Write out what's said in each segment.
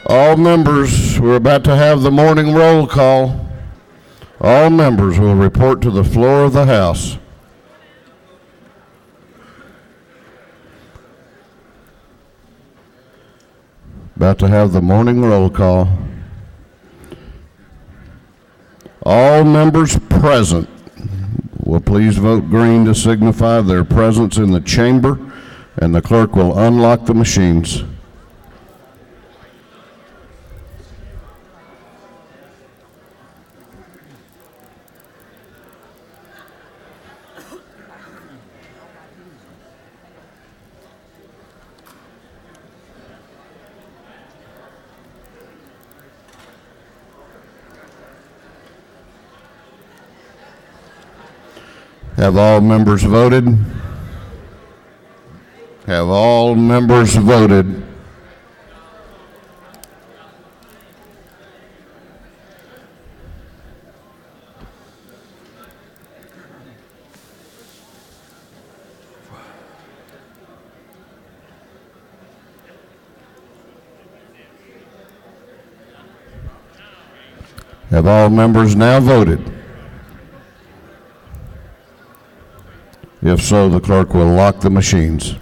All members, we're about to have the morning roll call. All members will report to the floor of the House. About to have the morning roll call. All members present will please vote green to signify their presence in the chamber, and the clerk will unlock the machines. Have all members voted? Have all members voted? Have all members now voted? If so, the clerk will lock the machines.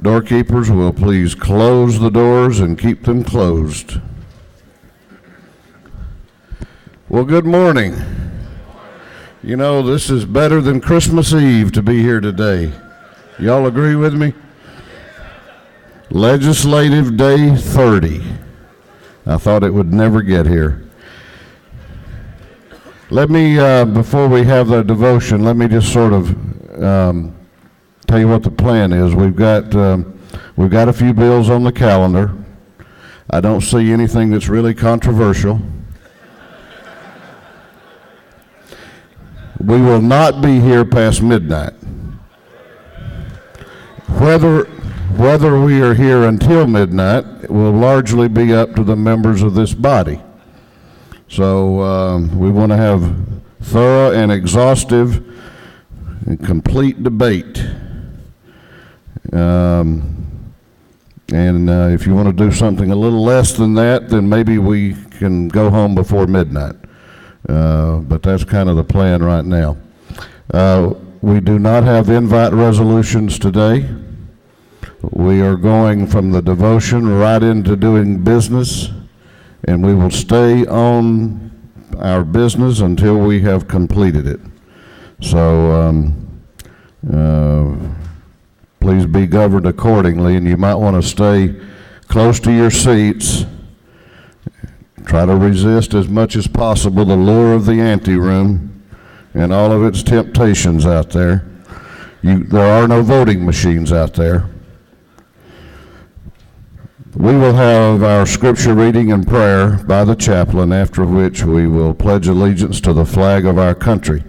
Doorkeepers will please close the doors and keep them closed. Well, good morning. You know, this is better than Christmas Eve to be here today. Y'all agree with me? Legislative Day 30. I thought it would never get here. Let me, before we have the devotion, let me just sort of tell you what the plan is. We've got a few bills on the calendar. I don't see anything that's really controversial. We will not be here past midnight. Whether we are here until midnight will largely be up to the members of this body. So we want to have thorough and exhaustive and complete debate. And if you want to do something a little less than that, then maybe we can go home before midnight. But that's kind of the plan right now. We do not have invite resolutions today. We are going from the devotion right into doing business, and we will stay on our business until we have completed it. So please be governed accordingly, and you might want to stay close to your seats. Try to resist as much as possible the lure of the anteroom and all of its temptations out there. There are no voting machines out there. We will have our scripture reading and prayer by the chaplain, after which we will pledge allegiance to the flag of our country.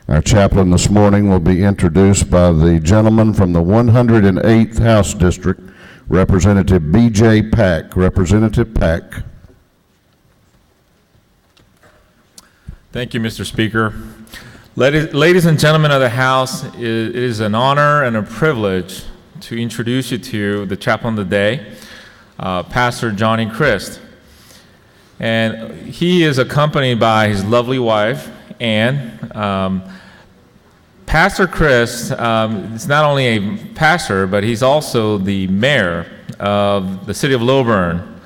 Our chaplain this morning will be introduced by the gentleman from the 108th House District, Representative B.J. Pack. Representative Pack. Thank you, Mr. Speaker. Ladies and gentlemen of the House, it is an honor and a privilege to introduce you to the chaplain of the day, Pastor Johnny Christ. And he is accompanied by his lovely wife, Ann. Pastor Christ is not only a pastor, but he's also the mayor of the city of Lilburn,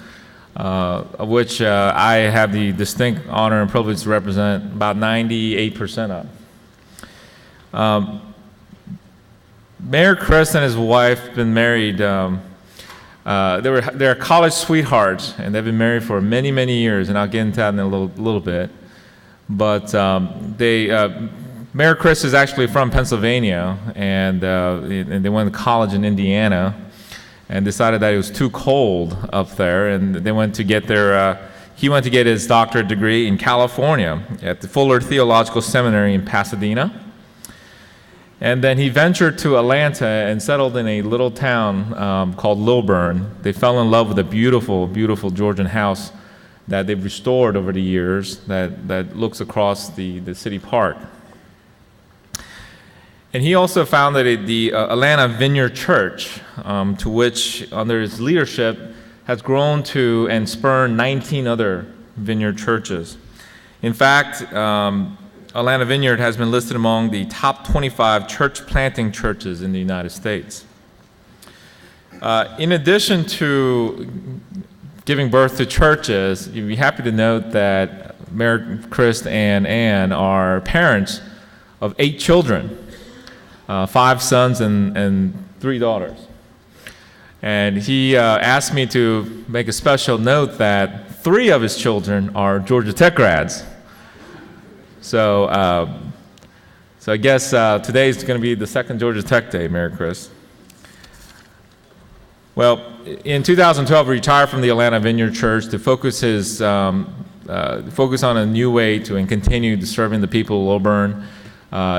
of which I have the distinct honor and privilege to represent about 98% of. Mayor Christ and his wife have been married. They're college sweethearts, and they've been married for many, many years, and I'll get into that in a little bit. But Mayor Chris is actually from Pennsylvania, and they went to college in Indiana, and decided that it was too cold up there, and they went to get he went to get his doctorate degree in California at the Fuller Theological Seminary in Pasadena. And then he ventured to Atlanta and settled in a little town called Lilburn. They fell in love with a beautiful, beautiful Georgian house that they've restored over the years that looks across the city park. And he also founded the Atlanta Vineyard Church, to which, under his leadership, has grown to and spurned 19 other vineyard churches. In fact, Atlanta Vineyard has been listed among the top 25 church planting churches in the United States. In addition to giving birth to churches, you'd be happy to note that Mayor Chris and Ann are parents of 8 children, 5 sons and 3 daughters. And he asked me to make a special note that 3 of his children are Georgia Tech grads. So I guess today is going to be the second Georgia Tech Day, Mayor Chris. Well, in 2012, he retired from the Atlanta Vineyard Church to focus on a new way to and continue to serving the people of Lilburn.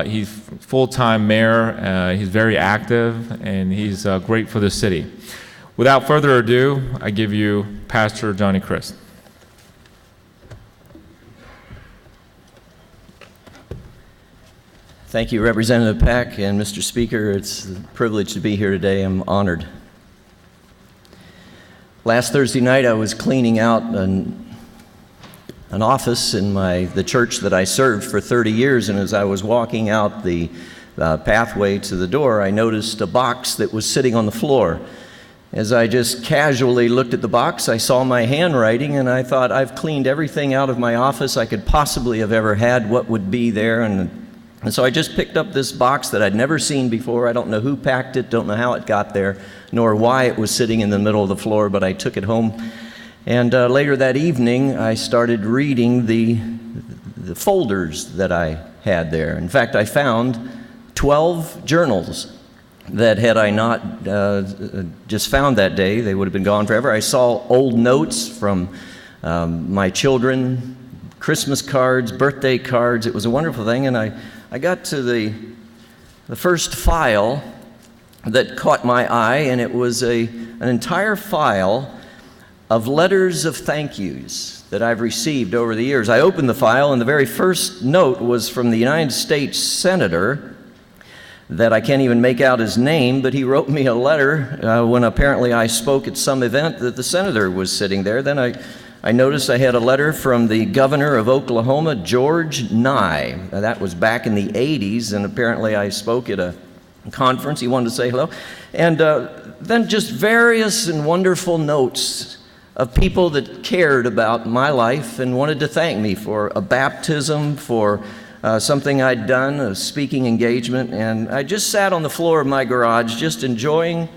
He's full-time mayor. He's very active, and he's great for the city. Without further ado, I give you Pastor Johnny Christ. Thank you, Representative Peck and Mr. Speaker. It's a privilege to be here today. I'm honored. Last Thursday night, I was cleaning out an office in the church that I served for 30 years, and as I was walking out the pathway to the door, I noticed a box that was sitting on the floor. As I just casually looked at the box, I saw my handwriting, and I thought, I've cleaned everything out of my office I could possibly have ever had. What would be there? And so I just picked up this box that I'd never seen before. I don't know who packed it, don't know how it got there, nor why it was sitting in the middle of the floor, but I took it home. And later that evening, I started reading the folders that I had there. In fact, I found 12 journals that had I not just found that day, they would have been gone forever. I saw old notes from my children, Christmas cards, birthday cards. It was a wonderful thing, and I got to the first file that caught my eye, and it was an entire file of letters of thank yous that I've received over the years. I opened the file, and the very first note was from the United States Senator that I can't even make out his name, but he wrote me a letter when apparently I spoke at some event that the senator was sitting there. Then I noticed I had a letter from the governor of Oklahoma, George Nye. Now, that was back in the 80s, and apparently I spoke at a conference. He wanted to say hello. And then just various and wonderful notes of people that cared about my life and wanted to thank me for a baptism, for something I'd done, a speaking engagement. And I just sat on the floor of my garage just enjoying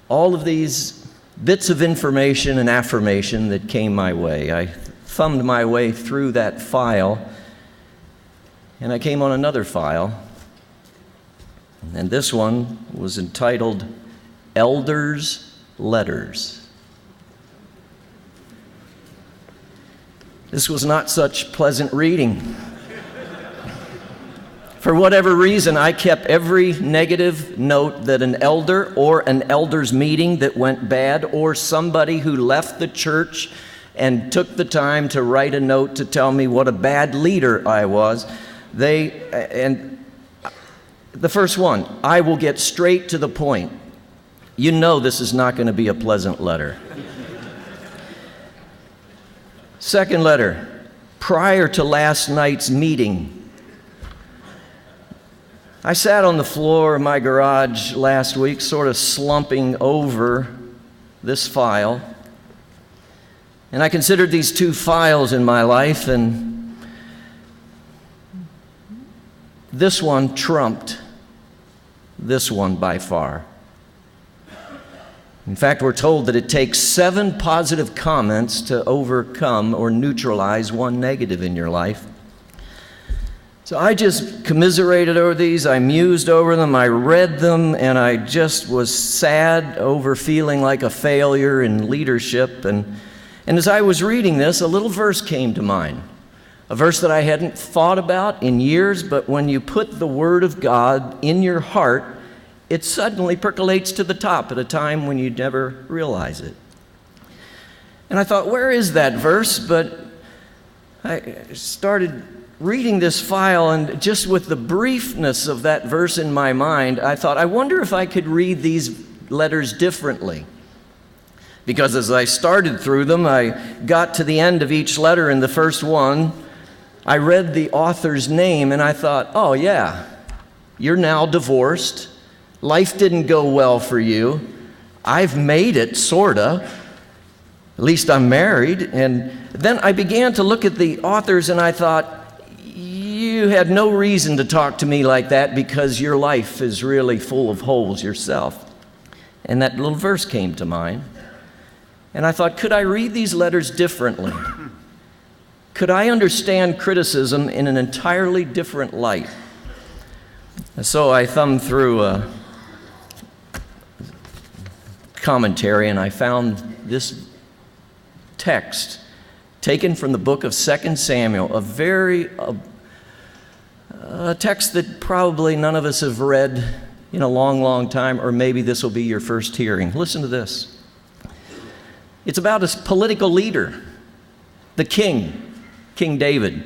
all of these bits of information and affirmation that came my way. I thumbed my way through that file, and I came on another file. And this one was entitled Elders' Letters. This was not such pleasant reading. For whatever reason, I kept every negative note that an elder or an elders meeting that went bad, or somebody who left the church and took the time to write a note to tell me what a bad leader I was. And the first one, I will get straight to the point. You know this is not going to be a pleasant letter. Second letter, prior to last night's meeting, I sat on the floor of my garage last week, sort of slumping over this file, and I considered these 2 files in my life, and this one trumped this one by far. In fact, we're told that it takes 7 positive comments to overcome or neutralize 1 negative in your life. So I just commiserated over these, I mused over them, I read them, and I just was sad over feeling like a failure in leadership. And as I was reading this, a little verse came to mind, a verse that I hadn't thought about in years, but when you put the Word of God in your heart, it suddenly percolates to the top at a time when you'd never realize it. And I thought, where is that verse? But I started reading this file, and just with the briefness of that verse in my mind, I thought, I wonder if I could read these letters differently. Because as I started through them, I got to the end of each letter. In the first one, I read the author's name, and I thought, oh yeah, you're now divorced. Life didn't go well for you. I've made it, sorta. At least I'm married. And then I began to look at the authors, and I thought, you had no reason to talk to me like that because your life is really full of holes yourself. And that little verse came to mind. And I thought, could I read these letters differently? Could I understand criticism in an entirely different light? And so I thumbed through a commentary, and I found this text taken from the book of 2 Samuel, a text that probably none of us have read in a long, long time, or maybe this will be your first hearing. Listen to this. It's about a political leader, the king, King David.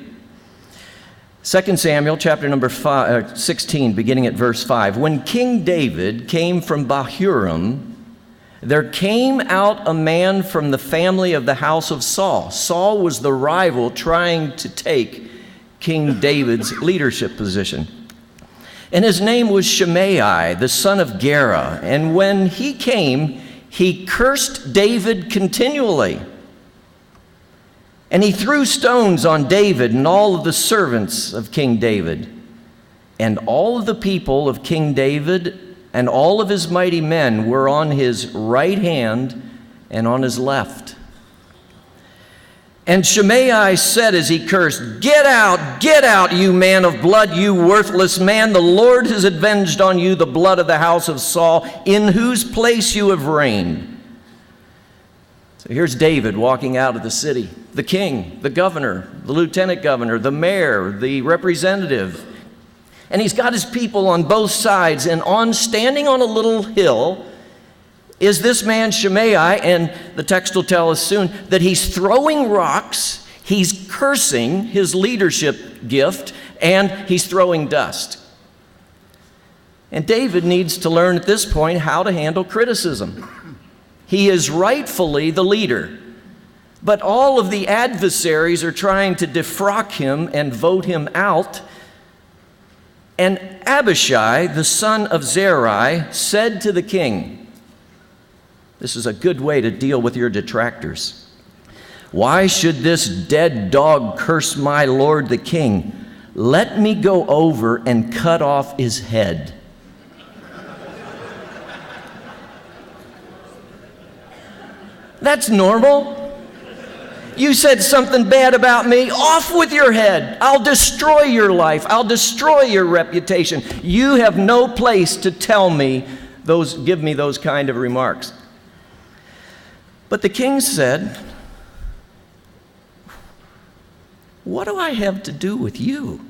2 Samuel chapter number 16, beginning at verse 5. When King David came from Bahurim, there came out a man from the family of the house of Saul. Saul was the rival trying to take King David's leadership position. And his name was Shimei, the son of Gera. And when he came, he cursed David continually. And he threw stones on David and all of the servants of King David. And all of the people of King David and all of his mighty men were on his right hand and on his left. And Shimei said as he cursed, get out, you man of blood, you worthless man. The Lord has avenged on you the blood of the house of Saul, in whose place you have reigned. So here's David walking out of the city, the king, the governor, the lieutenant governor, the mayor, the representative. And he's got his people on both sides, and standing on a little hill is this man Shimei, and the text will tell us soon that he's throwing rocks, he's cursing his leadership gift, and he's throwing dust. And David needs to learn at this point how to handle criticism. He is rightfully the leader, but all of the adversaries are trying to defrock him and vote him out. And Abishai, the son of Zeruiah, said to the king, this is a good way to deal with your detractors. Why should this dead dog curse my lord the king? Let me go over and cut off his head. That's normal. You said something bad about me, off with your head. I'll destroy your life. I'll destroy your reputation. You have no place to give me those kind of remarks. But the king said, what do I have to do with you?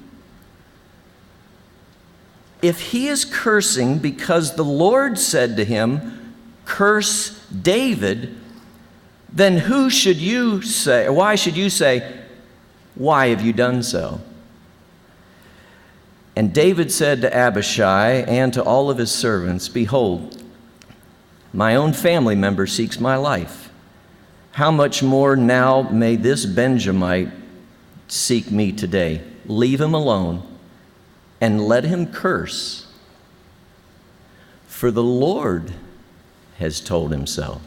If he is cursing because the Lord said to him, curse David, then why should you say, why have you done so? And David said to Abishai and to all of his servants, behold, my own family member seeks my life. How much more now may this Benjamite seek me today? Leave him alone and let him curse, for the Lord has told him so.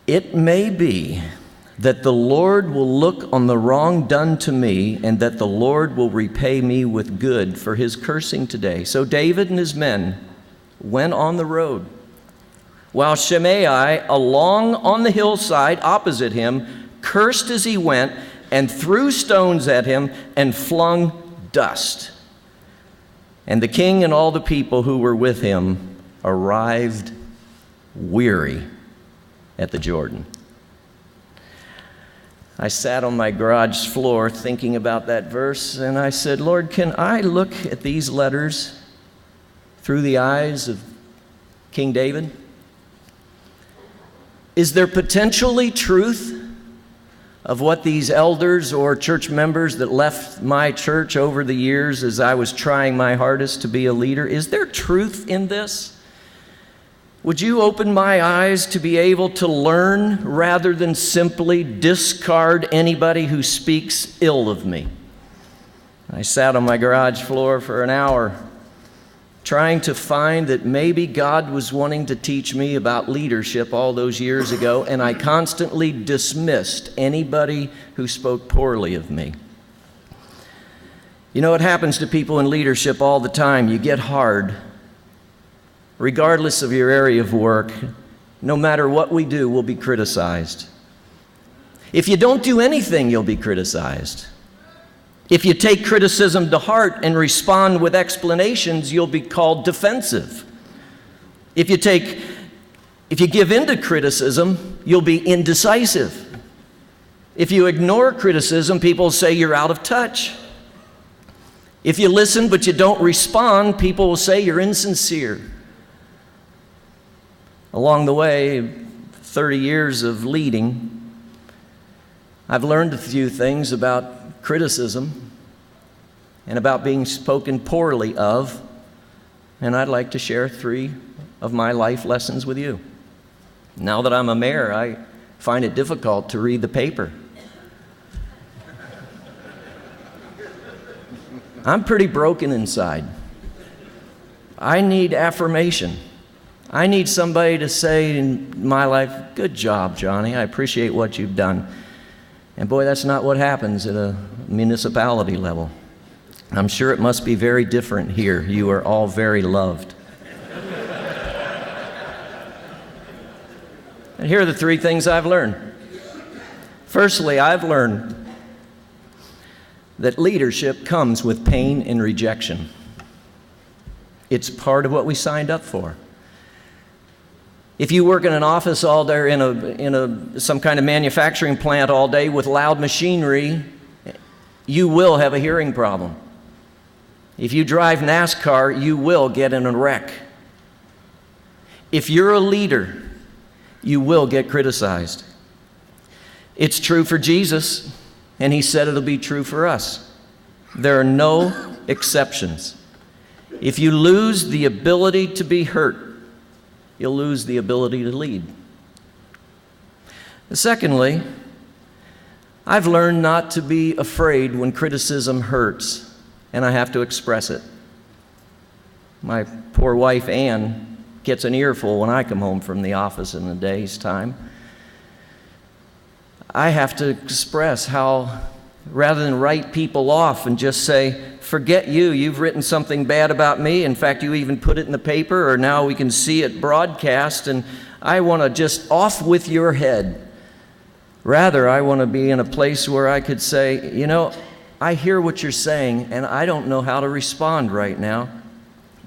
It may be that the Lord will look on the wrong done to me, and that the Lord will repay me with good for his cursing today. So David and his men went on the road, while Shimei, along on the hillside opposite him, cursed as he went and threw stones at him and flung dust. And the king and all the people who were with him arrived weary at the Jordan. I sat on my garage floor thinking about that verse, and I said, Lord, can I look at these letters through the eyes of King David? Is there potentially truth of what these elders or church members that left my church over the years as I was trying my hardest to be a leader? Is there truth in this? Would you open my eyes to be able to learn rather than simply discard anybody who speaks ill of me? I sat on my garage floor for an hour trying to find that maybe God was wanting to teach me about leadership all those years ago, and I constantly dismissed anybody who spoke poorly of me. You know, it happens to people in leadership all the time. You get hard. Regardless of your area of work, no matter what we do, we'll be criticized. If you don't do anything, you'll be criticized. If you take criticism to heart and respond with explanations, you'll be called defensive. If you give in to criticism, you'll be indecisive. If you ignore criticism, people say you're out of touch. If you listen but you don't respond, people will say you're insincere. Along the way, 30 years of leading, I've learned a few things about criticism and about being spoken poorly of, and I'd like to share 3 of my life lessons with you. Now that I'm a mayor, I find it difficult to read the paper. I'm pretty broken inside. I need affirmation. I need somebody to say in my life, "Good job, Johnny. I appreciate what you've done." And boy, that's not what happens at a municipality level. I'm sure it must be very different here. You are all very loved. And here are the 3 things I've learned. Firstly, I've learned that leadership comes with pain and rejection. It's part of what we signed up for. If you work in an office all day, in some kind of manufacturing plant all day with loud machinery, you will have a hearing problem. If you drive NASCAR, you will get in a wreck. If you're a leader, you will get criticized. It's true for Jesus, and he said it'll be true for us. There are no exceptions. If you lose the ability to be hurt, you'll lose the ability to lead. Secondly, I've learned not to be afraid when criticism hurts and I have to express it. My poor wife, Ann, gets an earful when I come home from the office in a day's time. I have to express how, rather than write people off and just say, "Forget you, you've written something bad about me. In fact, you even put it in the paper, or now we can see it broadcast, and I want to just off with your head." Rather, I want to be in a place where I could say, "You know, I hear what you're saying, and I don't know how to respond right now,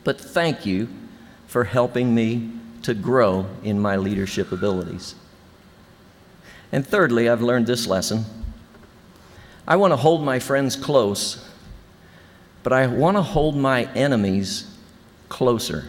but thank you for helping me to grow in my leadership abilities." And thirdly, I've learned this lesson. I want to hold my friends close, but I want to hold my enemies closer.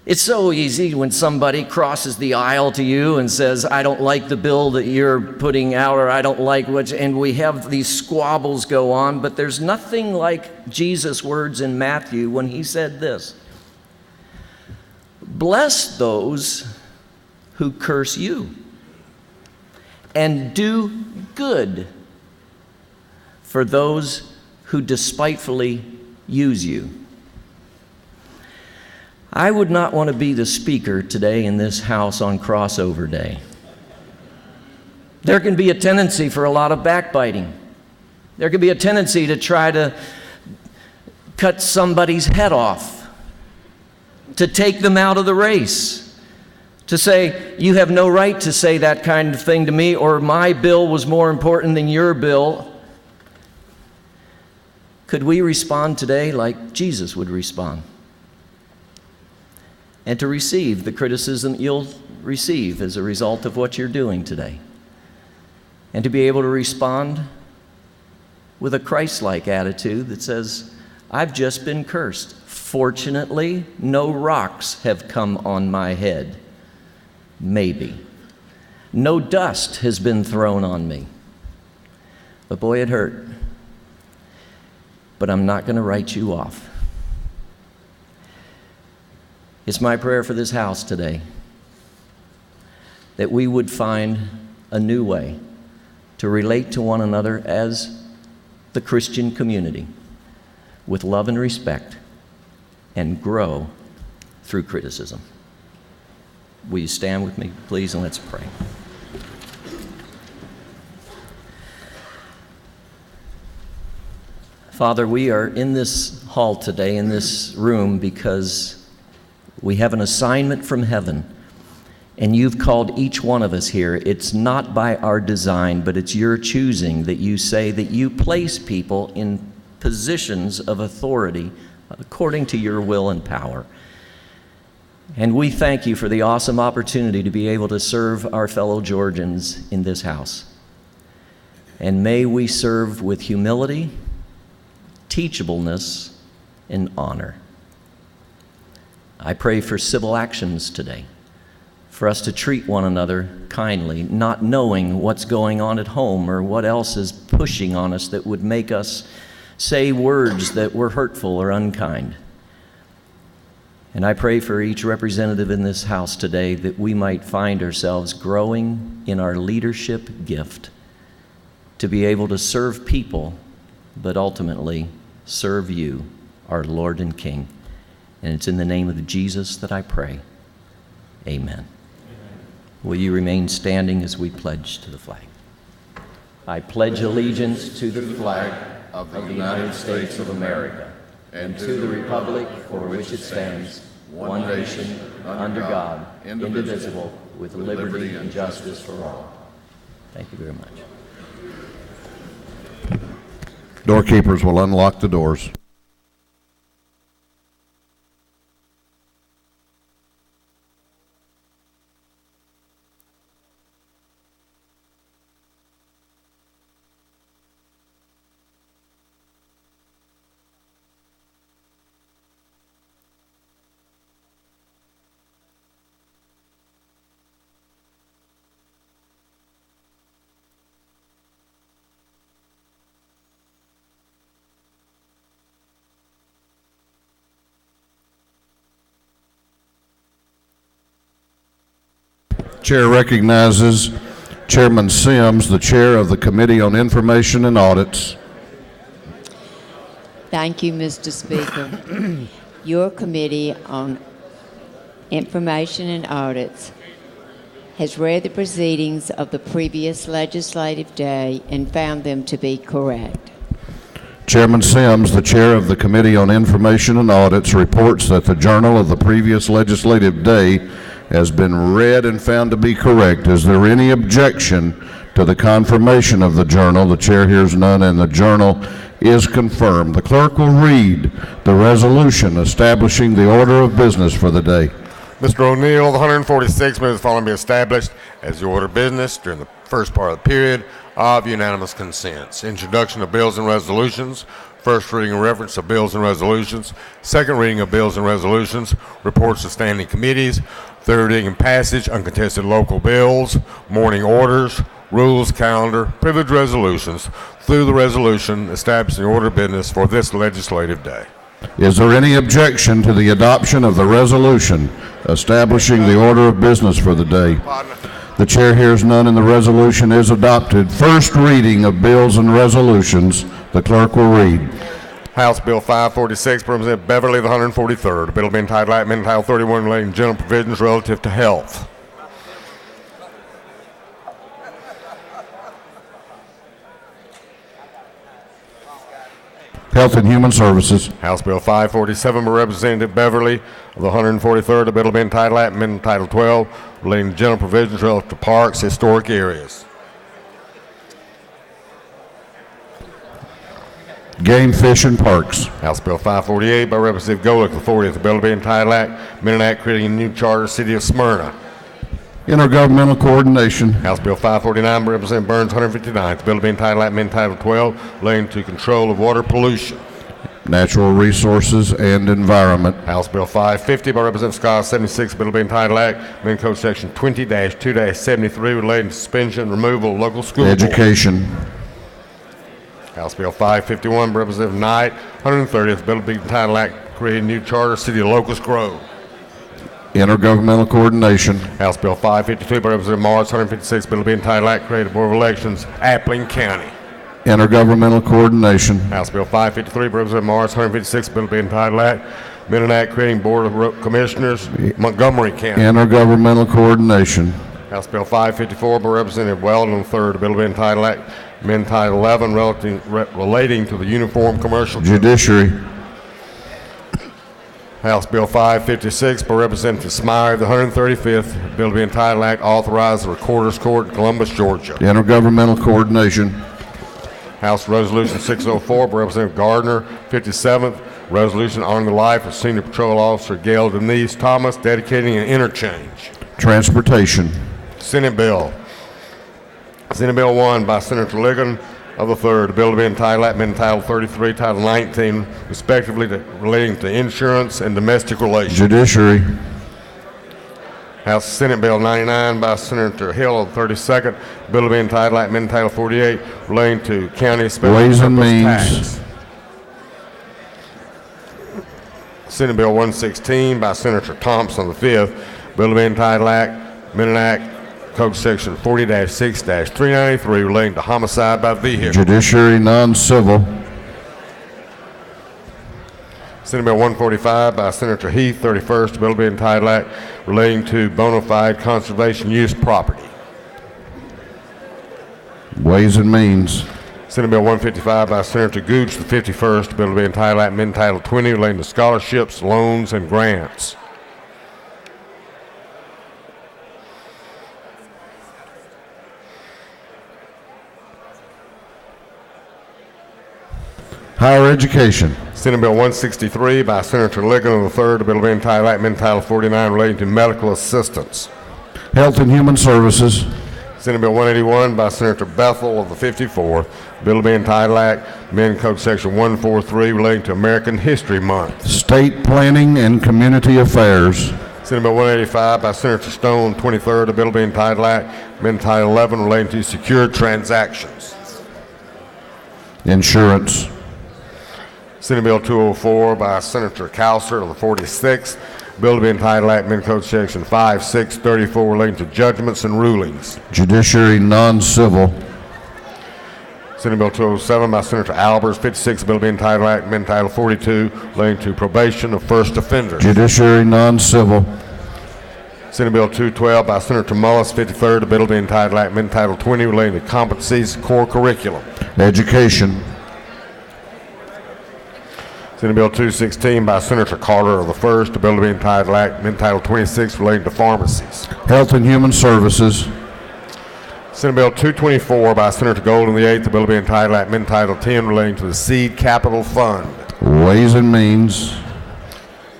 It's so easy when somebody crosses the aisle to you and says, "I don't like the bill that you're putting out," or "I don't like what," and we have these squabbles go on, but there's nothing like Jesus' words in Matthew when he said this: "Bless those who curse you, and do good for those who despitefully use you." I would not want to be the speaker today in this house on crossover day. There can be a tendency for a lot of backbiting. There can be a tendency to try to cut somebody's head off, to take them out of the race, to say, "You have no right to say that kind of thing to me," or "My bill was more important than your bill." Could we respond today like Jesus would respond? And to receive the criticism you'll receive as a result of what you're doing today. And to be able to respond with a Christ-like attitude that says, "I've just been cursed. Fortunately, no rocks have come on my head." Maybe. No dust has been thrown on me. But boy, it hurt. But I'm not going to write you off. It's my prayer for this house today that we would find a new way to relate to one another as the Christian community with love and respect and grow through criticism. Will you stand with me, please, and let's pray. Father, we are in this hall today, in this room, because we have an assignment from heaven, and you've called each one of us here. It's not by our design, but it's your choosing that you say that you place people in positions of authority according to your will and power. And we thank you for the awesome opportunity to be able to serve our fellow Georgians in this house. And may we serve with humility, teachableness, and honor. I pray for civil actions today, for us to treat one another kindly, not knowing what's going on at home or what else is pushing on us that would make us say words that were hurtful or unkind. And I pray for each representative in this house today that we might find ourselves growing in our leadership gift to be able to serve people, but ultimately serve you, our Lord and King. And it's in the name of Jesus that I pray. Amen. Will you remain standing as we pledge to the flag? I pledge allegiance to the flag of the United States of America and to the republic for which it stands, one nation, under God, indivisible, with liberty and justice for all. Thank you very much. Doorkeepers will unlock the doors. Chair recognizes Chairman Sims, the chair of the Committee on Information and Audits. Thank you, Mr. Speaker. Your Committee on Information and Audits has read the proceedings of the previous legislative day and found them to be correct. Chairman Sims, the chair of the Committee on Information and Audits, reports that the journal of the previous legislative day has been read and found to be correct. Is there any objection to the confirmation of the journal? The chair hears none, and the journal is confirmed. The clerk will read the resolution establishing the order of business for the day. Mr. O'Neill, the 146 minutes following be established as the order of business during the first part of the period of unanimous consents. Introduction of bills and resolutions. First reading and reference of bills and resolutions. Second reading of bills and resolutions. Reports of standing committees. Third reading and passage, uncontested local bills, morning orders, rules, calendar, privilege resolutions, through the resolution establishing the order of business for this legislative day. Is there any objection to the adoption of the resolution establishing the order of business for the day? The chair hears none, and the resolution is adopted. First reading of bills and resolutions. The clerk will read. House Bill 546, Representative Beverly, the 143rd. The bill will be entitled Amendment Title 31 relating to general provisions relative to health. Health and Human Services. House Bill 547 by Representative Beverly of the 143rd. The bill will be entitled Amendment Title 12 relating to general provisions relative to parks, historic areas. Game, Fish, and Parks. House Bill 548 by Representative Golick, the 40th. The bill will be entitled Amendment Act creating a new charter, City of Smyrna. Intergovernmental Coordination. House Bill 549 by Representative Burns, 159th. The bill will be entitled Amendment Title 12 relating to control of water pollution. Natural Resources and Environment. House Bill 550 by Representative Scott, 76, bill to be entitled Act, amending Code Section 20-2-73 relating to suspension, removal of local school board. Education. House Bill 551 by Representative Knight, 130th, bill to be entitled Act, creating a new charter, City of Locust Grove. Intergovernmental Coordination. House Bill 552 by Representative Morris, 156, bill to be entitled Act, creating a Board of Elections, Appling County. Intergovernmental Coordination. House Bill 553 by Representative Morris, 156, bill to be entitled Act, amending Act, creating Board of Commissioners, Montgomery County. Intergovernmental Coordination. House Bill 554 by Representative Weldon, III, bill to be entitled Act, amend Title 11 relating to the Uniform Commercial Code. Judiciary. House Bill 556 by Representative Smythe, the 135th, bill to be entitled Act, authorize the Recorder's Court in Columbus, Georgia. Intergovernmental Coordination. House Resolution 604 by Representative Gardner, 57th, resolution honoring the life of Senior Patrol Officer Gail Denise Thomas, dedicating an interchange. Transportation. Senate Bill 1 by Senator Ligon of the 3rd, bill to be entitled Act, amending Title 33, Title 19, respectively, relating to insurance and domestic relations. Judiciary. House Senate Bill 99 by Senator Hill of the 32nd, bill to be entitled Act, amending Title 48, relating to county special Ways and purpose Means. tax. Senate Bill 116 by Senator Thompson of the 5th, bill to be entitled Act, amending Act, Code Section 40-6-393 relating to homicide by vehicle. Judiciary Non-Civil. Senate Bill 145 by Senator Heath, 31st, bill to be entitled Act relating to bona fide conservation use property. Ways and Means. Senate Bill 155 by Senator Gooch, the 51st, bill to be entitled Act, amending Title 20 relating to scholarships, loans, and grants. Higher Education. Senate Bill 163 by Senator Ligon of the 3rd, bill to be entitled Act, amending Title 49 relating to medical assistance. Health and Human Services. Senate Bill 181 by Senator Bethel of the 54th, bill to be entitled Act, amending Code Section 143 relating to American History Month. State Planning and Community Affairs. Senate Bill 185 by Senator Stone, 23rd, a bill to be entitled Act, amending Title 11 relating to secured transactions. Insurance. Senate Bill 204 by Senator Cowser of the 46th, bill to be entitled Act, amending Code Section 5634 relating to judgments and rulings. Judiciary Non-Civil. Senate Bill 207 by Senator Albers, 56, bill to be entitled Act, amending Title 42 relating to probation of first offenders. Judiciary Non-Civil. Senate Bill 212 by Senator Mullis, 53rd, a bill to be entitled Act, amending Title 20 relating to competencies core curriculum. Education. Senate Bill 216 by Senator Carter of the 1st, a bill to be entitled Act, amending Title 26 relating to pharmacies. Health and Human Services. Senate Bill 224 by Senator Golden the 8th, a bill to be entitled Act, amending Title 10 relating to the Seed Capital Fund. Ways and Means.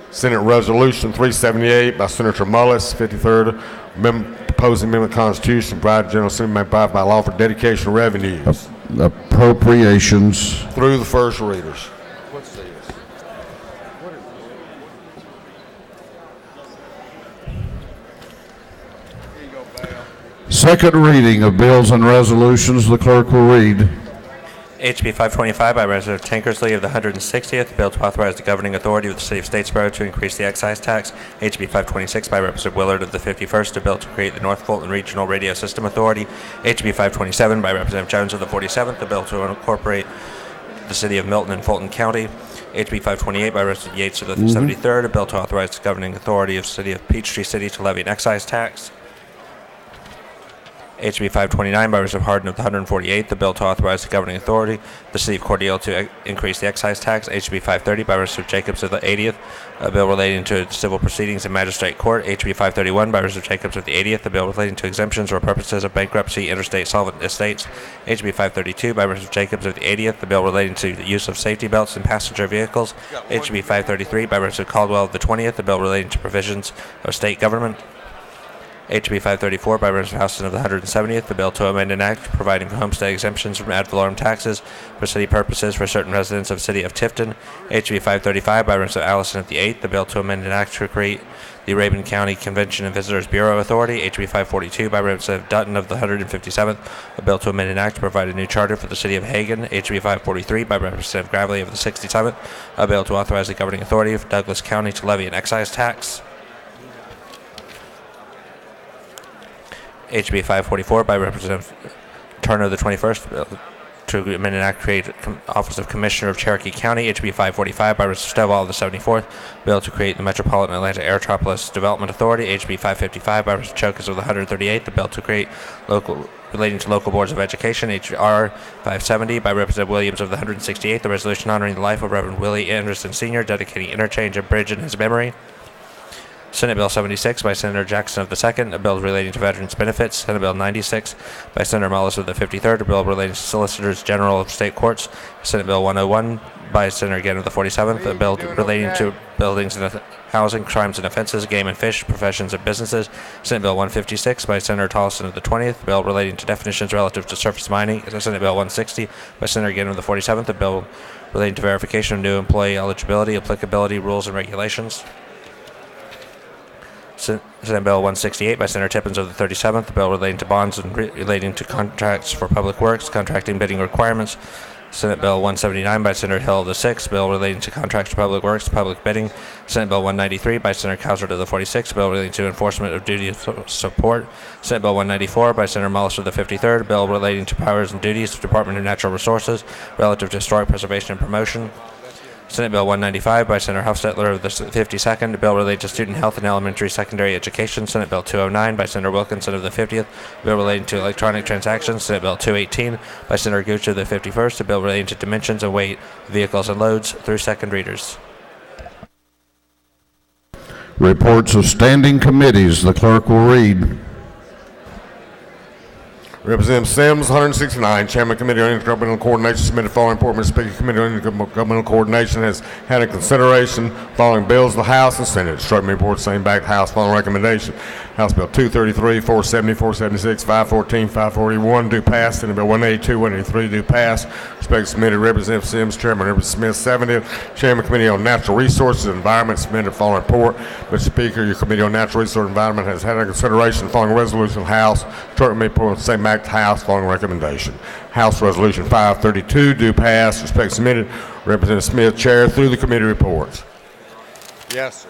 Senate Resolution 378 by Senator Mullis, 53rd, proposing amendment to the Constitution, provide General Assembly may provide by law for dedication of revenues. Appropriations. Through the first readers. Second reading of bills and resolutions. The clerk will read. HB 525 by Representative Tankersley of the 160th, bill to authorize the governing authority of the City of Statesboro to increase the excise tax. HB 526 by Representative Willard of the 51st, a bill to create the North Fulton Regional Radio System Authority. HB 527 by Representative Jones of the 47th, a bill to incorporate the City of Milton and Fulton County. HB 528 by Representative Yates of the 73rd, a bill to authorize the governing authority of the City of Peachtree City to levy an excise tax. HB 529 by Representative Hardin of the 148th, the bill to authorize the governing authority, the City of Cordele, to increase the excise tax. HB 530 by Representative Jacobs of the 80th, a bill relating to civil proceedings in magistrate court. HB 531 by Representative Jacobs of the 80th, a bill relating to exemptions or purposes of bankruptcy, interstate solvent estates. HB 532 by Representative Jacobs of the 80th, the bill relating to the use of safety belts in passenger vehicles. HB 533 by Representative Caldwell of the 20th, the bill relating to provisions of state government. HB 534 by Representative Houston of the 170th, the bill to amend an act providing for homestead exemptions from ad valorem taxes for city purposes for certain residents of the city of Tifton. HB 535 by Representative Allison of the 8th, the bill to amend an act to create the Rabun County Convention and Visitors Bureau Authority. HB 542 by Representative Dutton of the 157th, a bill to amend an act to provide a new charter for the city of Hagen. HB 543 by Representative Gravely of the 67th, a bill to authorize the governing authority of Douglas County to levy an excise tax. HB 544 by Representative Turner of the 21st, bill to amend an act to create Office of Commissioner of Cherokee County. HB 545 by Representative Stovall of the 74th, bill to create the Metropolitan Atlanta Aerotropolis Development Authority. HB 555 by Representative Chokas of the 138th, the bill to create relating to local boards of education. HR 570 by Representative Williams of the 168th, the resolution honoring the life of Reverend Willie Anderson Sr., dedicating interchange and bridge in his memory. Senate Bill 76 by Senator Jackson of the 2nd, a bill relating to veterans' benefits. Senate Bill 96 by Senator Mullis of the 53rd, a bill relating to solicitors general of state courts. Senate Bill 101 by Senator Gann of the 47th, a bill relating to buildings and housing, crimes and offenses, game and fish, professions and businesses. Senate Bill 156 by Senator Tolleson of the 20th, a bill relating to definitions relative to surface mining. Senate Bill 160 by Senator Gann of the 47th, a bill relating to verification of new employee eligibility, applicability, rules, and regulations. Senate Bill 168 by Senator Tippins of the 37th, a bill relating to bonds and relating to contracts for public works, contracting bidding requirements. Senate Bill 179 by Senator Hill of the 6th, bill relating to contracts for public works, public bidding. Senate Bill 193 by Senator Cowsert of the 46th, bill relating to enforcement of duty of support. Senate Bill 194 by Senator Mullis of the 53rd, bill relating to powers and duties of the Department of Natural Resources relative to historic preservation and promotion. Senate Bill 195 by Senator Hofstetler of the 52nd, a bill relating to student health and elementary secondary education. Senate Bill 209 by Senator Wilkinson of the 50th, a bill relating to electronic transactions. Senate Bill 218 by Senator Gooch of the 51st, a bill relating to dimensions and weight of vehicles and loads, through second readers. Reports of standing committees, the clerk will read. Representative Sims, 169, Chairman Committee on Intergovernmental Coordination, submitted following report. Mr. Speaker, Committee on Intergovernmental Coordination has had a consideration following bills of the House and Senate. Instruct me report same back to House following recommendation. House Bill 233, 470, 476, 514, 541 do pass. Senate Bill 182, 183 do pass. Respect submitted Representative Sims, Chairman Representative Smith, 70th. Chairman Committee on Natural Resources and Environment submitted following report. Mr. Speaker, your Committee on Natural Resources and Environment has had a consideration following resolution of the House. Instruct me report same back to House following recommendation. House Resolution 532 do pass. Respect submitted Representative Smith, Chair, through the committee reports. Yes, sir.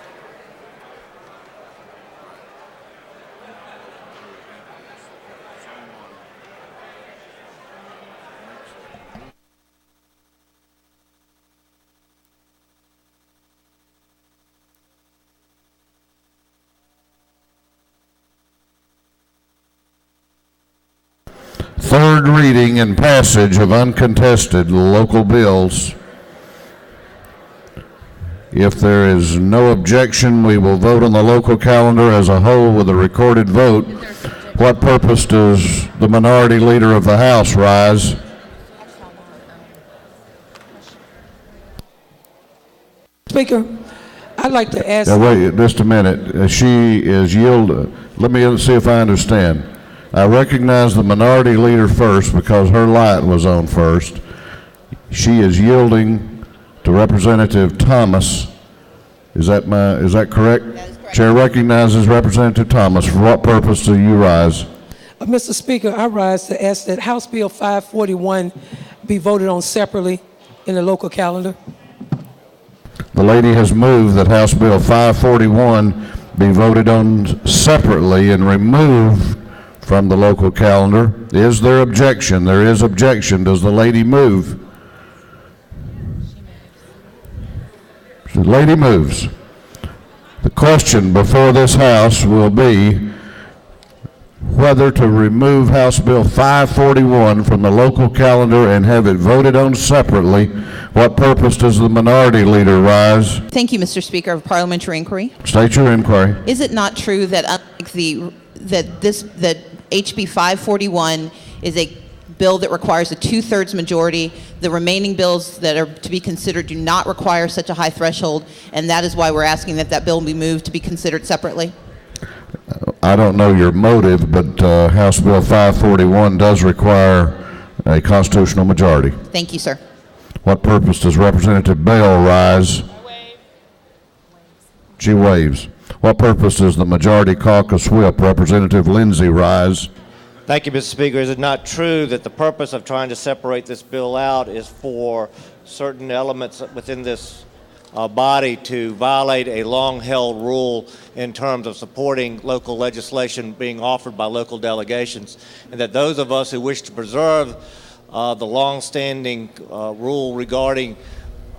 Third reading and passage of uncontested local bills. If there is no objection, we will vote on the local calendar as a whole with a recorded vote. What purpose does the minority leader of the House rise? Speaker, I'd like to ask... Now wait just a minute. She is yielding. Let me see if I understand. I recognize the minority leader first because her light was on first. She is yielding to Representative Thomas. Is that correct? That is correct. Chair recognizes Representative Thomas. For what purpose do you rise? Mr. Speaker, I rise to ask that House Bill 541 be voted on separately in the local calendar. The lady has moved that House Bill 541 be voted on separately and removed from the local calendar. Is there objection? There is objection. Does the lady move? The lady moves. The question before this House will be whether to remove House Bill 541 from the local calendar and have it voted on separately. What purpose does the minority leader rise? Thank you, Mr. Speaker. Of parliamentary inquiry. State your inquiry. Is it not true that unlike that HB 541 is a bill that requires a 2/3 majority, the remaining bills that are to be considered do not require such a high threshold, and that is why we're asking that bill be moved to be considered separately? I don't know your motive, but House Bill 541 does require a constitutional majority. Thank you, sir. What purpose does Representative Bell rise? She waves. What purpose does the Majority Caucus Whip, Representative Lindsay, rise? Thank you, Mr. Speaker. Is it not true that the purpose of trying to separate this bill out is for certain elements within this body to violate a long-held rule in terms of supporting local legislation being offered by local delegations, and that those of us who wish to preserve the long-standing rule regarding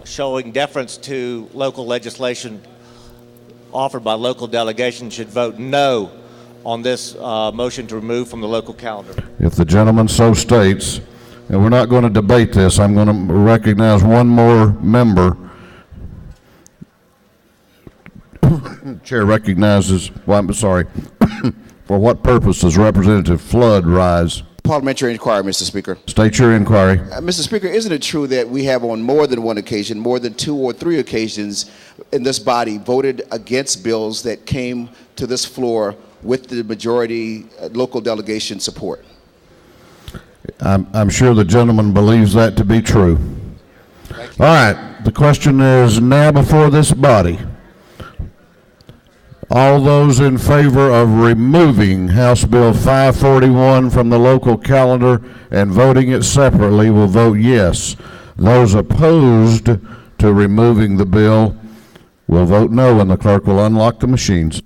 showing deference to local legislation offered by local delegations should vote no on this motion to remove from the local calendar? If the gentleman so states, and we're not going to debate this, I'm going to recognize one more member. Chair recognizes, well, I'm sorry. For what purpose does Representative Flood rise? Parliamentary inquiry, Mr. Speaker. State your inquiry. Mr. Speaker, isn't it true that we have on more than one occasion, more than 2 or 3 occasions in this body, voted against bills that came to this floor with the majority local delegation support? I'm sure the gentleman believes that to be true. All right, the question is now before this body. All those in favor of removing House Bill 541 from the local calendar and voting it separately will vote yes. Those opposed to removing the bill will vote no, and the clerk will unlock the machines.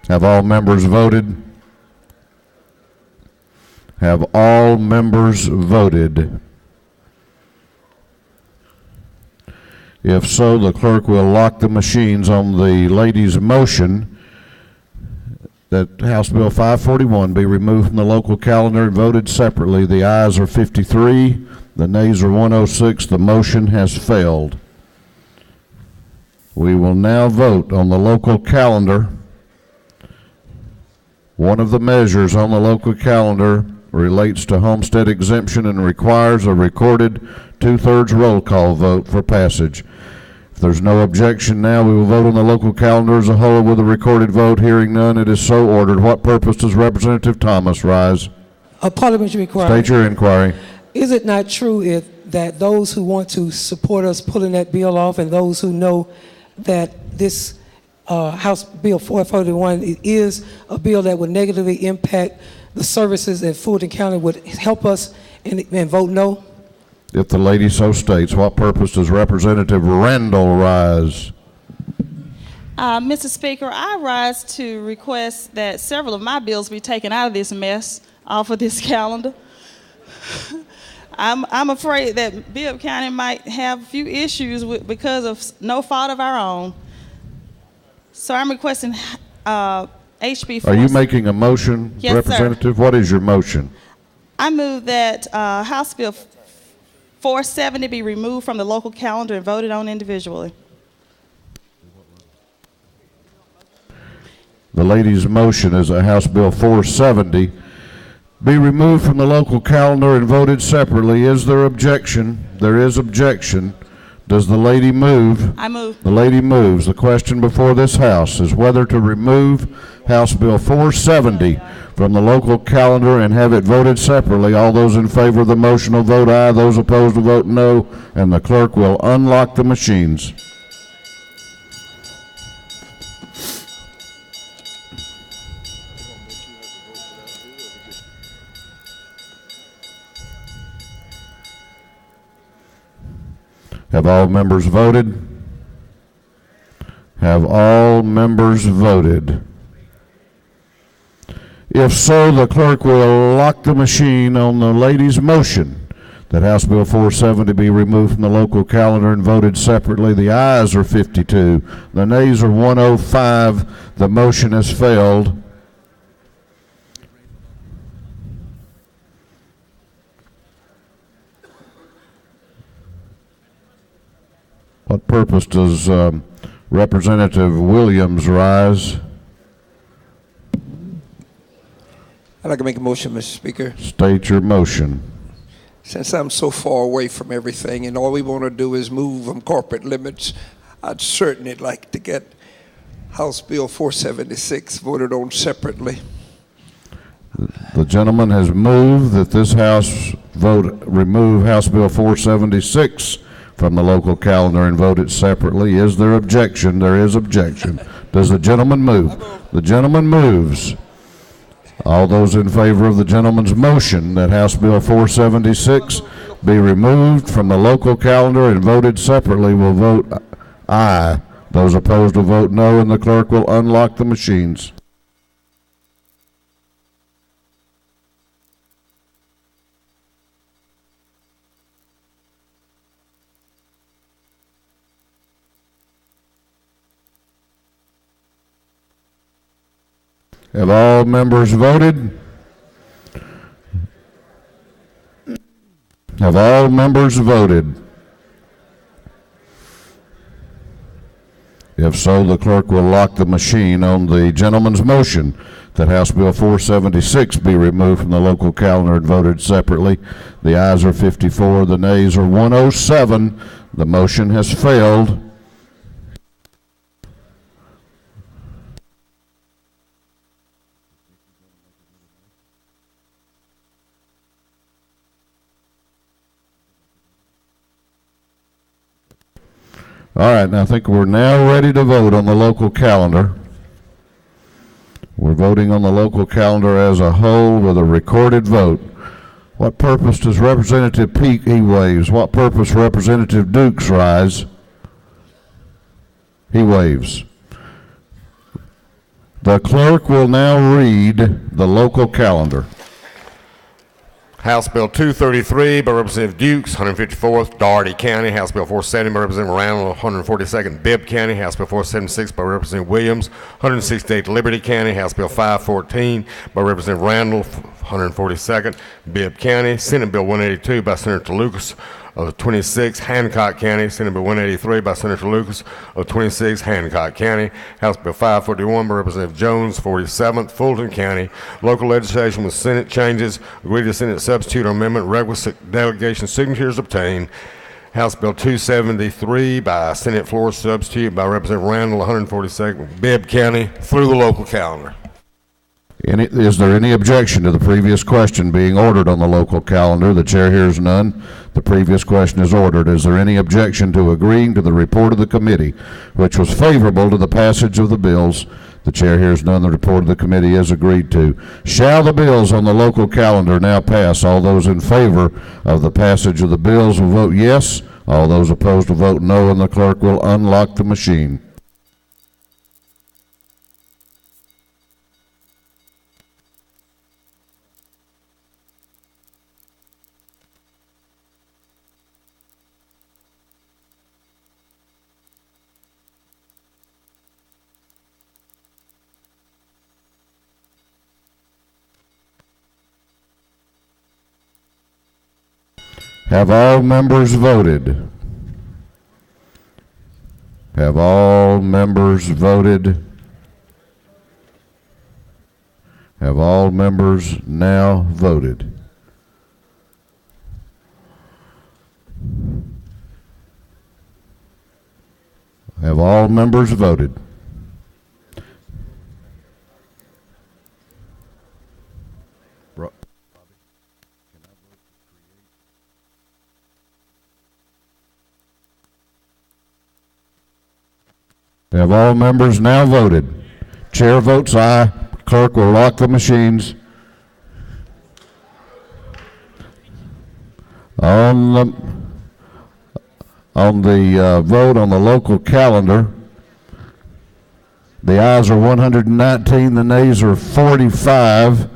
Have all members voted? Have all members voted? If so, the clerk will lock the machines on the lady's motion that House Bill 541 be removed from the local calendar and voted separately. The ayes are 53, the nays are 106. The motion has failed. We will now vote on the local calendar. One of the measures on the local calendar relates to homestead exemption and requires a recorded 2/3 roll call vote for passage. If there's no objection now, we will vote on the local calendar as a whole with a recorded vote. Hearing none, it is so ordered. What purpose does Representative Thomas rise? A parliamentary inquiry. State your inquiry. Is it not true that those who want to support us pulling that bill off and those who know that this House Bill 441 is a bill that would negatively impact the services in Fulton County would help us and vote no? If the lady so states, what purpose does Representative Randall rise? Mr. Speaker, I rise to request that several of my bills be taken out of this mess off of this calendar. I'm afraid that Bibb County might have a few issues because of no fault of our own. So I'm requesting HB 4. Are you making a motion, yes, Representative? Sir. What is your motion? I move that House Bill 470 be removed from the local calendar and voted on individually. The lady's motion is that House Bill 470 be removed from the local calendar and voted separately. Is there objection? There is objection. Does the lady move? I move. The lady moves. The question before this House is whether to remove House Bill 470 from the local calendar and have it voted separately. All those in favor of the motion will vote aye. Those opposed will vote no, and the clerk will unlock the machines. Have all members voted? Have all members voted? If so, the clerk will lock the machine on the lady's motion that House Bill 470 be removed from the local calendar and voted separately. The ayes are 52. The nays are 105. The motion has failed. What purpose does Representative Williams, rise. I'd like to make a motion, Mr. Speaker. State your motion. Since I'm so far away from everything and all we want to do is move from corporate limits, I'd certainly like to get House Bill 476 voted on separately. The gentleman has moved that this House vote remove House Bill 476 from the local calendar and vote it separately. Is there objection? There is objection. Does the gentleman move? The gentleman moves. All those in favor of the gentleman's motion that House Bill 476 be removed from the local calendar and voted separately will vote aye. Those opposed will vote no, and the clerk will unlock the machines. Have all members voted? Have all members voted? If so, the clerk will lock the machine on the gentleman's motion that House Bill 476 be removed from the local calendar and voted separately. The ayes are 54, the nays are 107. The motion has failed. All right, now I think we're now ready to vote on the local calendar. We're voting on the local calendar as a whole with a recorded vote. What purpose does Representative Peake, he waves. What purpose Representative Dukes rise? He waves. The clerk will now read the local calendar. House Bill 233 by Representative Dukes, 154th, Dougherty County. House Bill 470 by Representative Randall, 142nd, Bibb County. House Bill 476 by Representative Williams, 168th, Liberty County. House Bill 514 by Representative Randall, 142nd, Bibb County. Senate Bill 182 by Senator Lucas of the 26th, Hancock County. Senate Bill 183 by Senator Lucas of 26th, Hancock County. House Bill 541 by Representative Jones, 47th, Fulton County. Local legislation with Senate changes. Agree to Senate substitute or amendment. Requisite delegation signatures obtained. House Bill 273 by Senate floor substitute by Representative Randall, 142nd, Bibb County, through the local calendar. Is there any objection to the previous question being ordered on the local calendar? The chair hears none. The previous question is ordered. Is there any objection to agreeing to the report of the committee, which was favorable to the passage of the bills? The chair hears none. The report of the committee is agreed to. Shall the bills on the local calendar now pass? All those in favor of the passage of the bills will vote yes. All those opposed will vote no, and the clerk will unlock the machine. Have all members voted? Have all members voted? Have all members now voted? Have all members voted? Have all members now voted? Chair votes aye. Clerk will lock the machines. On the vote on the local calendar, the ayes are 119, the nays are 45.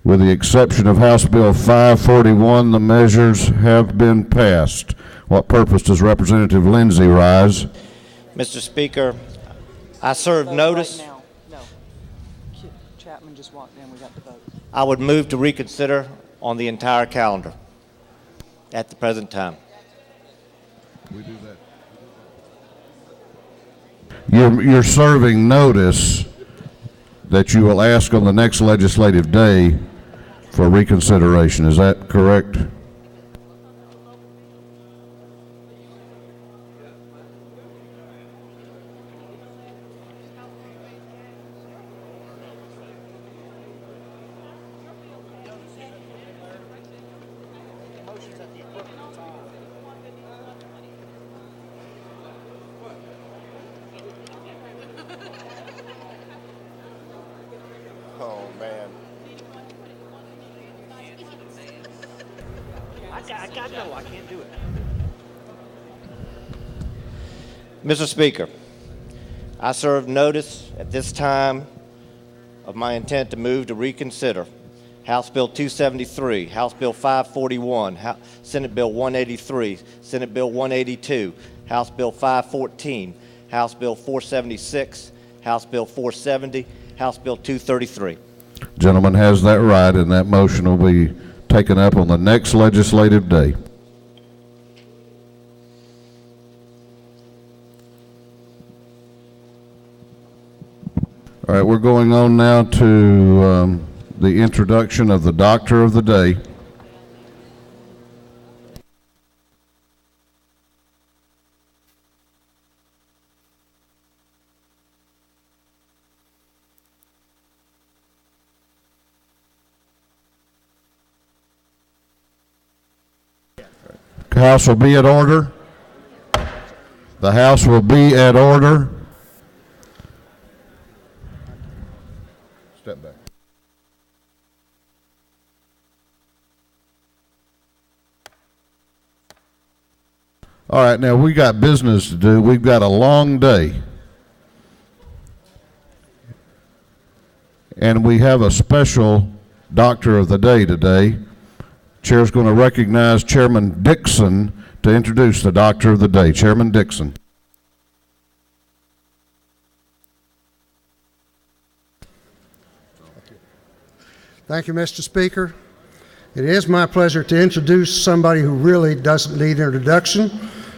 With the exception of House Bill 541, the measures have been passed. What purpose does Representative Lindsay rise? Mr. Speaker, I served notice. Right now. No. Chapman just walked in. We got the vote. I would move to reconsider on the entire calendar at the present time. We do that. You're serving notice that you will ask on the next legislative day for reconsideration. Is that correct? Oh, man. I can't do it. Mr. Speaker, I serve notice at this time of my intent to move to reconsider House Bill 273, House Bill 541, Senate Bill 183, Senate Bill 182, House Bill 514, House Bill 476, House Bill 470, House Bill 233. Gentleman has that right, and that motion will be taken up on the next legislative day. All right, we're going on now to the introduction of the Doctor of the Day. The House will be at order. The House will be at order. Step back. All right, now we got business to do. We've got a long day. And we have a special Doctor of the Day today. Chair's going to recognize Chairman Dixon to introduce the Doctor of the Day. Chairman Dixon. Thank you, Mr. Speaker. It is my pleasure to introduce somebody who really doesn't need introduction,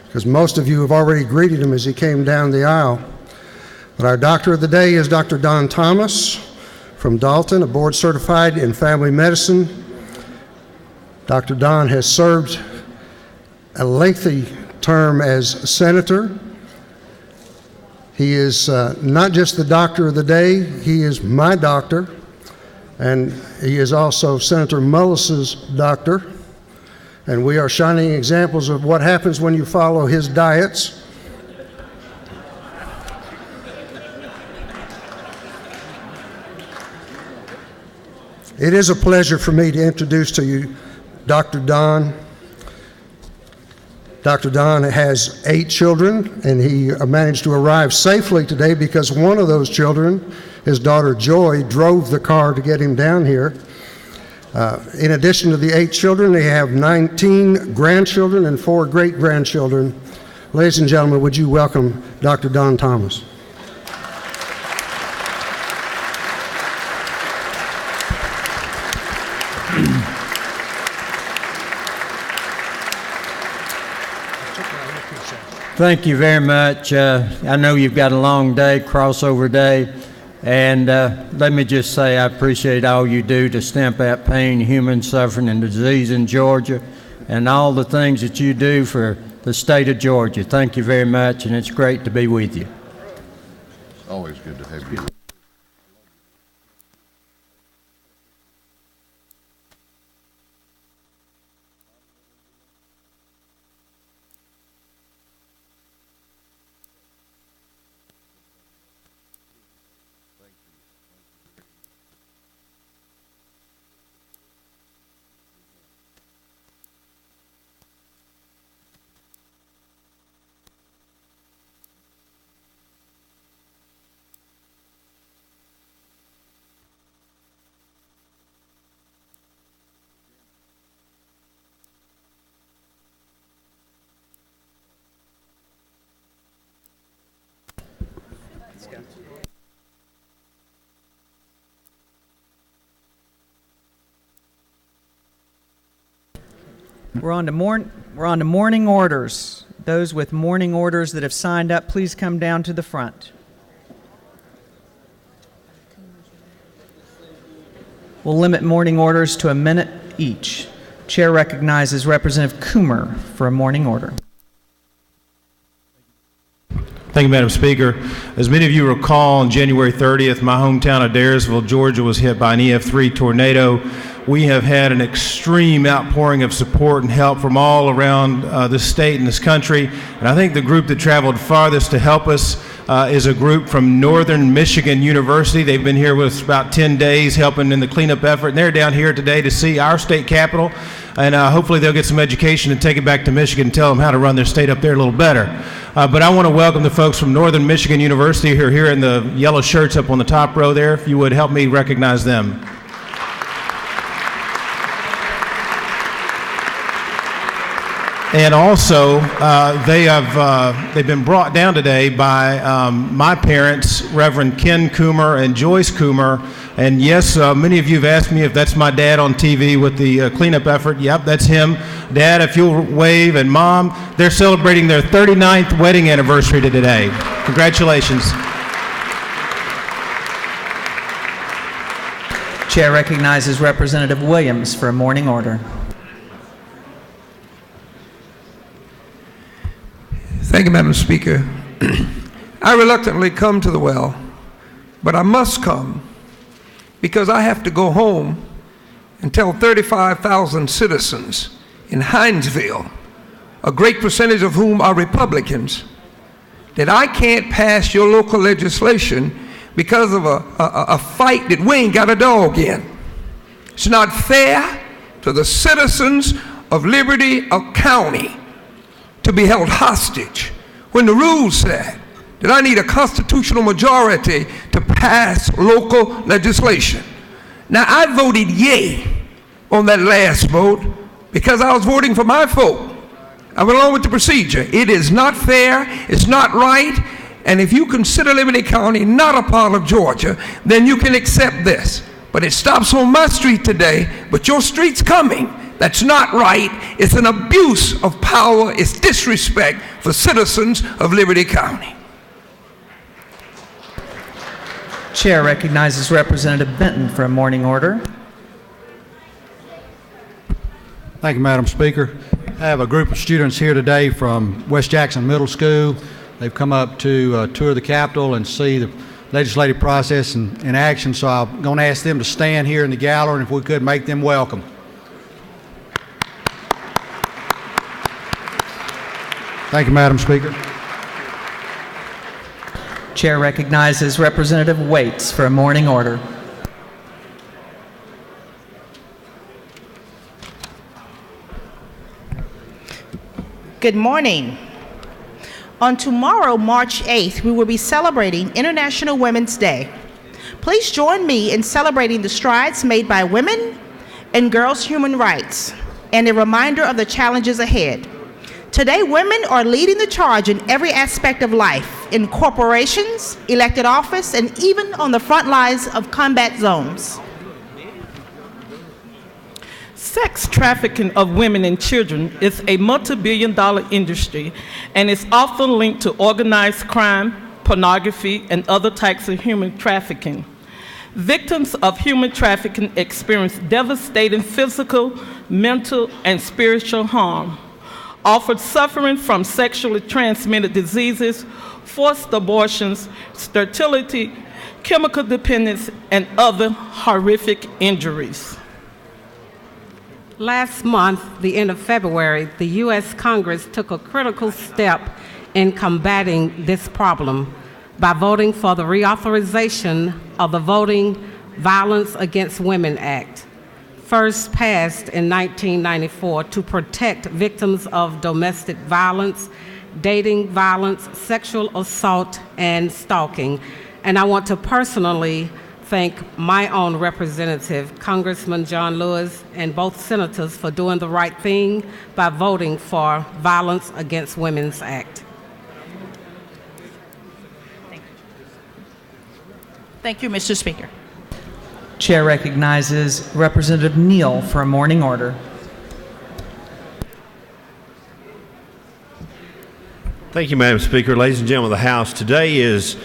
because most of you have already greeted him as he came down the aisle. But our Doctor of the Day is Dr. Don Thomas from Dalton, a board certified in family medicine. Dr. Don has served a lengthy term as senator. He is not just the Doctor of the Day, he is my doctor, and he is also Senator Mullis's doctor. And we are shining examples of what happens when you follow his diets. It is a pleasure for me to introduce to you Dr. Don. Dr. Don has 8 children, and he managed to arrive safely today because one of those children, his daughter Joy, drove the car to get him down here. In addition to the 8 children, they have 19 grandchildren and 4 great-grandchildren. Ladies and gentlemen, would you welcome Dr. Don Thomas? Thank you very much. I know you've got a long day, crossover day, and let me just say I appreciate all you do to stamp out pain, human suffering, and disease in Georgia, and all the things that you do for the state of Georgia. Thank you very much, and it's great to be with you. Always good to have you. We're on to morning orders. Those with morning orders that have signed up, please come down to the front. We'll limit morning orders to a minute each. Chair recognizes Representative Coomer for a morning order. Thank you, Madam Speaker. As many of you recall, on January 30th, my hometown of Daresville, Georgia, was hit by an EF3 tornado. We have had an extreme outpouring of support and help from all around this state and this country. And I think the group that traveled farthest to help us is a group from Northern Michigan University. They've been here with us about 10 days helping in the cleanup effort. And they're down here today to see our state capitol. And hopefully they'll get some education and take it back to Michigan and tell them how to run their state up there a little better. But I want to welcome the folks from Northern Michigan University who are here in the yellow shirts up on the top row there. If you would help me recognize them. And also, they've been brought down today by my parents, Reverend Ken Coomer and Joyce Coomer. And yes, many of you have asked me if that's my dad on TV with the cleanup effort. Yep, that's him. Dad, if you'll wave, and Mom, they're celebrating their 39th wedding anniversary today. Congratulations. Chair recognizes Representative Williams for a morning order. Thank you, Madam Speaker. I reluctantly come to the well, but I must come because I have to go home and tell 35,000 citizens in Hinesville, a great percentage of whom are Republicans, that I can't pass your local legislation because of a fight that we ain't got a dog in. It's not fair to the citizens of Liberty County to be held hostage when the rules said that I need a constitutional majority to pass local legislation. Now, I voted yay on that last vote because I was voting for my folk. I went along with the procedure. It is not fair, it's not right, and if you consider Liberty County not a part of Georgia, then you can accept this. But it stops on my street today, but your street's coming. That's not right. It's an abuse of power. It's disrespect for citizens of Liberty County. Chair recognizes Representative Benton for a morning order. Thank you, Madam Speaker. I have a group of students here today from West Jackson Middle School. They've come up to tour the Capitol and see the legislative process in action, so I'm going to ask them to stand here in the gallery, and if we could make them welcome. Thank you, Madam Speaker. Chair recognizes Representative Waits for a morning order. Good morning. On tomorrow, March 8th, we will be celebrating International Women's Day. Please join me in celebrating the strides made by women and girls' human rights and a reminder of the challenges ahead. Today, women are leading the charge in every aspect of life, in corporations, elected office, and even on the front lines of combat zones. Sex trafficking of women and children is a multi-billion-dollar industry and is often linked to organized crime, pornography, and other types of human trafficking. Victims of human trafficking experience devastating physical, mental, and spiritual harm, often suffering from sexually transmitted diseases, forced abortions, sterility, chemical dependence, and other horrific injuries. Last month, the end of February, the U.S. Congress took a critical step in combating this problem by voting for the reauthorization of the Voting Violence Against Women Act, first passed in 1994 to protect victims of domestic violence, dating violence, sexual assault, and stalking. And I want to personally thank my own representative, Congressman John Lewis, and both senators for doing the right thing by voting for Violence Against Women's Act. Thank you, Mr. Speaker. Chair recognizes Representative Neal for a morning order. Thank you, Madam Speaker. Ladies and gentlemen of the House, today is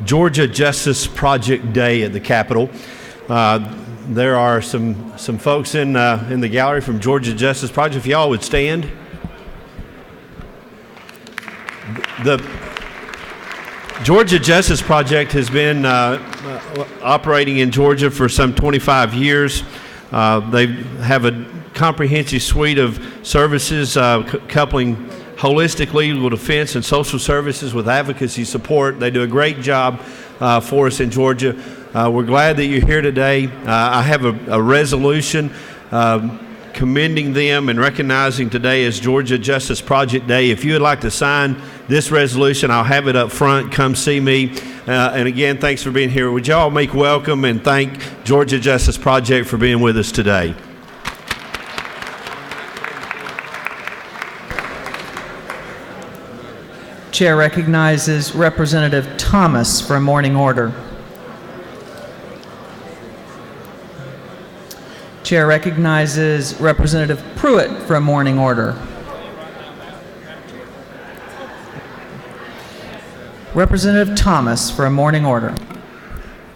Georgia Justice Project Day at the Capitol. There are some folks in the gallery from Georgia Justice Project. If y'all would stand. The Georgia Justice Project has been operating in Georgia for some 25 years. They have a comprehensive suite of services coupling holistic legal defense and social services with advocacy support. They do a great job for us in Georgia. We're glad that you're here today. I have a resolution commending them and recognizing today as Georgia Justice Project Day. If you would like to sign this resolution, I'll have it up front. Come see me. And again, thanks for being here. Would y'all make welcome and thank Georgia Justice Project for being with us today. Chair recognizes Representative Thomas for a morning order. Chair recognizes Representative Pruitt for a morning order. Representative Thomas for a morning order.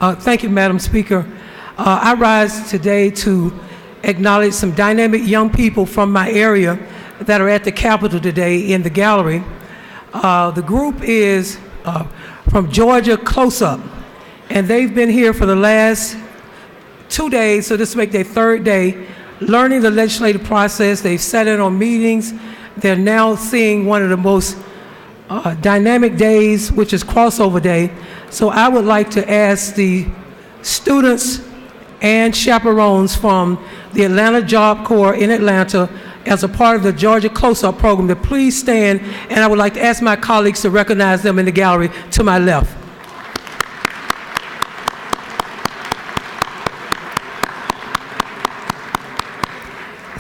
Thank you, Madam Speaker. I rise today to acknowledge some dynamic young people from my area that are at the Capitol today in the gallery. The group is from Georgia Close Up, and they've been here for the last 2 days, so this will make their third day, learning the legislative process. They've sat in on meetings. They're now seeing one of the most dynamic days, which is crossover day. So I would like to ask the students and chaperones from the Atlanta Job Corps in Atlanta as a part of the Georgia Close-Up program to please stand, and I would like to ask my colleagues to recognize them in the gallery to my left.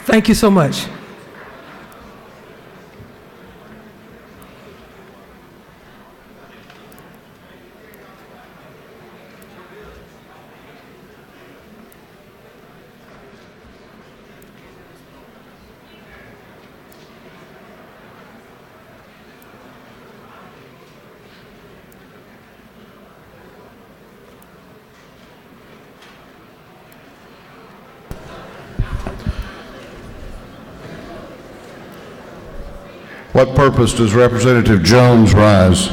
Thank you so much. What purpose does Representative Jones rise?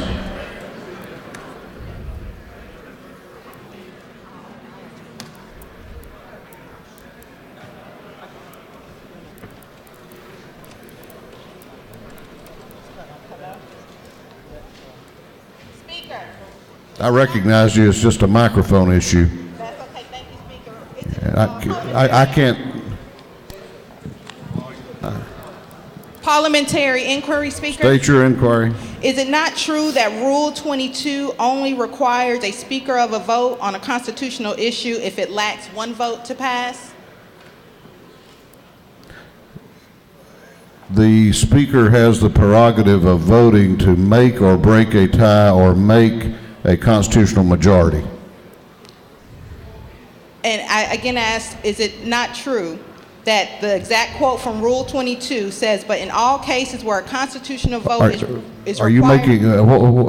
Speaker. I recognize you. It's just a microphone issue. That's okay. Thank you, Speaker. I can't. Parliamentary inquiry, Speaker. State your inquiry. Is it not true that Rule 22 only requires a speaker of a vote on a constitutional issue if it lacks one vote to pass? The speaker has the prerogative of voting to make or break a tie or make a constitutional majority. And I again ask, is it not true that the exact quote from Rule 22 says, but in all cases where a constitutional vote is Are you required?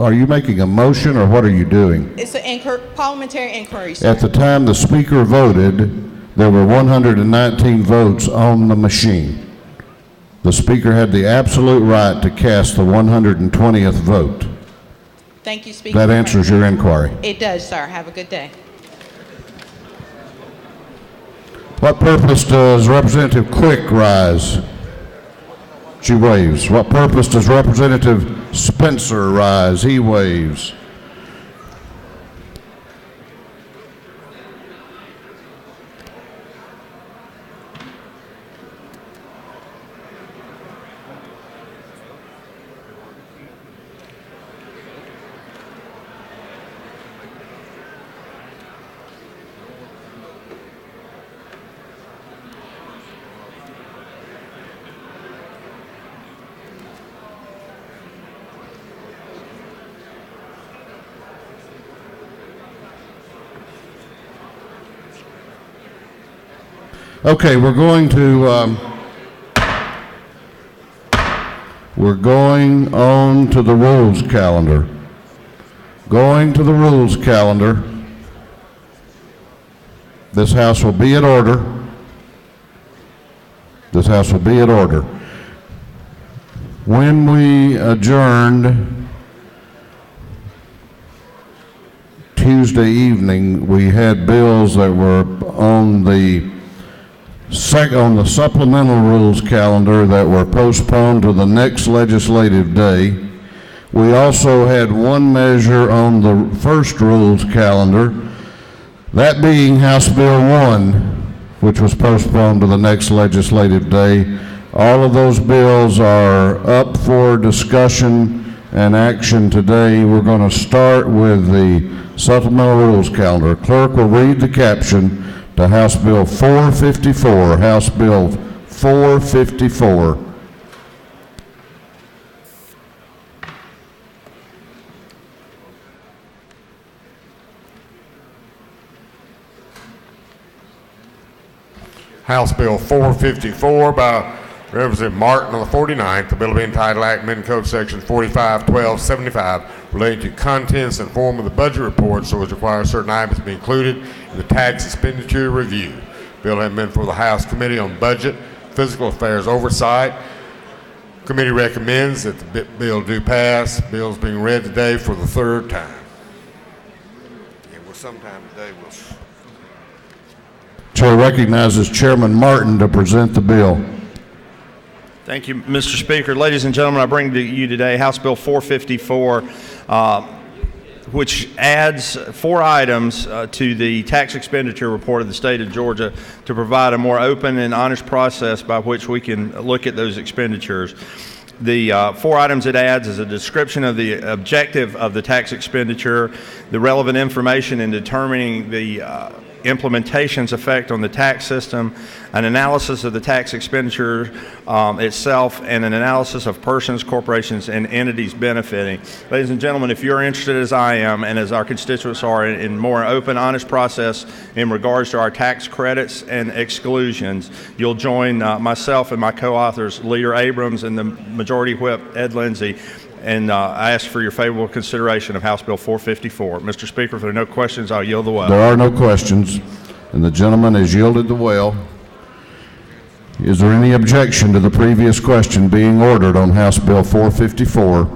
are you making a motion, or what are you doing? It's an parliamentary inquiry, sir. At the time the speaker voted, there were 119 votes on the machine. The speaker had the absolute right to cast the 120th vote. Thank you, Speaker. That answers your inquiry. It does, sir. Have a good day. What purpose does Representative Quick rise? She waves. What purpose does Representative Spencer rise? He waves. Okay, we're going on to the rules calendar. Going to the rules calendar. This House will be in order. This House will be in order. When we adjourned Tuesday evening, we had bills that were on the supplemental rules calendar that were postponed to the next legislative day. We also had one measure on the first rules calendar, that being House Bill 1, which was postponed to the next legislative day. All of those bills are up for discussion and action today. We're going to start with the supplemental rules calendar. Clerk will read the caption to House Bill 454. House Bill 454. House Bill 454 by Representative Martin on the 49th. The bill will be entitled Act amending Code Section 451275 relating to contents and form of the budget report so as to require certain items to be included in the tax expenditure review. Bill has been for the House Committee on Budget, Fiscal Affairs Oversight. Committee recommends that the bill do pass. Bill is being read today for the third time. And sometime today we'll... Chair recognizes Chairman Martin to present the bill. Thank you, Mr. Speaker. Ladies and gentlemen, I bring to you today House Bill 454, which adds 4 items to the tax expenditure report of the state of Georgia to provide a more open and honest process by which we can look at those expenditures. The 4 items it adds is a description of the objective of the tax expenditure, the relevant information in determining the implementation's effect on the tax system, an analysis of the tax expenditure itself, and an analysis of persons, corporations, and entities benefiting. Ladies and gentlemen, if you're interested as I am and as our constituents are in more open, honest process in regards to our tax credits and exclusions, you'll join myself and my co-authors, Leader Abrams and the Majority Whip, Ed Lindsay, and I ask for your favorable consideration of House Bill 454. Mr. Speaker, if there are no questions, I'll yield the well. There are no questions, and the gentleman has yielded the well. Is there any objection to the previous question being ordered on House Bill 454?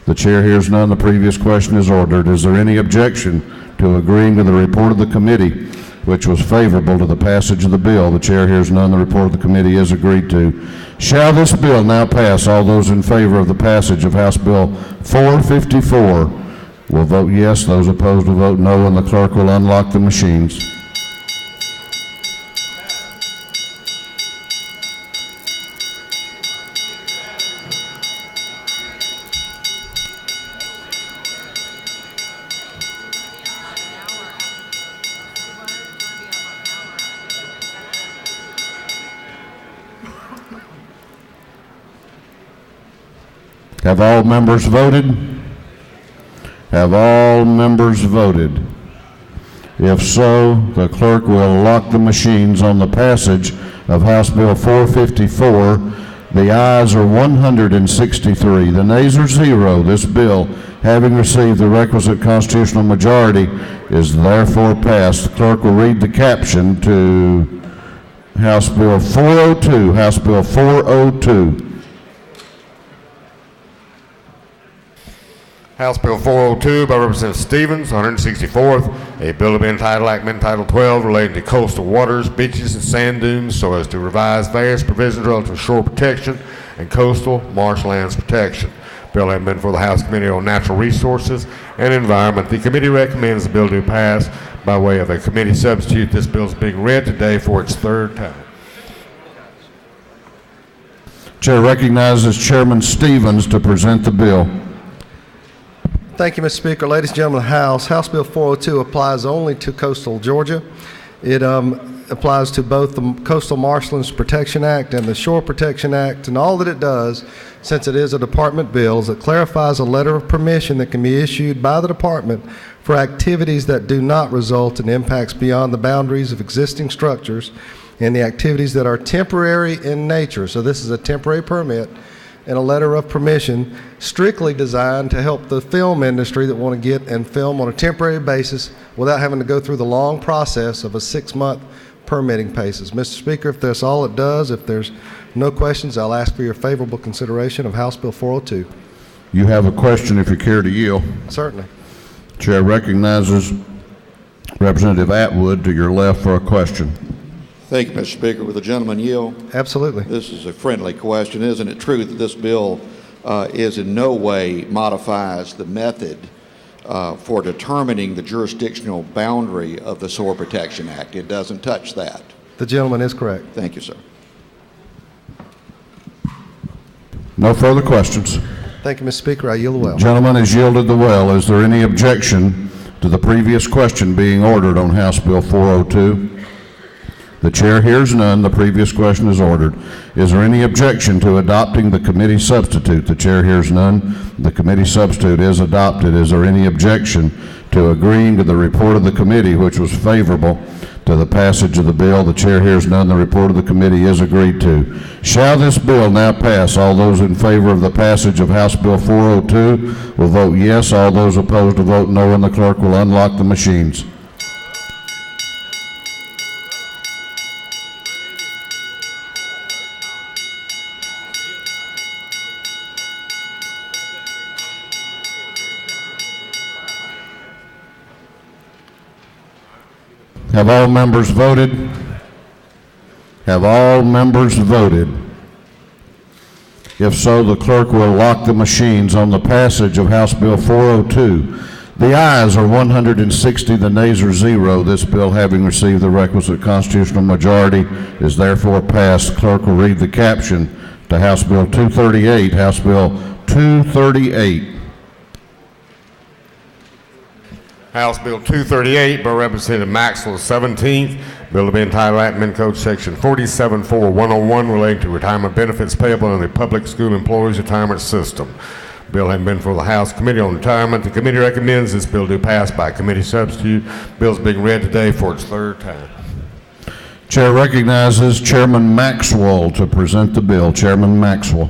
The chair hears none. The previous question is ordered. Is there any objection to agreeing to the report of the committee, which was favorable to the passage of the bill? The chair hears none. The report of the committee is agreed to. Shall this bill now pass? All those in favor of the passage of House Bill 454 will vote yes. Those opposed will vote no, and the clerk will unlock the machines. Have all members voted? Have all members voted? If so, the clerk will lock the machines on the passage of House Bill 454. The ayes are 163. The nays are 0. This bill, having received the requisite constitutional majority, is therefore passed. The clerk will read the caption to House Bill 402. House Bill 402. House Bill 402 by Representative Stevens, 164th, a bill to be entitled Act amending Title 12 relating to coastal waters, beaches, and sand dunes so as to revise various provisions relative to shore protection and coastal marshlands protection. Bill has been for the House Committee on Natural Resources and Environment. The committee recommends the bill to pass by way of a committee substitute. This bill is being read today for its third time. Chair recognizes Chairman Stevens to present the bill. Thank you, Mr. Speaker. Ladies and gentlemen of the House, House Bill 402 applies only to coastal Georgia. It applies to both the Coastal Marshlands Protection Act and the Shore Protection Act, and all that it does, since it is a department bill, is it clarifies a letter of permission that can be issued by the department for activities that do not result in impacts beyond the boundaries of existing structures and the activities that are temporary in nature. So this is a temporary permit and a letter of permission strictly designed to help the film industry that want to get and film on a temporary basis without having to go through the long process of a 6-month permitting basis. Mr. Speaker, if that's all it does, if there's no questions, I'll ask for your favorable consideration of House Bill 402. You have a question if you care to yield. Certainly. Chair recognizes Representative Atwood to your left for a question. Thank you, Mr. Speaker. Will the gentleman yield? Absolutely. This is a friendly question. Isn't it true that this bill is in no way modifies the method for determining the jurisdictional boundary of the Soil Protection Act? It doesn't touch that. The gentleman is correct. Thank you, sir. No further questions. Thank you, Mr. Speaker. I yield the well. Gentleman has yielded the well. Is there any objection to the previous question being ordered on House Bill 402? The chair hears none. The previous question is ordered. Is there any objection to adopting the committee substitute? The chair hears none. The committee substitute is adopted. Is there any objection to agreeing to the report of the committee, which was favorable to the passage of the bill? The chair hears none. The report of the committee is agreed to. Shall this bill now pass? All those in favor of the passage of House Bill 402 will vote yes. All those opposed will vote no, and the clerk will unlock the machines. Have all members voted? Have all members voted? If so, the clerk will lock the machines on the passage of House Bill 402. The ayes are 160, the nays are 0. This bill, having received the requisite constitutional majority, is therefore passed. Clerk will read the caption to House Bill 238. House Bill 238. House Bill 238 by Representative Maxwell, 17th. Bill to be entitled Admin Code Section 474-101 relating to retirement benefits payable under the Public School Employees Retirement System. Bill having been for the House Committee on Retirement. The committee recommends this bill to pass by committee substitute. Bill is being read today for its third time. Chair recognizes Chairman Maxwell to present the bill. Chairman Maxwell.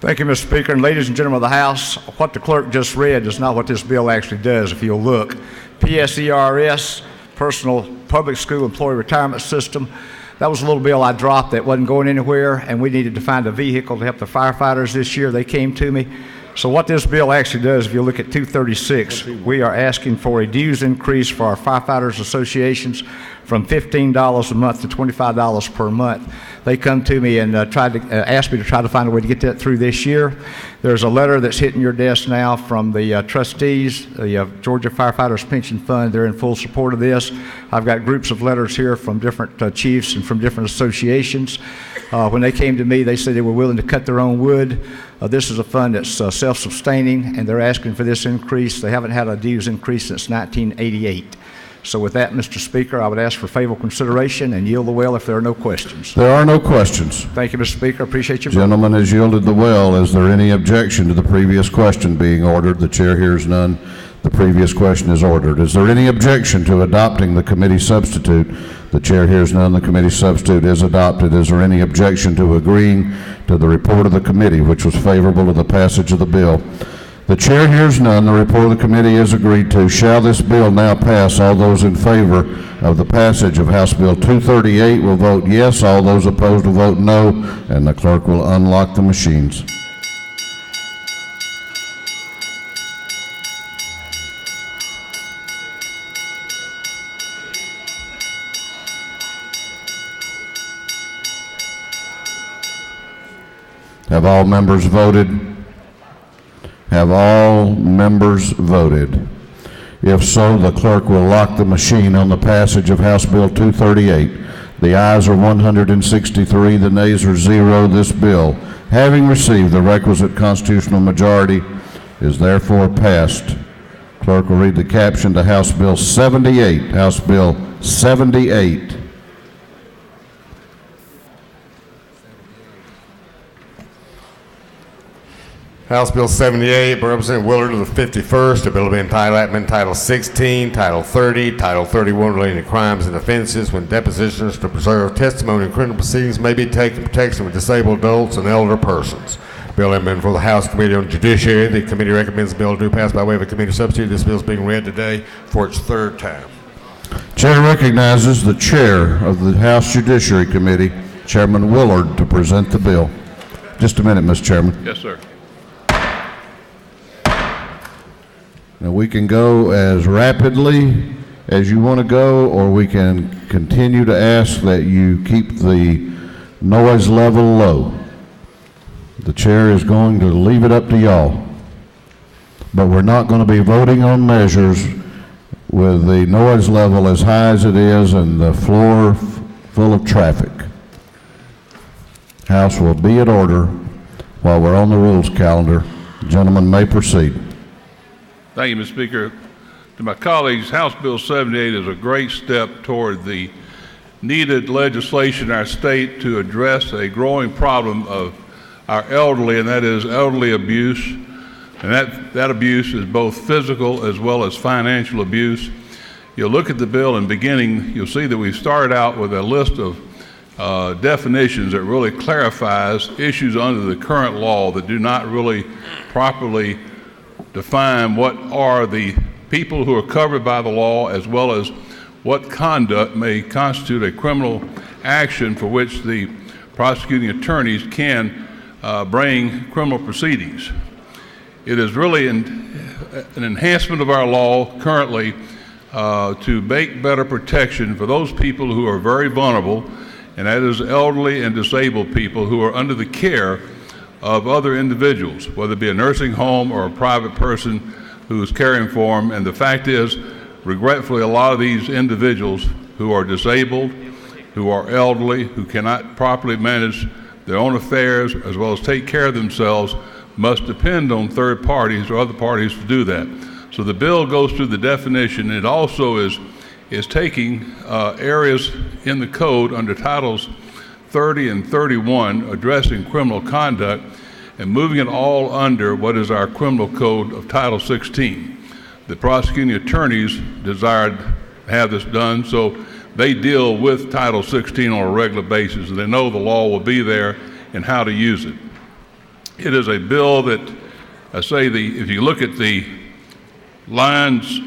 Thank you, Mr. Speaker. And ladies and gentlemen of the House, what the clerk just read is not what this bill actually does, if you'll look. PSERS, Personal Public School Employee Retirement System. That was a little bill I dropped that wasn't going anywhere, and we needed to find a vehicle to help the firefighters this year. They came to me. So what this bill actually does, if you look at 236, we are asking for a dues increase for our firefighters associations from $15 a month to $25 per month. They come to me and asked me to try to find a way to get that through this year. There's a letter that's hitting your desk now from the trustees, the Georgia Firefighters Pension Fund. They're in full support of this. I've got groups of letters here from different chiefs and from different associations. When they came to me, they said they were willing to cut their own wood. This is a fund that's self-sustaining, and they're asking for this increase. They haven't had a dues increase since 1988. So with that, Mr. Speaker, I would ask for favorable consideration and yield the well if there are no questions. There are no questions. Thank you, Mr. Speaker. Appreciate your Gentleman has yielded the well. Is there any objection to the previous question being ordered? The chair hears none. The previous question is ordered. Is there any objection to adopting the committee substitute? The chair hears none. The committee substitute is adopted. Is there any objection to agreeing to the report of the committee, which was favorable to the passage of the bill? The chair hears none. The report of the committee is agreed to. Shall this bill now pass? All those in favor of the passage of House Bill 238 will vote yes. All those opposed will vote no, and the clerk will unlock the machines. Have all members voted? Have all members voted? If so, the clerk will lock the machine on the passage of House Bill 238. The ayes are 163, the nays are 0. This bill, having received the requisite constitutional majority, is therefore passed. Clerk will read the caption to House Bill 78. House Bill 78. House Bill 78 by Representative Willard of the 51st, a bill to be entitled Admin Title 16, Title 30, Title 31 relating to crimes and offenses when depositions to preserve testimony in criminal proceedings may be taken protection with disabled adults and elder persons. Bill has been for the House Committee on Judiciary. The committee recommends the bill do pass by way of a committee substitute. This bill is being read today for its third time. Chair recognizes the chair of the House Judiciary Committee, Chairman Willard, to present the bill. Just a minute, Mr. Chairman. Yes, sir. Now, we can go as rapidly as you want to go, or we can continue to ask that you keep the noise level low. The chair is going to leave it up to y'all. But we're not going to be voting on measures with the noise level as high as it is and the floor full of traffic. House will be in order while we're on the rules calendar. Gentlemen may proceed. Thank you, Mr. Speaker. To my colleagues, House Bill 78 is a great step toward the needed legislation in our state to address a growing problem of our elderly, and that is elderly abuse. And that abuse is both physical as well as financial abuse. You'll look at the bill in beginning, you'll see that we started out with a list of definitions that really clarifies issues under the current law that do not really properly define what are the people who are covered by the law, as well as what conduct may constitute a criminal action for which the prosecuting attorneys can bring criminal proceedings. It is really an enhancement of our law currently to make better protection for those people who are very vulnerable, and that is elderly and disabled people who are under the care of other individuals, whether it be a nursing home or a private person who is caring for them. And the fact is, regretfully, a lot of these individuals who are disabled, who are elderly, who cannot properly manage their own affairs as well as take care of themselves, must depend on third parties or other parties to do that. So the bill goes through the definition. It also is taking areas in the code under Titles 30 and 31 addressing criminal conduct and moving it all under what is our criminal code of Title 16. The prosecuting attorneys desired to have this done, so they deal with Title 16 on a regular basis, and they know the law will be there and how to use it. It is a bill that, I say, if you look at the lines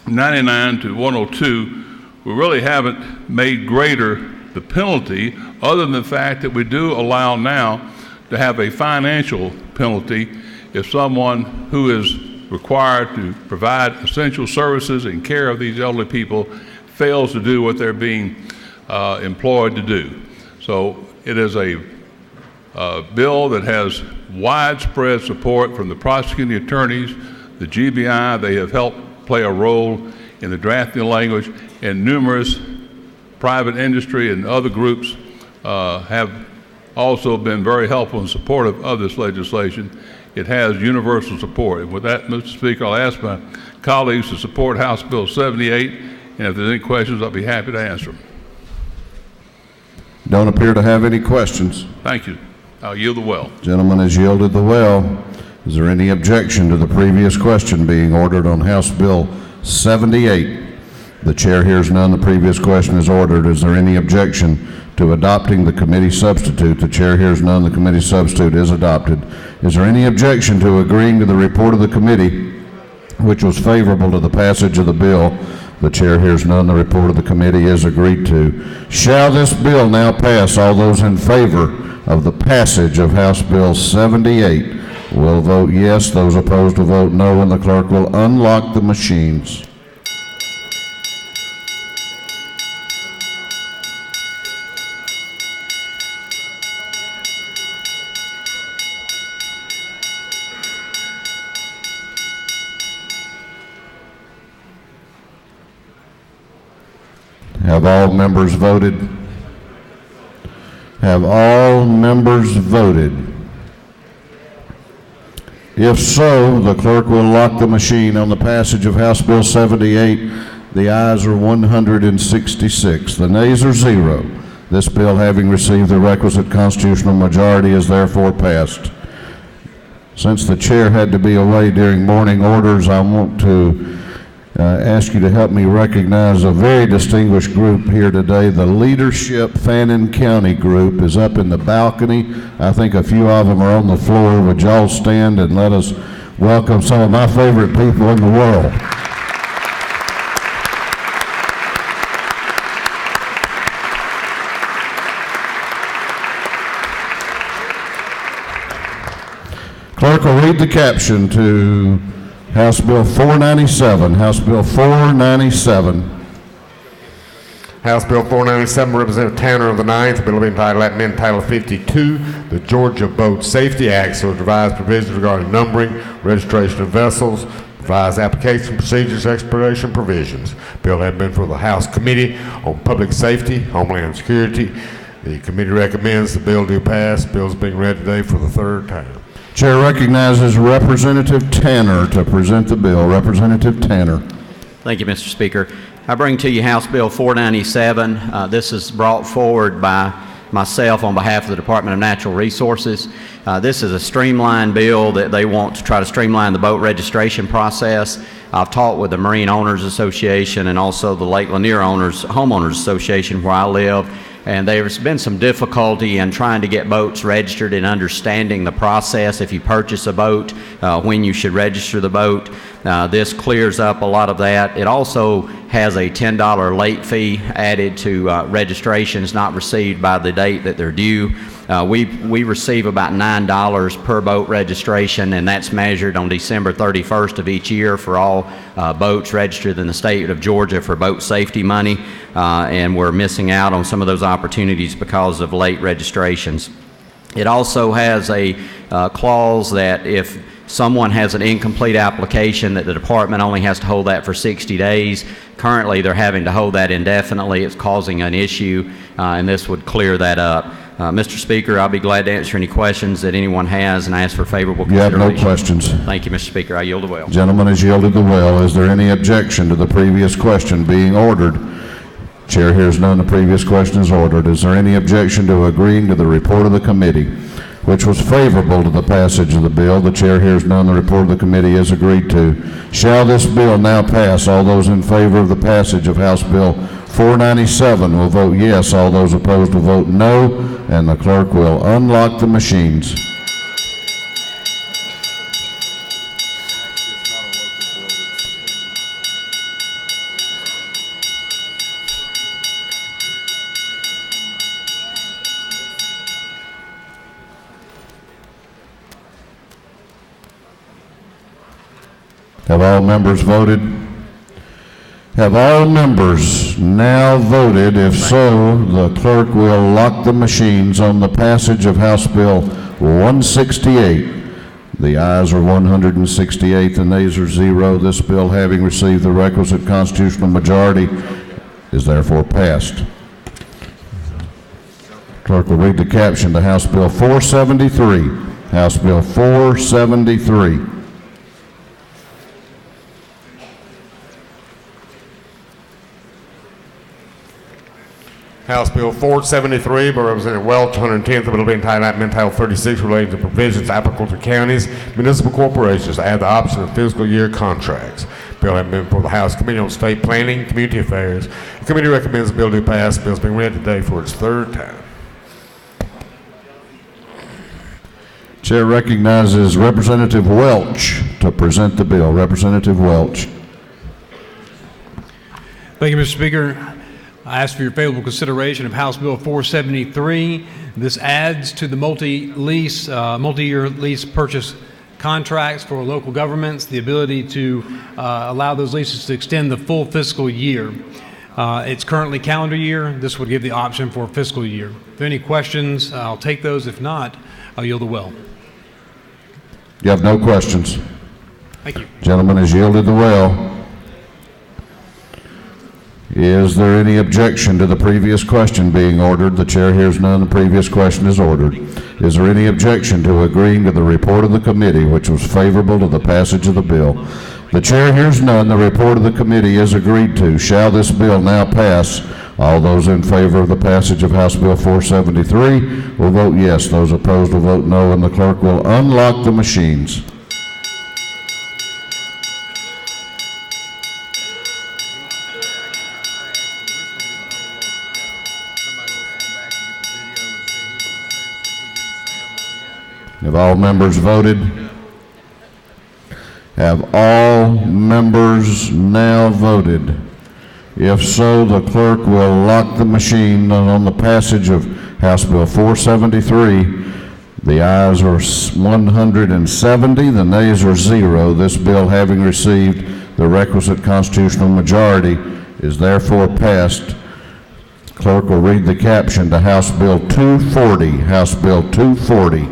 99 to 102, we really haven't made greater the penalty, other than the fact that we do allow now to have a financial penalty if someone who is required to provide essential services and care of these elderly people fails to do what they're being employed to do. So it is a bill that has widespread support from the prosecuting attorneys, the GBI. They have helped play a role in the drafting language, and numerous private industry and other groups have also been very helpful and supportive of this legislation. It has universal support. And with that, Mr. Speaker, I'll ask my colleagues to support House Bill 78, and if there's any questions, I'll be happy to answer them. Don't appear to have any questions. Thank you. I'll yield the well. Gentleman has yielded the well. Is there any objection to the previous question being ordered on House Bill 78? The chair hears none. The previous question is ordered. Is there any objection to adopting the committee substitute? The chair hears none. The committee substitute is adopted. Is there any objection to agreeing to the report of the committee, which was favorable to the passage of the bill? The chair hears none. The report of the committee is agreed to. Shall this bill now pass? All those in favor of the passage of House Bill 78 will vote yes. Those opposed will vote no, and the clerk will unlock the machines. Have all members voted? Have all members voted? If so, the clerk will lock the machine on the passage of House Bill 78. The ayes are 166. The nays are 0. This bill, having received the requisite constitutional majority, is therefore passed. Since the chair had to be away during morning orders, I want to ask you to help me recognize a very distinguished group here today. The Leadership Fannin County group is up in the balcony. I think a few of them are on the floor. Would y'all stand and let us welcome some of my favorite people in the world. Clerk will read the caption to House Bill 497. House Bill 497. House Bill 497, Representative Tanner of the 9th, bill being entitled amendment Title 52, the Georgia Boat Safety Act, so it revised provisions regarding numbering, registration of vessels, revised application procedures, expiration provisions. Bill had been for the House Committee on Public Safety, Homeland Security. The committee recommends the bill do pass. Bill is being read today for the third time. Chair recognizes Representative Tanner to present the bill. Representative Tanner. Thank you, Mr. Speaker. I bring to you House Bill 497. This is brought forward by myself on behalf of the Department of Natural Resources. This is a streamlined bill that they want to try to streamline the boat registration process. I've talked with the Marine Owners Association and also the Lake Lanier Homeowners Association where I live, and there's been some difficulty in trying to get boats registered and understanding the process if you purchase a boat, when you should register the boat. This clears up a lot of that. It also has a $10 late fee added to registrations not received by the date that they're due. We receive about $9 per boat registration, and that's measured on December 31st of each year for all boats registered in the state of Georgia for boat safety money, and we're missing out on some of those opportunities because of late registrations. It also has a clause that if someone has an incomplete application, that the department only has to hold that for 60 days. Currently, they're having to hold that indefinitely. It's causing an issue, and this would clear that up. Mr. Speaker, I'll be glad to answer any questions that anyone has and ask for favorable consideration. You have no questions. Thank you, Mr. Speaker. I yield the well. Gentleman has yielded the well. Is there any objection to the previous question being ordered? Chair hears none. The previous question is ordered. Is there any objection to agreeing to the report of the committee, which was favorable to the passage of the bill? The chair hears none. The report of the committee is agreed to. Shall this bill now pass? All those in favor of the passage of House Bill 497 will vote yes. All those opposed will vote no, and the clerk will unlock the machines. Have all members voted? Have all members now voted? If so, the clerk will lock the machines on the passage of House Bill 168. The ayes are 168, the nays are 0. This bill, having received the requisite constitutional majority, is therefore passed. Clerk will read the caption to House Bill 473. House Bill 473. House Bill 473 by Representative Welch, 110th, the bill being entitled amendment Title 36 relating to provisions applicable to counties, municipal corporations to add the option of fiscal year contracts. Bill has been for the House Committee on State Planning, Community Affairs. The committee recommends the bill do pass. The bill is being read today for its third time. Chair recognizes Representative Welch to present the bill. Representative Welch. Thank you, Mr. Speaker. I ask for your favorable consideration of House Bill 473. This adds to the multi-year lease purchase contracts for local governments the ability to allow those leases to extend the full fiscal year. It's currently calendar year. This would give the option for fiscal year. If there are any questions, I'll take those. If not, I'll yield the well. You have no questions. Thank you. Gentleman has yielded the well. Is there any objection to the previous question being ordered? The chair hears none. The previous question is ordered. Is there any objection to agreeing to the report of the committee, which was favorable to the passage of the bill? The chair hears none. The report of the committee is agreed to. Shall this bill now pass? All those in favor of the passage of House Bill 473 will vote yes. Those opposed will vote no, and the clerk will unlock the machines. Have all members voted? Have all members now voted? If so, the clerk will lock the machine on the passage of House Bill 473. The ayes are 170, the nays are 0. This bill, having received the requisite constitutional majority, is therefore passed. Clerk will read the caption to House Bill 240. House Bill 240.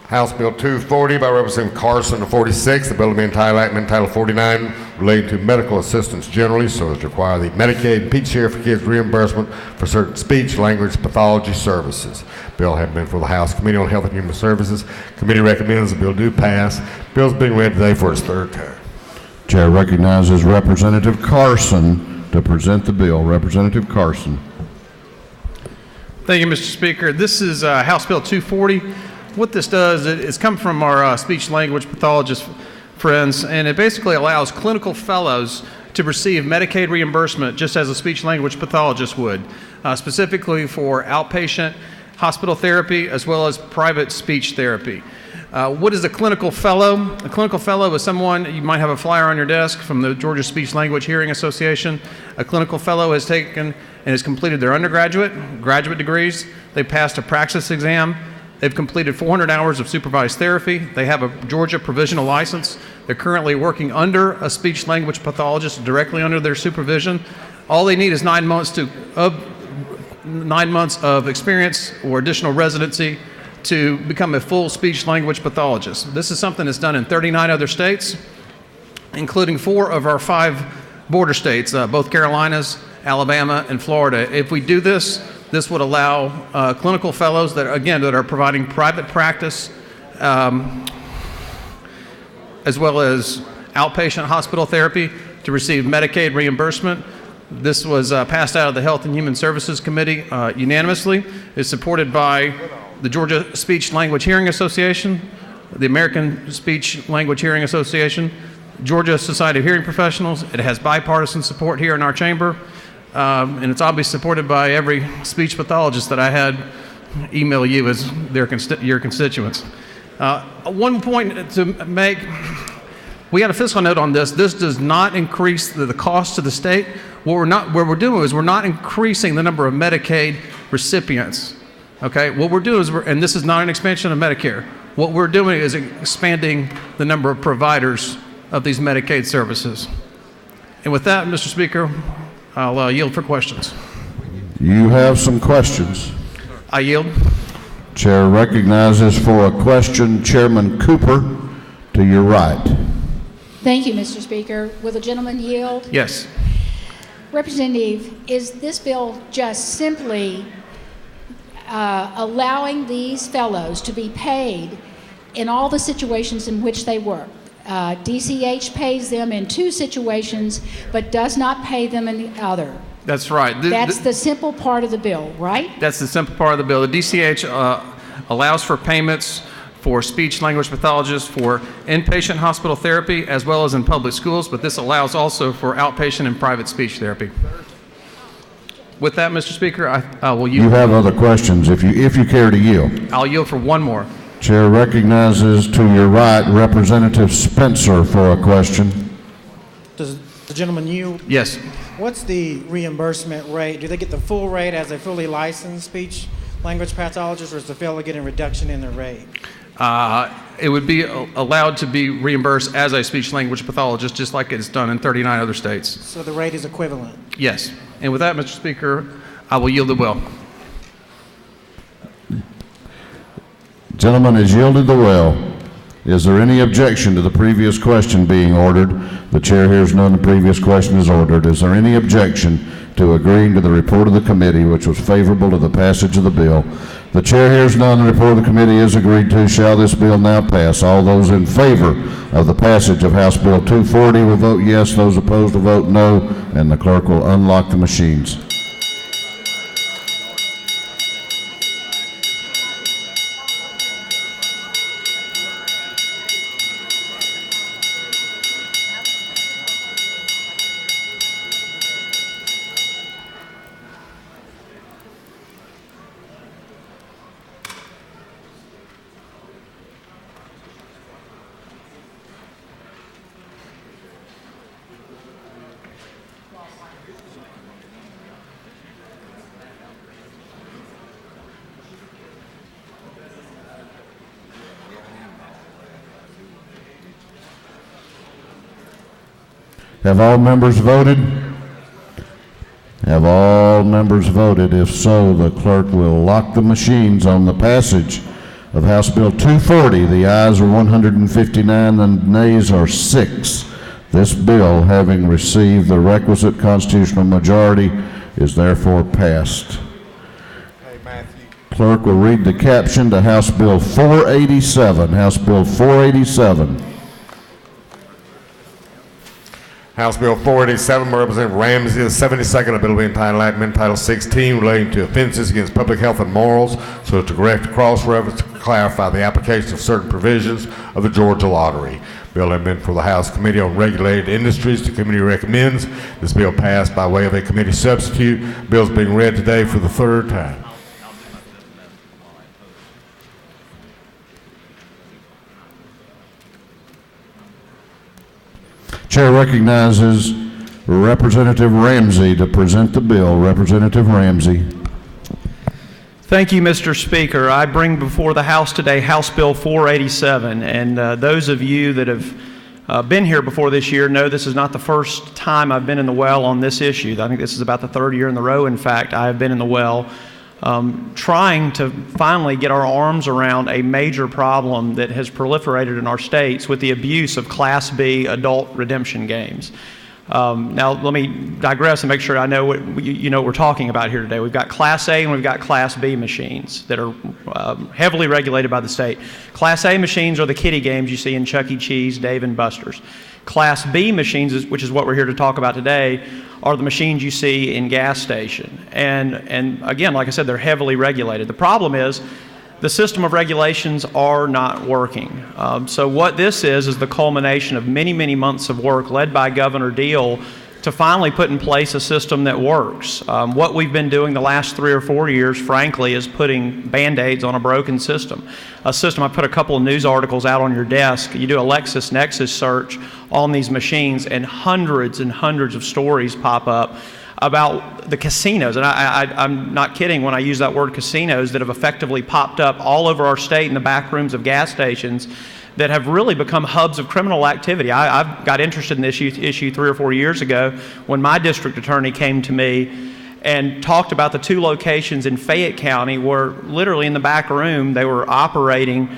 House Bill 240 by Representative Carson of 46, the bill to be entitled Act entitled 49 relating to medical assistance generally, so as to require the Medicaid and Peach Share for Kids reimbursement for certain speech language pathology services. Bill having been for the House Committee on Health and Human Services. Committee recommends the bill do pass. Bill is being read today for its third time. Chair recognizes Representative Carson to present the bill. Representative Carson. Thank you, Mr. Speaker. This is House Bill 240. What this does, it's come from our speech language pathologist friends, and it basically allows clinical fellows to receive Medicaid reimbursement just as a speech language pathologist would, specifically for outpatient hospital therapy as well as private speech therapy. What is a clinical fellow? A clinical fellow is someone, you might have a flyer on your desk from the Georgia Speech Language Hearing Association. A clinical fellow has taken and has completed their undergraduate, graduate degrees. They passed a praxis exam. They've completed 400 hours of supervised therapy. They have a Georgia provisional license. They're currently working under a speech language pathologist directly under their supervision. All they need is 9 months of experience or additional residency to become a full speech language pathologist. This is something that's done in 39 other states, including 4 of our 5 border states, both Carolinas, Alabama, and Florida. If we do this, this would allow clinical fellows that, again, that are providing private practice as well as outpatient hospital therapy to receive Medicaid reimbursement. This was passed out of the Health and Human Services Committee unanimously. It's supported by the Georgia Speech Language Hearing Association, the American Speech Language Hearing Association, Georgia Society of Hearing Professionals. It has bipartisan support here in our chamber. And it's obviously supported by every speech pathologist that I had email you as your constituents. One point to make, we got a fiscal note on this. This does not increase the cost to the state. What we're doing is we're not increasing the number of Medicaid recipients. Okay, what we're doing is, and this is not an expansion of Medicare. What we're doing is expanding the number of providers of these Medicaid services. And with that, Mr. Speaker, I'll yield for questions. You have some questions. I yield. Chair recognizes for a question Chairman Cooper to your right. Thank you, Mr. Speaker. Will the gentleman yield? Yes. Representative, is this bill just simply allowing these fellows to be paid in all the situations in which they work? DCH pays them in 2 situations, but does not pay them in the other. That's right. That's the simple part of the bill, right? That's the simple part of the bill. The DCH allows for payments for speech language pathologists for inpatient hospital therapy as well as in public schools, but this allows also for outpatient and private speech therapy. With that, Mr. Speaker, I will yield. You have other questions if you care to yield. I'll yield for one more. Chair recognizes to your right Representative Spencer for a question. Does the gentleman yield? Yes. What's the reimbursement rate? Do they get the full rate as a fully licensed speech language pathologist, or is the fellow getting a reduction in the rate? It would be allowed to be reimbursed as a speech language pathologist, just like it's done in 39 other states. So the rate is equivalent? Yes. And with that, Mr. Speaker, I will yield the will. Gentleman has yielded the will. Is there any objection to the previous question being ordered? The chair hears none. The previous question is ordered. Is there any objection to agreeing to the report of the committee, which was favorable to the passage of the bill? The chair hears none. The report of the committee is agreed to. Shall this bill now pass? All those in favor of the passage of House Bill 240 will vote yes. Those opposed will vote no. And the clerk will unlock the machines. Have all members voted? Have all members voted? If so, the clerk will lock the machines on the passage of House Bill 240. The ayes are 159, the nays are 6. This bill, having received the requisite constitutional majority, is therefore passed. Clerk will read the caption to House Bill 487. House Bill 487. House Bill 487 by Representative Ramsey, the 72nd, a bill being entitled Amendment Title 16 relating to offenses against public health and morals, so as to correct a cross-reference to clarify the application of certain provisions of the Georgia Lottery. Bill has been for the House Committee on Regulated Industries. The committee recommends this bill pass by way of a committee substitute. Bill is being read today for the third time. Chair recognizes Representative Ramsey to present the bill. Representative Ramsey. Thank you, Mr. Speaker. I bring before the House today House Bill 487, and those of you that have been here before this year know this is not the first time I've been in the well on this issue. I think this is about the third year in a row, in fact, I have been in the well trying to finally get our arms around a major problem that has proliferated in our states with the abuse of Class B adult redemption games. Now, let me digress and make sure I know what you know what we're talking about here today. We've got Class A and we've got Class B machines that are heavily regulated by the state. Class A machines are the kiddie games you see in Chuck E. Cheese, Dave and Buster's. Class B machines, which is what we're here to talk about today, are the machines you see in gas station. And again, like I said, they're heavily regulated. The problem is the system of regulations are not working. So what this is the culmination of many, many months of work led by Governor Deal to finally put in place a system that works. What we've been doing the last 3 or 4 years, frankly, is putting Band-Aids on a broken system. A system, I put a couple of news articles out on your desk. You do a LexisNexis search on these machines and hundreds of stories pop up about the casinos, and I'm not kidding when I use that word casinos, that have effectively popped up all over our state in the back rooms of gas stations that have really become hubs of criminal activity. I've got interested in this issue 3 or 4 years ago when my district attorney came to me and talked about the 2 locations in Fayette County where literally in the back room they were operating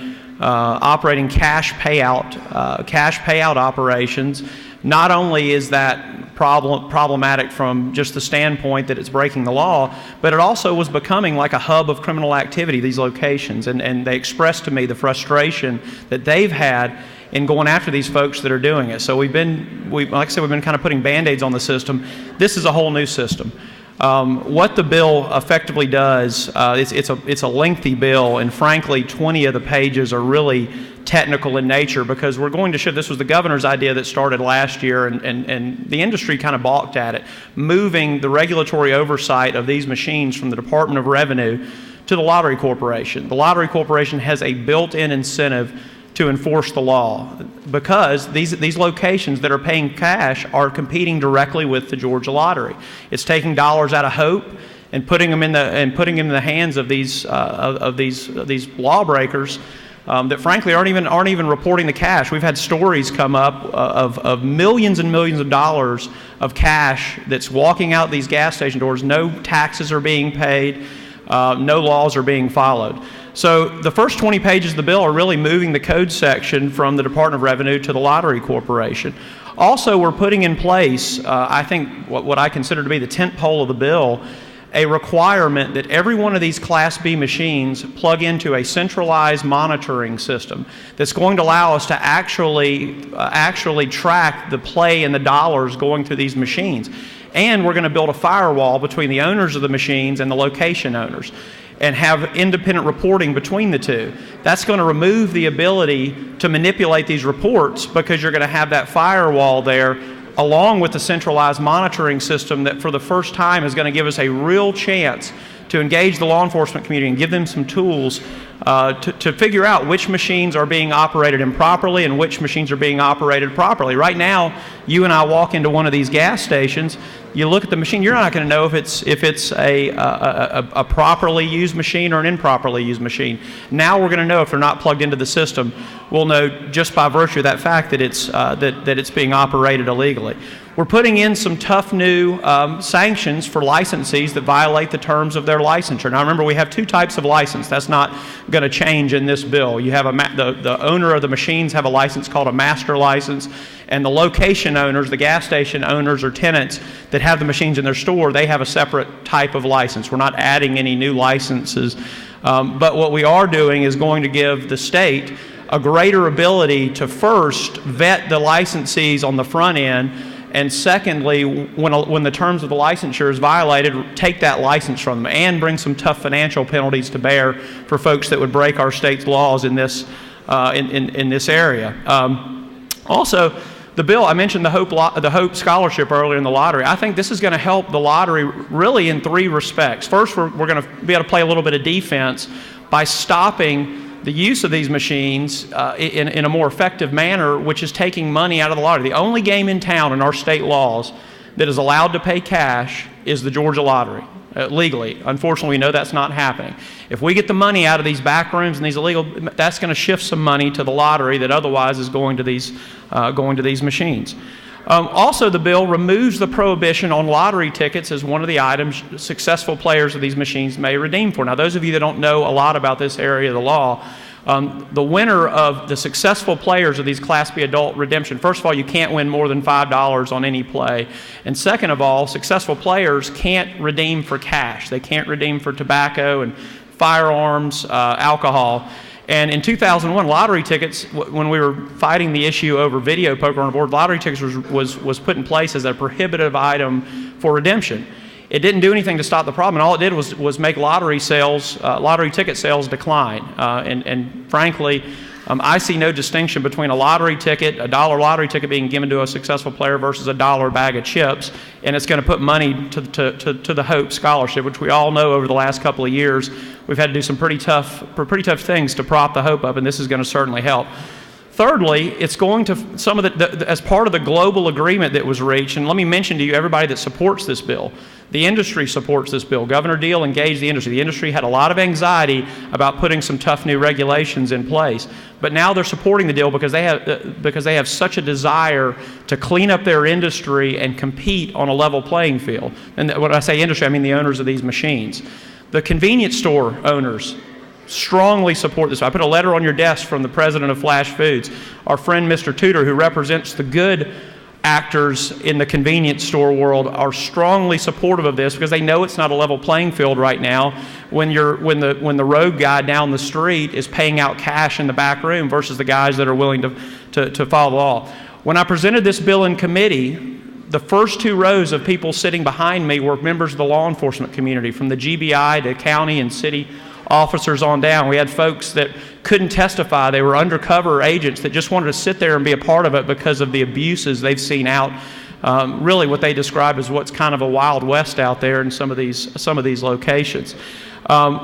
cash payout operations. Not only is that problematic from just the standpoint that it's breaking the law, but it also was becoming like a hub of criminal activity, these locations, and they expressed to me the frustration that they've had in going after these folks that are doing it. So like I said, we've been kind of putting Band-Aids on the system. This is a whole new system. What the bill effectively does, it's a lengthy bill, and frankly 20 of the pages are really technical in nature because we're going to show this was the governor's idea that started last year, and the industry kind of balked at it, moving the regulatory oversight of these machines from the Department of Revenue to the Lottery Corporation. The Lottery Corporation has a built-in incentive to enforce the law because these locations that are paying cash are competing directly with the Georgia Lottery. It's taking dollars out of Hope and putting them in the hands of these lawbreakers that frankly aren't even reporting the cash. We've had stories come up of millions and millions of dollars of cash that's walking out these gas station doors. No taxes are being paid. No laws are being followed. So the first 20 pages of the bill are really moving the code section from the Department of Revenue to the Lottery Corporation. Also, we're putting in place, I think, what I consider to be the tent pole of the bill, a requirement that every one of these Class B machines plug into a centralized monitoring system that's going to allow us to actually track the play and the dollars going through these machines. And we're going to build a firewall between the owners of the machines and the location owners and have independent reporting between the two. That's going to remove the ability to manipulate these reports because you're going to have that firewall there along with the centralized monitoring system that for the first time is going to give us a real chance to engage the law enforcement community and give them some tools to figure out which machines are being operated improperly and which machines are being operated properly. Right now, you and I walk into one of these gas stations, you look at the machine, you're not going to know if it's a properly used machine or an improperly used machine. Now we're going to know if they're not plugged into the system. We'll know just by virtue of that fact that it's being operated illegally. we're putting in some tough new sanctions for licensees that violate the terms of their licensure. Now remember, we have two types of license. That's not going to change in this bill. You have the owner of the machines have a license called a master license, and the location owners, the gas station owners or tenants that have the machines in their store, they have a separate type of license. We're not adding any new licenses. But what we are doing is going to give the state a greater ability to first vet the licensees on the front end, and secondly, when the terms of the licensure is violated, take that license from them and bring some tough financial penalties to bear for folks that would break our state's laws in this area. Also, the bill, I mentioned the Hope Scholarship earlier in the lottery. I think this is going to help the lottery really in three respects. First, we're going to be able to play a little bit of defense by stopping the use of these machines in a more effective manner, which is taking money out of the lottery. The only game in town in our state laws that is allowed to pay cash is the Georgia lottery, legally. Unfortunately, we know that's not happening. If we get the money out of these back rooms and these illegal, that's going to shift some money to the lottery that otherwise is going to these machines. Also, the bill removes the prohibition on lottery tickets as one of the items successful players of these machines may redeem for. Now, those of you that don't know a lot about this area of the law, the winner of the successful players of these Class B adult redemption, first of all, you can't win more than $5 on any play. And second of all, successful players can't redeem for cash. They can't redeem for tobacco and firearms, alcohol. And in 2001, lottery tickets, when we were fighting the issue over video poker on the board, lottery tickets was put in place as a prohibitive item for redemption. It didn't do anything to stop the problem, and all it did was make lottery ticket sales decline. And frankly, I see no distinction between a lottery ticket, a dollar lottery ticket being given to a successful player versus a dollar bag of chips, and it's going to put money to the Hope Scholarship, which we all know over the last couple of years we've had to do some pretty tough things to prop the Hope up, and this is going to certainly help. Thirdly, it's going to, as part of the global agreement that was reached, and let me mention to you everybody that supports this bill, the industry supports this bill. Governor Deal engaged the industry. The industry had a lot of anxiety about putting some tough new regulations in place, but now they're supporting the deal because they have such a desire to clean up their industry and compete on a level playing field. And when I say industry, I mean the owners of these machines. The convenience store owners strongly support this. I put a letter on your desk from the president of Flash Foods, our friend Mr. Tudor, who represents the good actors in the convenience store world, are strongly supportive of this because they know it's not a level playing field right now when the rogue guy down the street is paying out cash in the back room versus the guys that are willing to follow the law. When I presented this bill in committee, the first two rows of people sitting behind me were members of the law enforcement community, from the GBI to county and city officers on down. We had folks that couldn't testify. They were undercover agents that just wanted to sit there and be a part of it because of the abuses they've seen out. Really what they describe as what's kind of a Wild West out there in some of these locations.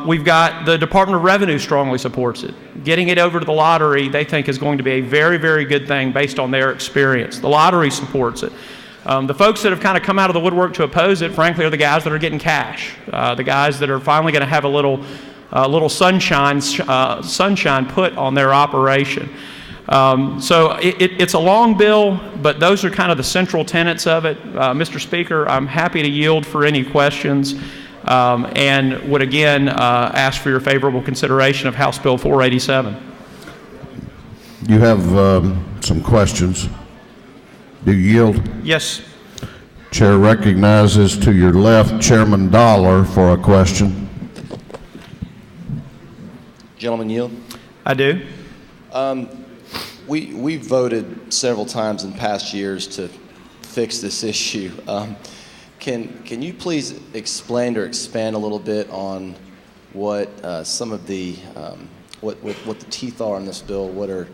We've got the Department of Revenue strongly supports it. Getting it over to the lottery, they think, is going to be a very, very good thing based on their experience. The lottery supports it. The folks that have kind of come out of the woodwork to oppose it, frankly, are the guys that are getting cash. The guys that are finally going to have a little sunshine put on their operation. So it's a long bill, but those are kind of the central tenets of it. Mr. Speaker, I'm happy to yield for any questions, and would again ask for your favorable consideration of House Bill 487. You have some questions. Do you yield? Yes. Chair recognizes to your left Chairman Dollar for a question. Gentlemen, yield? I do. We voted several times in past years to fix this issue. Can you please explain or expand a little bit on what some of the what the teeth are in this bill? What are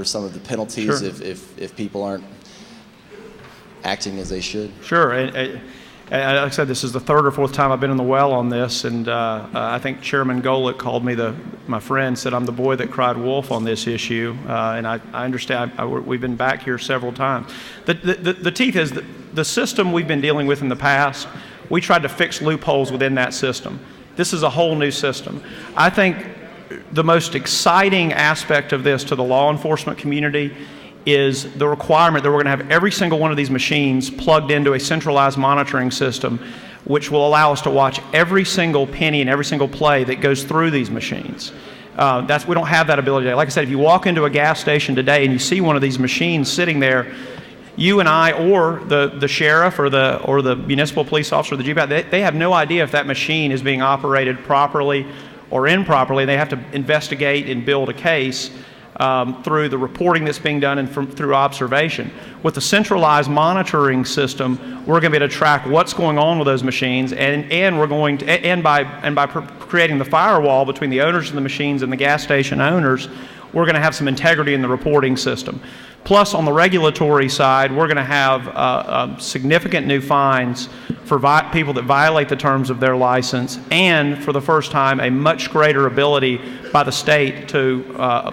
some of the penalties if people aren't acting as they should? Sure. And like I said, this is the third or fourth time I've been in the well on this, and I think Chairman Golick called me my friend, said I'm the boy that cried wolf on this issue, and I understand. We've been back here several times. The teeth is the system we've been dealing with in the past. We tried to fix loopholes within that system. This is a whole new system. I think the most exciting aspect of this to the law enforcement community is the requirement that we're going to have every single one of these machines plugged into a centralized monitoring system, which will allow us to watch every single penny and every single play that goes through these machines. We don't have that ability today. Like I said, if you walk into a gas station today and you see one of these machines sitting there, you and I, or the sheriff, or the municipal police officer, or the GPAT, they have no idea if that machine is being operated properly or improperly. They have to investigate and build a case through the reporting that's being done and through observation. With the centralized monitoring system, we're going to be able to track what's going on with those machines, and we're going to, and by creating the firewall between the owners of the machines and the gas station owners, we're going to have some integrity in the reporting system. Plus, on the regulatory side, we're going to have significant new fines for people that violate the terms of their license, and for the first time, a much greater ability by the state to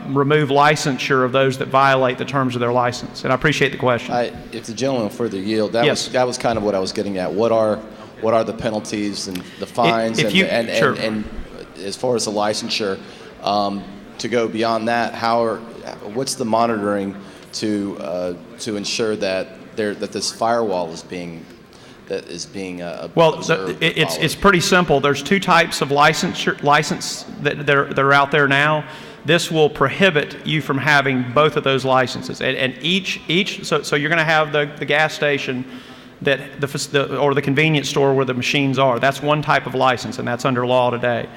remove licensure of those that violate the terms of their license. And I appreciate the question. If the gentleman further yield, that was kind of what I was getting at. What are the penalties and the fines, and as far as the licensure, to go beyond that, what's the monitoring to ensure that this firewall is being observed? It's pretty simple. There's two types of license that are out there now. This will prohibit you from having both of those licenses, and so you're going to have the gas station or the convenience store where the machines are. That's one type of license, and that's under law today.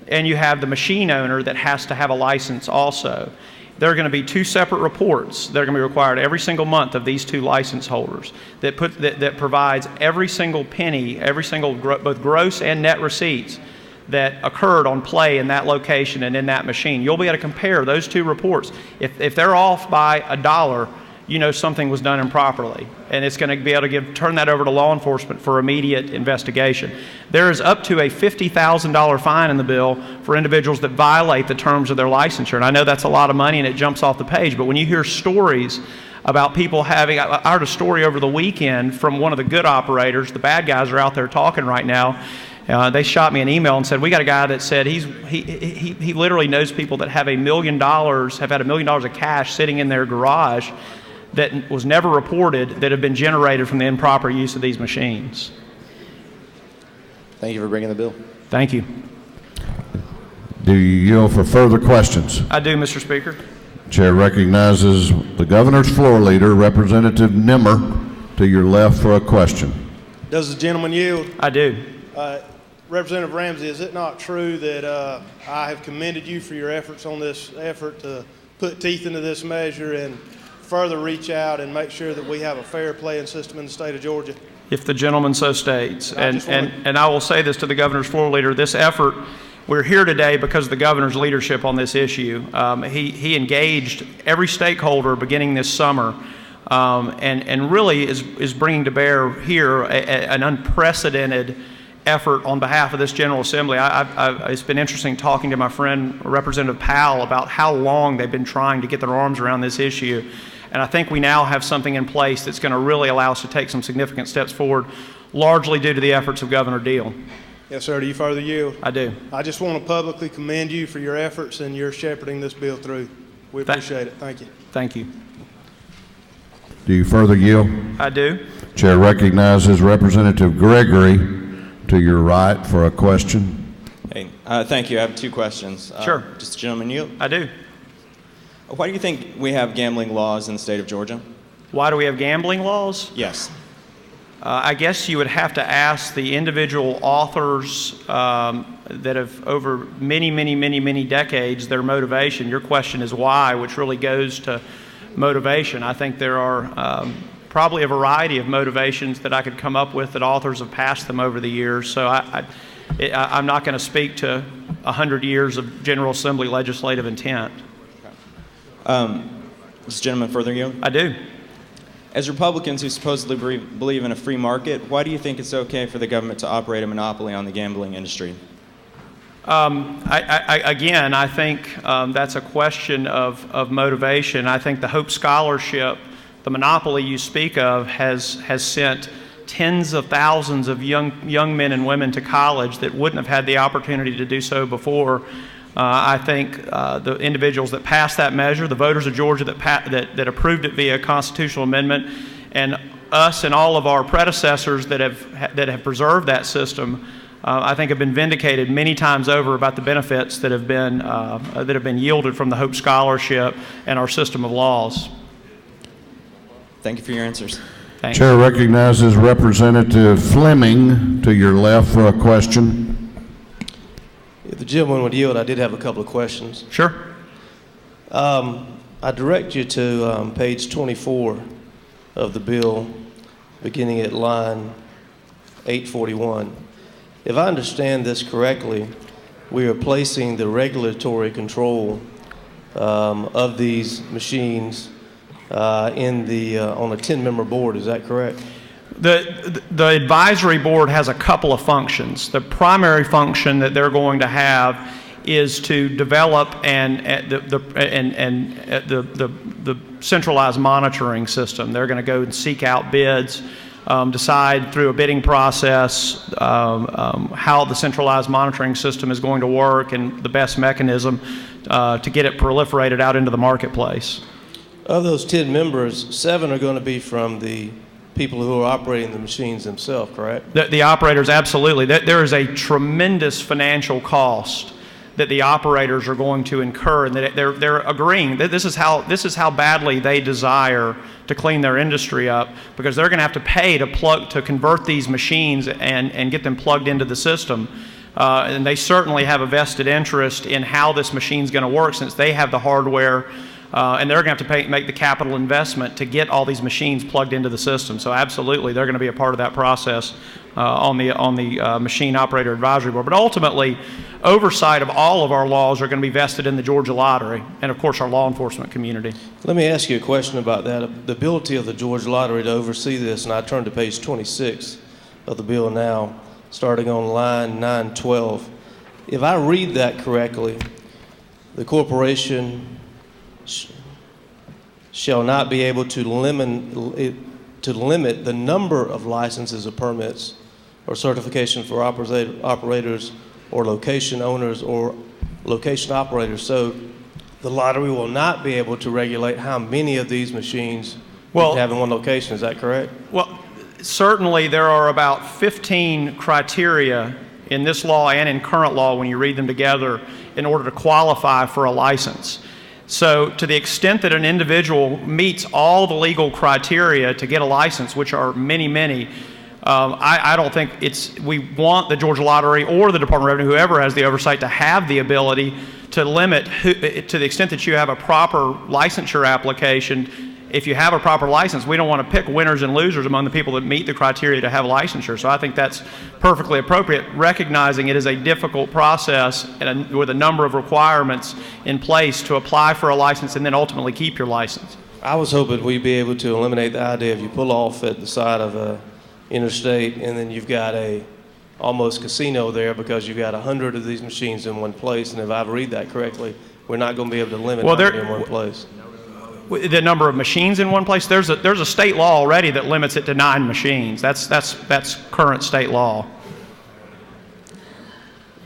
And you have the machine owner that has to have a license also. There are going to be two separate reports that are going to be required every single month of these two license holders that provides every single penny, every single both gross and net receipts that occurred on play in that location and in that machine. You'll be able to compare those two reports. If they're off by $1, you know something was done improperly, and it's going to be able to turn that over to law enforcement for immediate investigation. There is up to a $50,000 fine in the bill for individuals that violate the terms of their licensure, and I know that's a lot of money and it jumps off the page, but when you hear stories about people having, I heard a story over the weekend from one of the good operators. The bad guys are out there talking right now. They shot me an email and said, we got a guy that said he literally knows people that have had $1 million of cash sitting in their garage that was never reported, that have been generated from the improper use of these machines. Thank you for bringing the bill. Thank you. Do you yield for further questions? I do, Mr. Speaker. Chair recognizes the governor's floor leader, Representative Nimmer, to your left for a question. Does the gentleman yield? I do. Representative Ramsey, is it not true that I have commended you for your efforts on this effort to put teeth into this measure and further reach out and make sure that we have a fair playing system in the state of Georgia? If the gentleman so states. And I will say this to the governor's floor leader, this effort, we're here today because of the governor's leadership on this issue. He engaged every stakeholder beginning this summer and really is bringing to bear here an unprecedented effort on behalf of this General Assembly. It's been interesting talking to my friend Representative Powell about how long they've been trying to get their arms around this issue. And I think we now have something in place that's going to really allow us to take some significant steps forward, largely due to the efforts of Governor Deal. Yes, sir. Do you further yield? I do. I just want to publicly commend you for your efforts and your shepherding this bill through. We appreciate it. Thank you. Thank you. Do you further yield? I do. Chair recognizes Representative Gregory to your right for a question. Hey, thank you. I have two questions. Sure. Does the gentleman yield? I do. Why do you think we have gambling laws in the state of Georgia? Why do we have gambling laws? Yes. I guess you would have to ask the individual authors that have over many decades their motivation. Your question is why, which really goes to motivation. I think there are probably a variety of motivations that I could come up with that authors have passed them over the years. So I'm not going to speak to 100 years of General Assembly legislative intent. Does the gentleman further yield? I do. As Republicans who supposedly believe in a free market, why do you think it's okay for the government to operate a monopoly on the gambling industry? I think that's a question of motivation. I think the Hope Scholarship, the monopoly you speak of, has sent tens of thousands of young men and women to college that wouldn't have had the opportunity to do so before I think the individuals that passed that measure, the voters of Georgia that approved it via constitutional amendment, and us and all of our predecessors that have preserved that system, I think have been vindicated many times over about the benefits that have been yielded from the Hope Scholarship and our system of laws. Thank you for your answers. Thanks. Chair recognizes Representative Fleming to your left for a question. If the gentleman would yield, I did have a couple of questions. Sure. I direct you to page 24 of the bill, beginning at line 841. If I understand this correctly, we are placing the regulatory control of these machines on a 10-member board. Is that correct? The advisory board has a couple of functions. The primary function that they're going to have is to develop the centralized monitoring system. They're going to go and seek out bids, decide through a bidding process how the centralized monitoring system is going to work and the best mechanism to get it proliferated out into the marketplace. Of those 10 members, 7 are going to be from the people who are operating the machines themselves, correct? The operators, absolutely. There is a tremendous financial cost that the operators are going to incur, and that they're agreeing that this is how badly they desire to clean their industry up, because they're going to have to pay to convert these machines and get them plugged into the system. And they certainly have a vested interest in how this machine's going to work, since they have the hardware. And they're going to have to make the capital investment to get all these machines plugged into the system. So absolutely, they're going to be a part of that process on the Machine Operator Advisory Board. But ultimately, oversight of all of our laws are going to be vested in the Georgia Lottery and, of course, our law enforcement community. Let me ask you a question about that. The ability of the Georgia Lottery to oversee this, and I turn to page 26 of the bill now, starting on line 912. If I read that correctly, the corporation shall not be able to limit the number of licenses or permits or certification for operators or location owners or location operators. So the lottery will not be able to regulate how many of these machines you have in one location. Is that correct? Well, certainly there are about 15 criteria in this law and in current law when you read them together in order to qualify for a license. So to the extent that an individual meets all the legal criteria to get a license, which are many, many, I don't think we want the Georgia Lottery or the Department of Revenue, whoever has the oversight, to have the ability to limit, to the extent that you have a proper licensure application. If you have a proper license, we don't want to pick winners and losers among the people that meet the criteria to have licensure. So I think that's perfectly appropriate, recognizing it is a difficult process and with a number of requirements in place to apply for a license and then ultimately keep your license. I was hoping we'd be able to eliminate the idea of you pull off at the side of a interstate and then you've got a almost casino there because you've got 100 of these machines in one place. And if I read that correctly, we're not going to be able to limit how many in one place. The number of machines in one place, there's a state law already that limits it to 9 machines. That's current state law.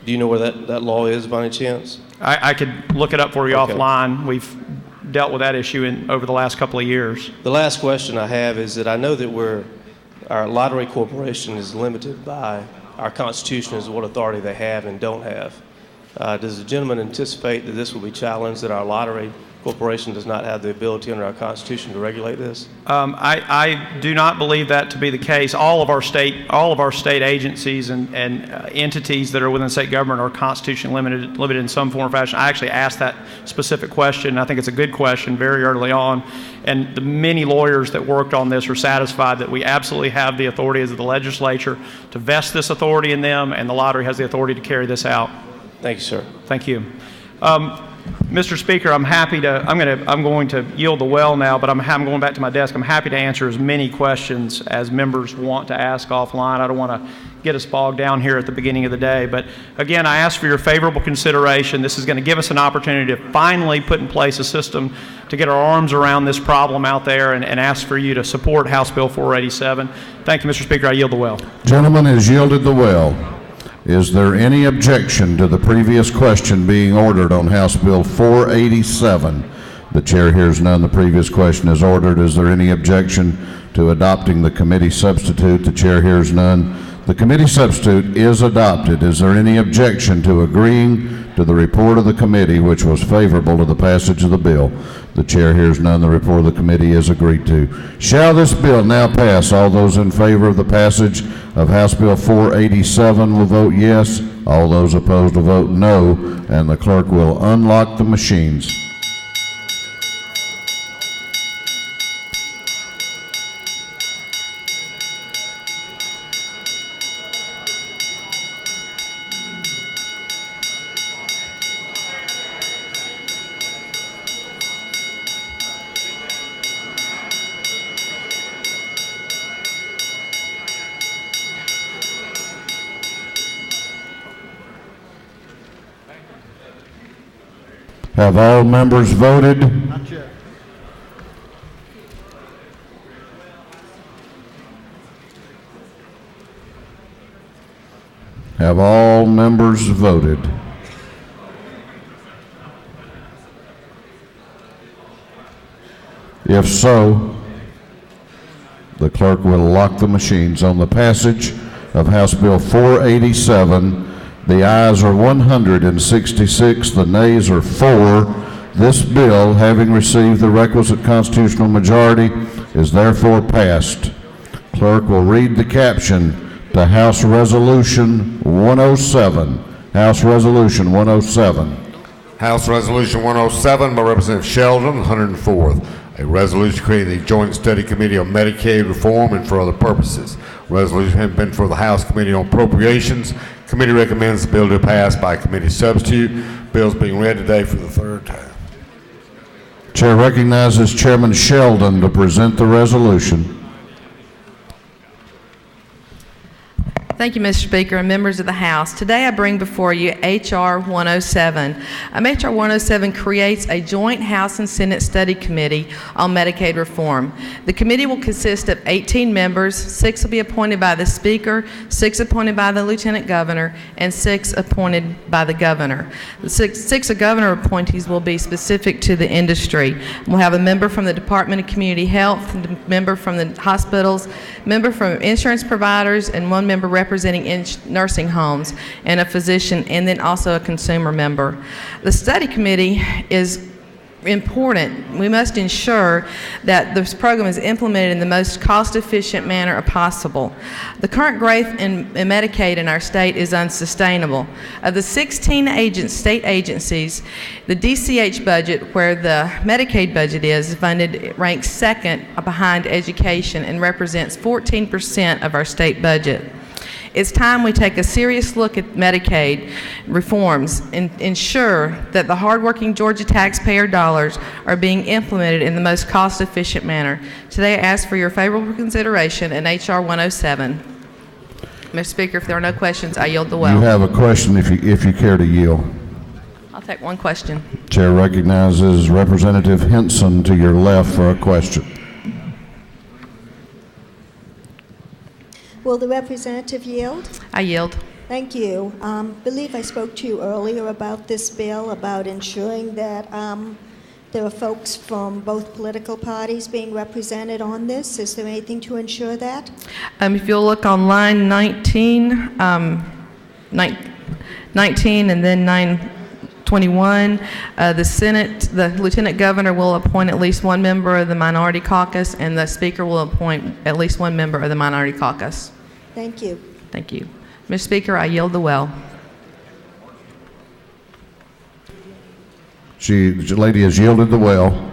Do you know where that law is by any chance? I could look it up for you offline. We've dealt with that issue over the last couple of years. The last question I have is that I know that our lottery corporation is limited by our Constitution as to what authority they have and don't have. Does the gentleman anticipate that this will be challenged, that our lottery corporation does not have the ability under our Constitution to regulate this? I do not believe that to be the case. All of our state agencies and entities that are within state government are constitutionally limited in some form or fashion. I actually asked that specific question. I think it's a good question very early on, and the many lawyers that worked on this are satisfied that we absolutely have the authority as the legislature to vest this authority in them, and the lottery has the authority to carry this out. Thank you, sir. Thank you. Mr. Speaker, I'm going to yield the well now, but I'm going back to my desk. I'm happy to answer as many questions as members want to ask offline. I don't want to get us bogged down here at the beginning of the day. But again, I ask for your favorable consideration. This is going to give us an opportunity to finally put in place a system to get our arms around this problem out there, and ask for you to support House Bill 487. Thank you, Mr. Speaker. I yield the well. Gentleman has yielded the well. Is there any objection to the previous question being ordered on House Bill 487? The chair hears none. The previous question is ordered. Is there any objection to adopting the committee substitute? The chair hears none. The committee substitute is adopted. Is there any objection to agreeing to the report of the committee, which was favorable to the passage of the bill? The chair hears none. The report of the committee is agreed to. Shall this bill now pass? All those in favor of the passage of House Bill 487 will vote yes. All those opposed will vote no, and the clerk will unlock the machines. Have all members voted? Not yet. Have all members voted? If so, the clerk will lock the machines. On the passage of House Bill 487, the ayes are 166, the nays are 4. This bill, having received the requisite constitutional majority, is therefore passed. Clerk will read the caption to House Resolution 107. House Resolution 107. House Resolution 107 by Representative Sheldon, 104th. A resolution creating the Joint Study Committee on Medicaid Reform and for other purposes. Resolution has been for the House Committee on Appropriations. Committee recommends the bill to pass by committee substitute. Bill is being read today for the third time. Chair recognizes Chairman Sheldon to present the resolution. Thank you, Mr. Speaker and members of the House. Today I bring before you H.R. 107. H.R. 107 creates a joint House and Senate study committee on Medicaid reform. The committee will consist of 18 members. 6 will be appointed by the Speaker, 6 appointed by the Lieutenant Governor, and 6 appointed by the Governor. The six Governor appointees will be specific to the industry. We'll have a member from the Department of Community Health, a member from the hospitals, member from insurance providers, and 1 member representing nursing homes, and a physician, and then also a consumer member. The study committee is important. We must ensure that this program is implemented in the most cost-efficient manner possible. The current growth in Medicaid in our state is unsustainable. Of the 16 state agencies, the DCH budget, where the Medicaid budget is funded, ranks second behind education and represents 14% of our state budget. It's time we take a serious look at Medicaid reforms and ensure that the hardworking Georgia taxpayer dollars are being implemented in the most cost-efficient manner. Today I ask for your favorable consideration in H.R. 107. Mr. Speaker, if there are no questions, I yield the well. You have a question if you care to yield. I'll take one question. Chair recognizes Representative Henson to your left for a question. Will the representative yield? I yield. Thank you. Believe I spoke to you earlier about this bill, about ensuring that there are folks from both political parties being represented on this. Is there anything to ensure that? If you'll look on line 19, 19 and then 921, the Senate, the Lieutenant Governor will appoint at least 1 member of the Minority Caucus, and the Speaker will appoint at least 1 member of the Minority Caucus. Thank you. Thank you. Mr. Speaker, I yield the well. The lady has yielded the well.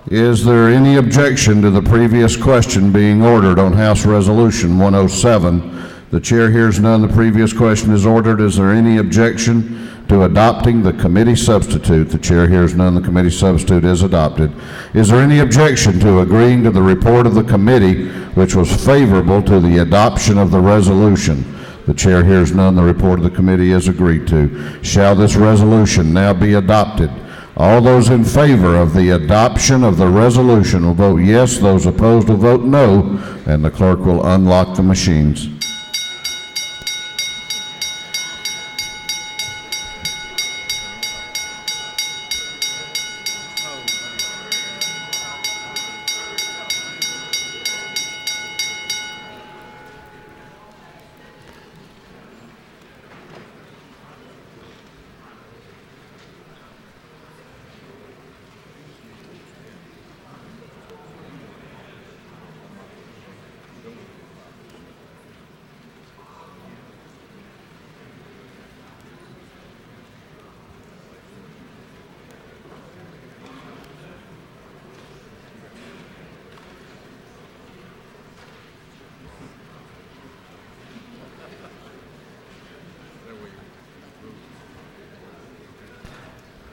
Is there any objection to the previous question being ordered on House Resolution 107? The chair hears none. The previous question is ordered. Is there any objection to adopting the committee substitute? The chair hears none. The committee substitute is adopted. Is there any objection to agreeing to the report of the committee, which was favorable to the adoption of the resolution? The chair hears none. The report of the committee is agreed to. Shall this resolution now be adopted? All those in favor of the adoption of the resolution will vote yes. Those opposed will vote no, and the clerk will unlock the machines.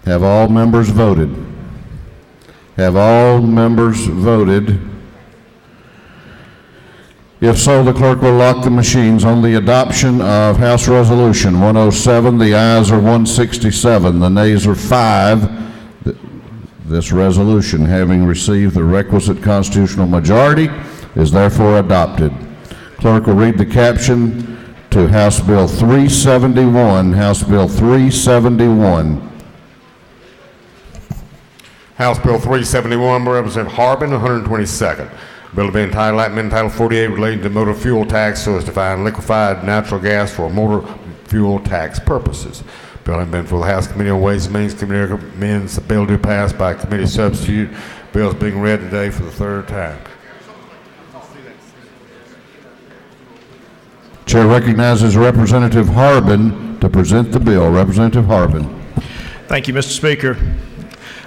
Have all members voted? Have all members voted? If so, the clerk will lock the machines. On the adoption of House Resolution 107, the ayes are 167, the nays are 5. This resolution, having received the requisite constitutional majority, is therefore adopted. Clerk will read the caption to House Bill 371. House Bill 371. House Bill 371 by Representative Harbin, 122nd. Bill to be entitled, Act Amendment Title 48 relating to motor fuel tax so as to find liquefied natural gas for motor fuel tax purposes. Bill having been for the House Committee on Ways and Means. Committee recommends the bill to pass by committee substitute. Bill is being read today for the third time. Chair recognizes Representative Harbin to present the bill. Representative Harbin. Thank you, Mr. Speaker.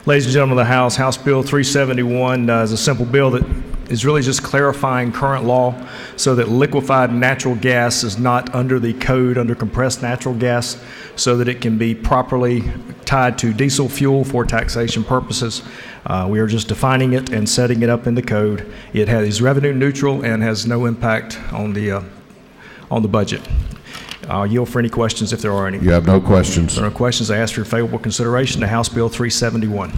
Ladies and gentlemen of the House, House Bill 371 is a simple bill that is really just clarifying current law so that liquefied natural gas is not under the code under compressed natural gas, so that it can be properly tied to diesel fuel for taxation purposes. We are just defining it and setting it up in the code. It is revenue neutral and has no impact on the budget. I'll yield for any questions if there are any. You have no questions. If there are no questions, I ask for your favorable consideration to House Bill 371.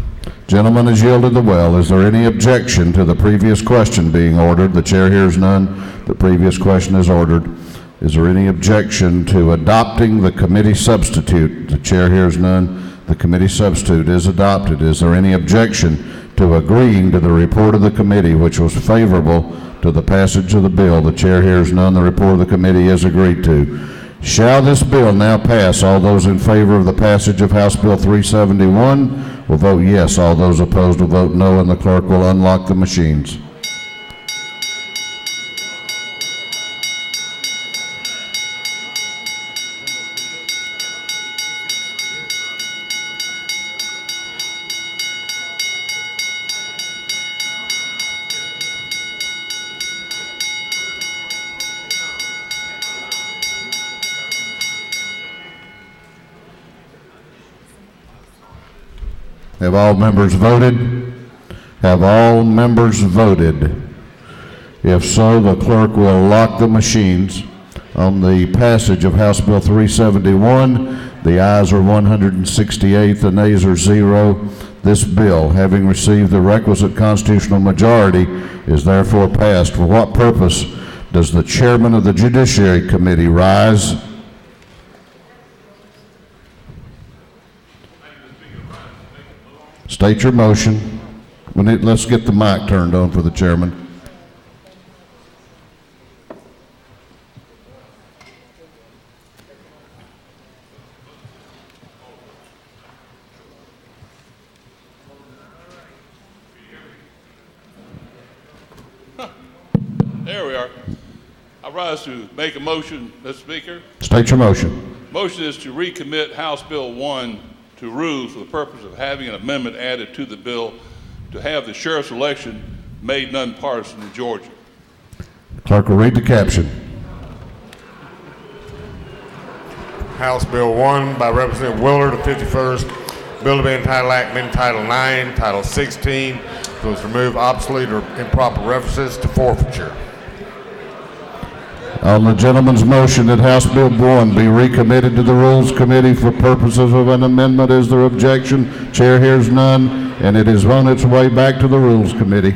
Gentleman has yielded the well. Is there any objection to the previous question being ordered? The chair hears none. The previous question is ordered. Is there any objection to adopting the committee substitute? The chair hears none. The committee substitute is adopted. Is there any objection to agreeing to the report of the committee, which was favorable to the passage of the bill? The chair hears none. The report of the committee is agreed to. Shall this bill now pass? All those in favor of the passage of House Bill 371 will vote yes. All those opposed will vote no, and the clerk will unlock the machines. Have all members voted? Have all members voted? If so, the clerk will lock the machines. On the passage of House Bill 371, the ayes are 168, the nays are 0. This bill, having received the requisite constitutional majority, is therefore passed. For what purpose does the chairman of the Judiciary Committee rise? State your motion. Let's get the mic turned on for the chairman. There we are. I rise to make a motion, Mr. Speaker. State your motion. Motion is to recommit House Bill 1 to rules for the purpose of having an amendment added to the bill to have the sheriff's election made nonpartisan in Georgia. Clerk will read the caption. House Bill 1 by Representative Willard, the 51st. Bill to be entitled Act Amendment Title 9, Title 16, so as to remove obsolete or improper references to forfeiture. On the gentleman's motion that House Bill 1 be recommitted to the Rules Committee for purposes of an amendment, is there objection? Chair hears none, and it is on its way back to the Rules Committee.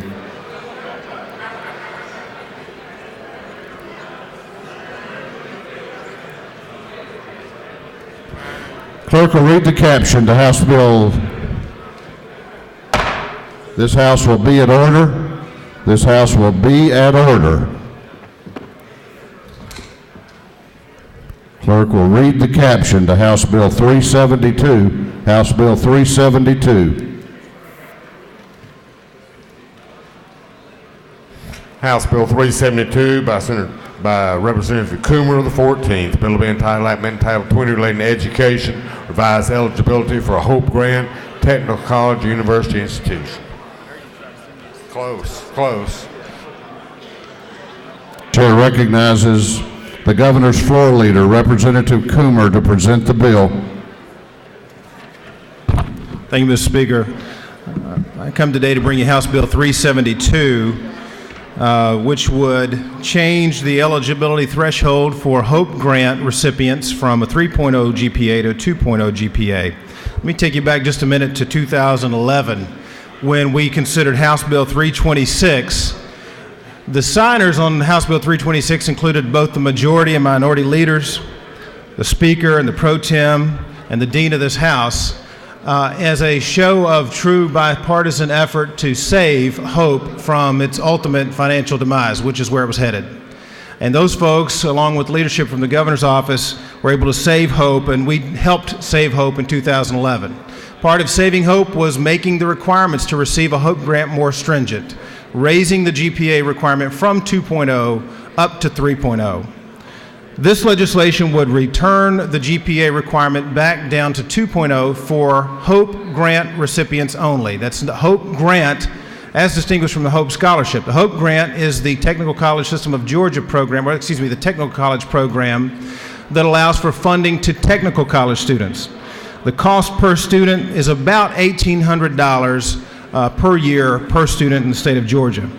Clerk will read the caption to House Bill. This House will be at order. This House will be at order. Clerk will read the caption to House Bill 372. House Bill 372. House Bill 372 by Representative Coomer of the 14th. Bill to be entitled Act Amendment Title 20 relating to education, revised eligibility for a Hope Grant, technical college or university institution. Close. Chair recognizes the governor's floor leader, Representative Coomer, to present the bill. Thank you, Mr. Speaker. I come today to bring you House Bill 372, which would change the eligibility threshold for Hope Grant recipients from a 3.0 GPA to a 2.0 GPA. Let me take you back just a minute to 2011 when we considered House Bill 326. The signers on House Bill 326 included both the majority and minority leaders, the Speaker and the Pro Tem, and the Dean of this House, as a show of true bipartisan effort to save Hope from its ultimate financial demise, which is where it was headed. And those folks, along with leadership from the governor's office, were able to save Hope, and we helped save Hope in 2011. Part of saving Hope was making the requirements to receive a Hope grant more stringent, raising the GPA requirement from 2.0 up to 3.0. This legislation would return the GPA requirement back down to 2.0 for Hope Grant recipients only. That's the Hope Grant as distinguished from the Hope Scholarship. The Hope Grant is the Technical College System of Georgia program, or excuse me, the technical college program that allows for funding to technical college students. The cost per student is about $1,800 per year per student in the state of Georgia.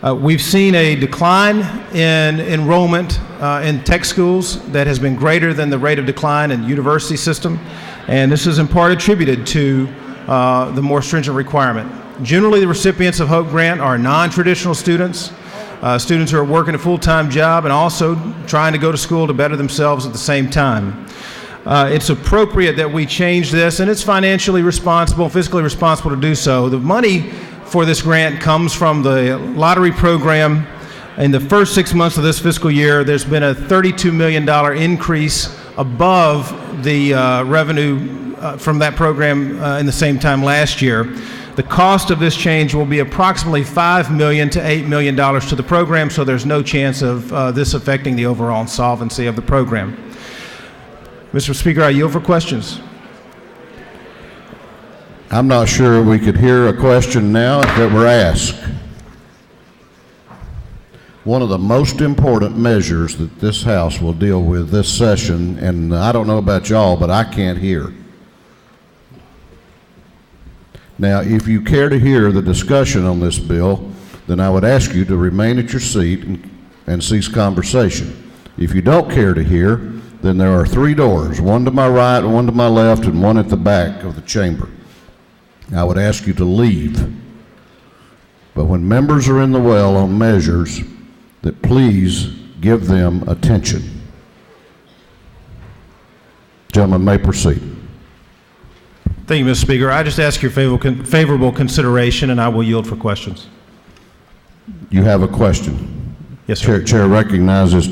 We've seen a decline in enrollment in tech schools that has been greater than the rate of decline in the university system, and this is in part attributed to the more stringent requirement. Generally, the recipients of Hope Grant are non-traditional students, students who are working a full-time job and also trying to go to school to better themselves at the same time. It's appropriate that we change this, and it's financially responsible, fiscally responsible to do so. The money for this grant comes from the lottery program. In the first 6 months of this fiscal year, there's been a $32 million increase above the revenue from that program in the same time last year. The cost of this change will be approximately $5 million to $8 million to the program, so there's no chance of this affecting the overall solvency of the program. Mr. Speaker, I yield for questions. I'm not sure we could hear a question now if it were asked. One of the most important measures that this House will deal with this session, and I don't know about y'all, but I can't hear. Now, if you care to hear the discussion on this bill, then I would ask you to remain at your seat and cease conversation. If you don't care to hear, then there are 3 doors, one to my right, one to my left, and one at the back of the chamber. I would ask you to leave. But when members are in the well on measures, that please give them attention. Gentleman may proceed. Thank you, Mr. Speaker. I just ask your favorable consideration, and I will yield for questions. You have a question. Yes, sir. Chair recognizes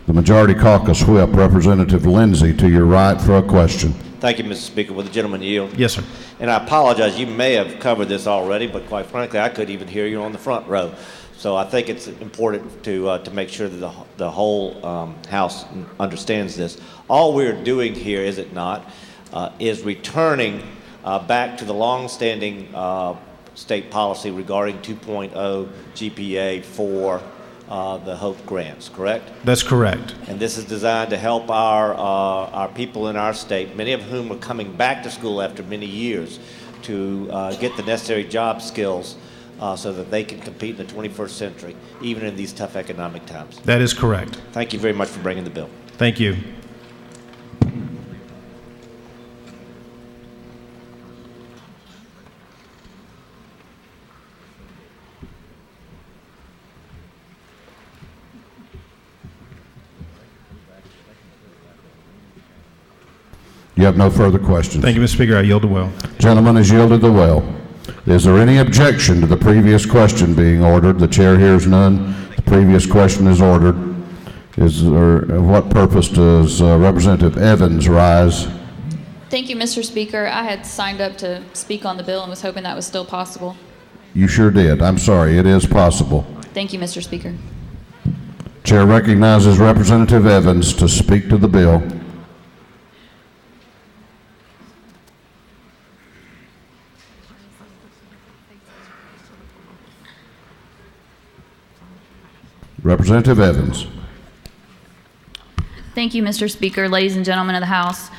the Majority Caucus Whip, Representative Lindsay, to your right for a question. Thank you, Mr. Speaker. Will the gentleman yield? Yes, sir. And I apologize, you may have covered this already, but quite frankly, I couldn't even hear you on the front row. So I think it's important to make sure that the whole House understands this. All we're doing here, is it not, is returning back to the long-standing state policy regarding 2.0 GPA for the Hope grants, correct? That's correct. And this is designed to help our people in our state, many of whom are coming back to school after many years, to get the necessary job skills so that they can compete in the 21st century, even in these tough economic times. That is correct. Thank you very much for bringing the bill. Thank you. You have no further questions. Thank you, Mr. Speaker. I yield the well. Gentleman has yielded the well. Is there any objection to the previous question being ordered? The chair hears none. The previous question is ordered. What purpose does Representative Evans rise? Thank you, Mr. Speaker. I had signed up to speak on the bill and was hoping that was still possible. You sure did. I'm sorry. It is possible. Thank you, Mr. Speaker. Chair recognizes Representative Evans to speak to the bill. Representative Evans. Thank you, Mr. Speaker. Ladies and gentlemen of the House,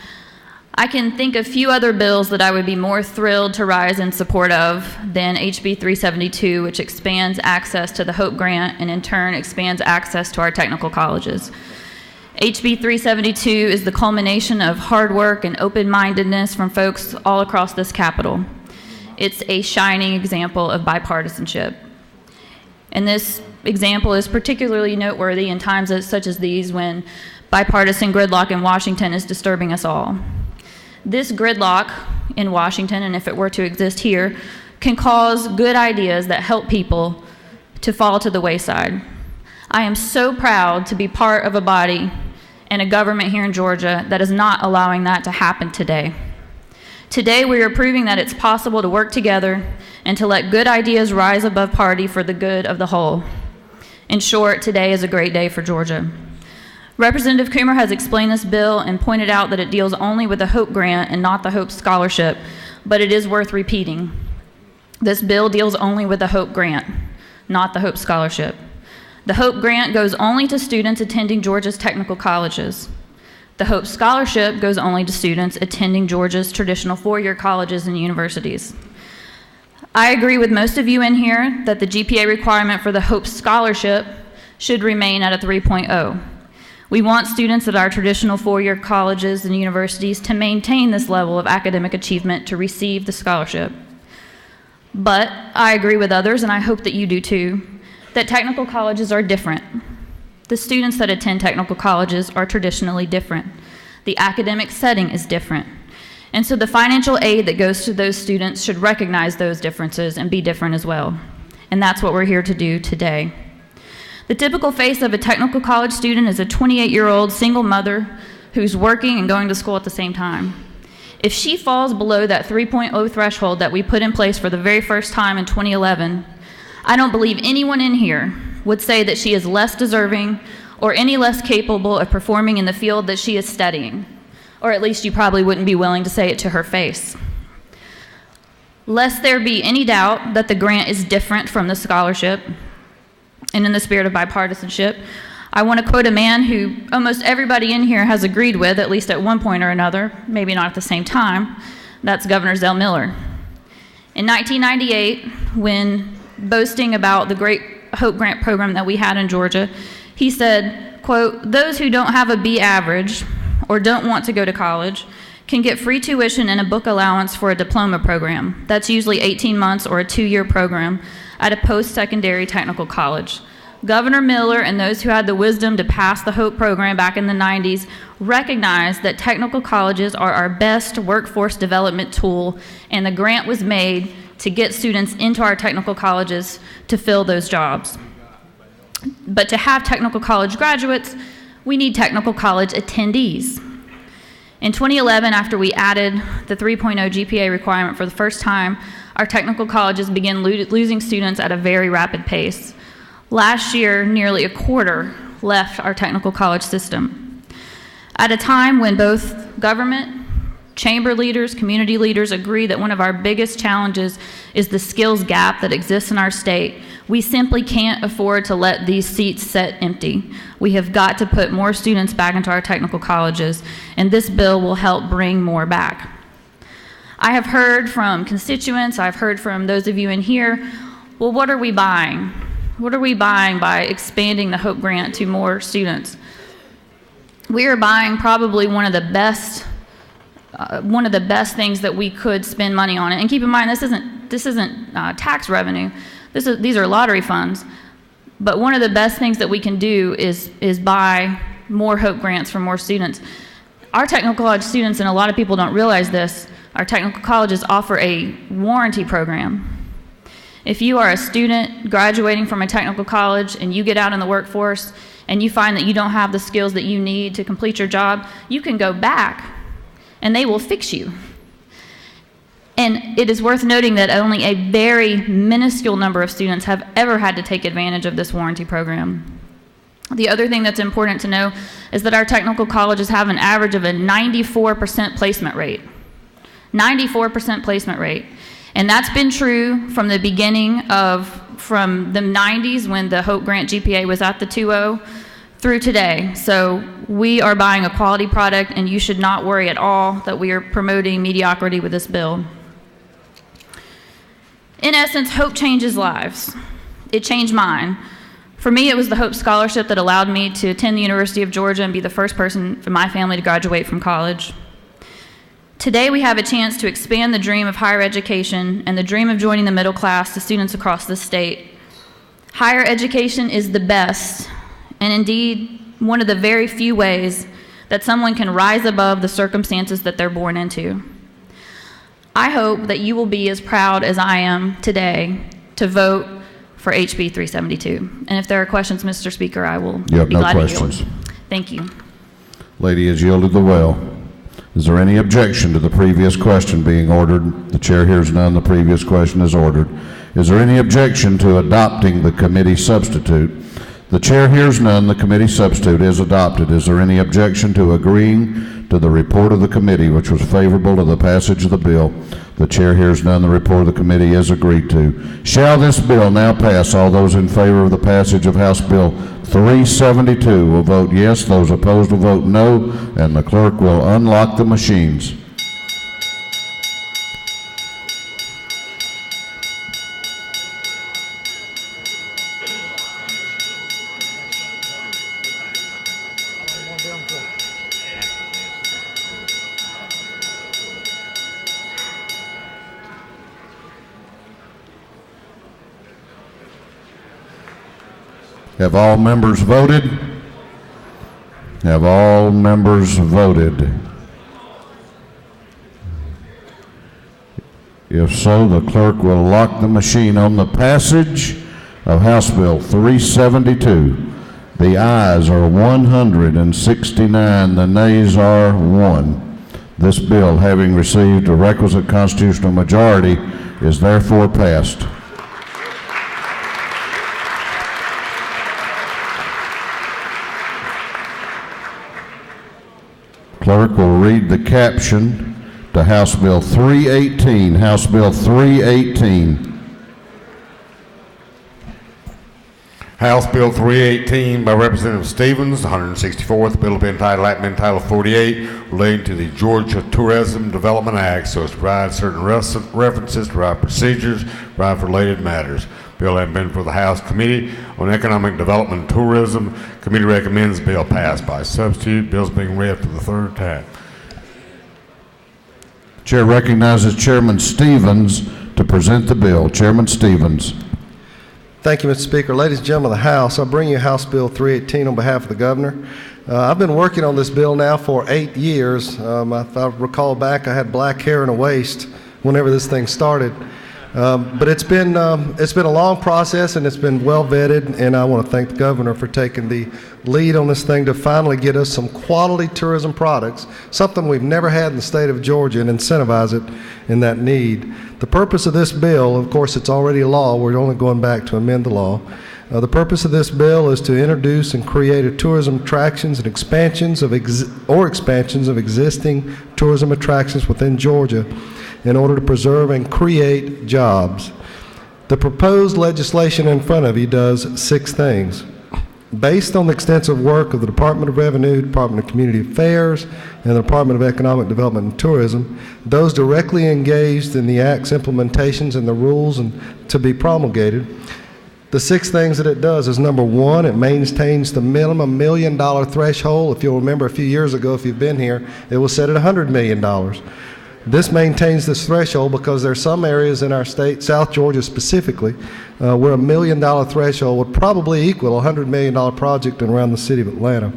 I can think of few other bills that I would be more thrilled to rise in support of than HB 372, which expands access to the Hope Grant and in turn expands access to our technical colleges. HB 372 is the culmination of hard work and open-mindedness from folks all across this Capitol. It's a shining example of bipartisanship. And this example is particularly noteworthy in times such as these when bipartisan gridlock in Washington is disturbing us all. This gridlock in Washington, and if it were to exist here, can cause good ideas that help people to fall to the wayside. I am so proud to be part of a body and a government here in Georgia that is not allowing that to happen today. Today we are proving that it's possible to work together and to let good ideas rise above party for the good of the whole. In short, today is a great day for Georgia. Representative Coomer has explained this bill and pointed out that it deals only with the Hope Grant and not the Hope Scholarship, but it is worth repeating. This bill deals only with the Hope Grant, not the Hope Scholarship. The Hope Grant goes only to students attending Georgia's technical colleges. The Hope Scholarship goes only to students attending Georgia's traditional four-year colleges and universities. I agree with most of you in here that the GPA requirement for the Hope Scholarship should remain at a 3.0. We want students at our traditional four-year colleges and universities to maintain this level of academic achievement to receive the scholarship. But I agree with others, and I hope that you do too, that technical colleges are different. The students that attend technical colleges are traditionally different. The academic setting is different. And so the financial aid that goes to those students should recognize those differences and be different as well. And that's what we're here to do today. The typical face of a technical college student is a 28-year-old single mother who's working and going to school at the same time. If she falls below that 3.0 threshold that we put in place for the very first time in 2011, I don't believe anyone in here would say that she is less deserving or any less capable of performing in the field that she is studying, or at least you probably wouldn't be willing to say it to her face. Lest there be any doubt that the grant is different from the scholarship, and in the spirit of bipartisanship, I want to quote a man who almost everybody in here has agreed with, at least at one point or another, maybe not at the same time. That's Governor Zell Miller. In 1998, when boasting about the great Hope Grant program that we had in Georgia, he said, quote, "Those who don't have a B average or don't want to go to college can get free tuition and a book allowance for a diploma program. That's usually 18 months or a 2-year program at a post-secondary technical college. Governor Miller and those who had the wisdom to pass the Hope program back in the 90s recognized that technical colleges are our best workforce development tool, and the grant was made to get students into our technical colleges to fill those jobs. But to have technical college graduates, we need technical college attendees. In 2011, after we added the 3.0 GPA requirement for the first time, our technical colleges began losing students at a very rapid pace. Last year, nearly a quarter left our technical college system. At a time when both government, chamber leaders, community leaders agree that one of our biggest challenges is the skills gap that exists in our state, we simply can't afford to let these seats sit empty. We have got to put more students back into our technical colleges, and this bill will help bring more back. I have heard from constituents, I've heard from those of you in here, well, what are we buying? What are we buying by expanding the Hope Grant to more students? We are buying probably one of the best things that we could spend money on. And keep in mind, this isn't tax revenue. These are lottery funds. But one of the best things that we can do is buy more Hope Grants for more students. Our technical college students, and a lot of people don't realize this, our technical colleges offer a warranty program. If you are a student graduating from a technical college and you get out in the workforce and you find that you don't have the skills that you need to complete your job, you can go back and they will fix you. And it is worth noting that only a very minuscule number of students have ever had to take advantage of this warranty program. The other thing that's important to know is that our technical colleges have an average of a 94% placement rate. 94% placement rate. And that's been true from the beginning from the 90s when the Hope Grant GPA was at the 2.0 through today. So we are buying a quality product, and you should not worry at all that we are promoting mediocrity with this bill. In essence, hope changes lives. It changed mine. For me, it was the Hope Scholarship that allowed me to attend the University of Georgia and be the first person in my family to graduate from college. Today, we have a chance to expand the dream of higher education and the dream of joining the middle class to students across the state. Higher education is the best, and indeed, one of the very few ways that someone can rise above the circumstances that they're born into. I hope that you will be as proud as I am today to vote for HB 372. And if there are questions, Mr. Speaker, I will be glad to yield. Thank you. Lady has yielded the well. Is there any objection to the previous question being ordered? The chair hears none. The previous question is ordered. Is there any objection to adopting the committee substitute? The chair hears none. The committee substitute is adopted. Is there any objection to agreeing to the report of the committee, which was favorable to the passage of the bill? The chair hears none. The report of the committee is agreed to. Shall this bill now pass? All those in favor of the passage of House Bill 372 will vote yes. Those opposed will vote no. And the clerk will unlock the machines. Have all members voted? Have all members voted? If so, the clerk will lock the machine on the passage of House Bill 372. The ayes are 169, the nays are 1. This bill, having received a requisite constitutional majority, is therefore passed. Clerk will read the caption to House Bill 318. House Bill 318. House Bill 318 by Representative Stevens, the 164th bill to be entitled Act 48, relating to the Georgia Tourism Development Act, so as to provide certain references to provide procedures, provide for related matters. Bill having been for the House Committee on Economic Development and Tourism. Committee recommends bill passed by substitute. Bill's being read for the third time. Chair recognizes Chairman Stevens to present the bill. Chairman Stevens. Thank you, Mr. Speaker. Ladies and gentlemen of the House, I bring you House Bill 318 on behalf of the Governor. I've been working on this bill now for 8 years. If I recall back, I had black hair and a waist whenever this thing started. But it's been a long process, and it's been well vetted, and I want to thank the Governor for taking the lead on this thing to finally get us some quality tourism products, something we've never had in the state of Georgia, and incentivize it in that need. The purpose of this bill, of course, it's already a law. We're only going back to amend the law. The purpose of this bill is to introduce and create a tourism attractions and expansions of existing tourism attractions within Georgia in order to preserve and create jobs. The proposed legislation in front of you does 6 things. Based on the extensive work of the Department of Revenue, Department of Community Affairs, and the Department of Economic Development and Tourism, those directly engaged in the Act's implementations and the rules to be promulgated, the 6 things that it does is, number 1, it maintains the minimum $1 million threshold. If you'll remember a few years ago, if you've been here, it was set at $100 million. This maintains this threshold because there are some areas in our state, South Georgia specifically, where $1 million threshold would probably equal a $100 million project around the city of Atlanta.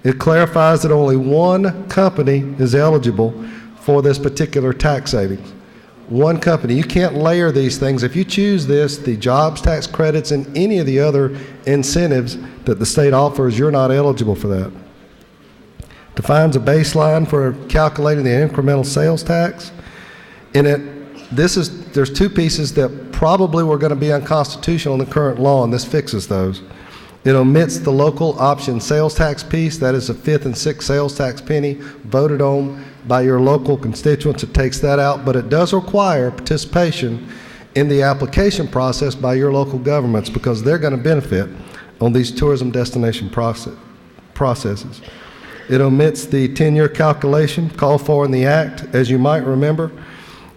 It clarifies that only one company is eligible for this particular tax savings. One company. You can't layer these things. If you choose this, the jobs tax credits and any of the other incentives that the state offers, you're not eligible for that. Defines a baseline for calculating the incremental sales tax. In it, there's 2 pieces that probably were going to be unconstitutional in the current law, and this fixes those. It omits the local option sales tax piece. That is the 5th and 6th sales tax penny voted on by your local constituents. It takes that out, but it does require participation in the application process by your local governments because they're going to benefit on these tourism destination processes. It omits the 10-year calculation called for in the Act. As you might remember,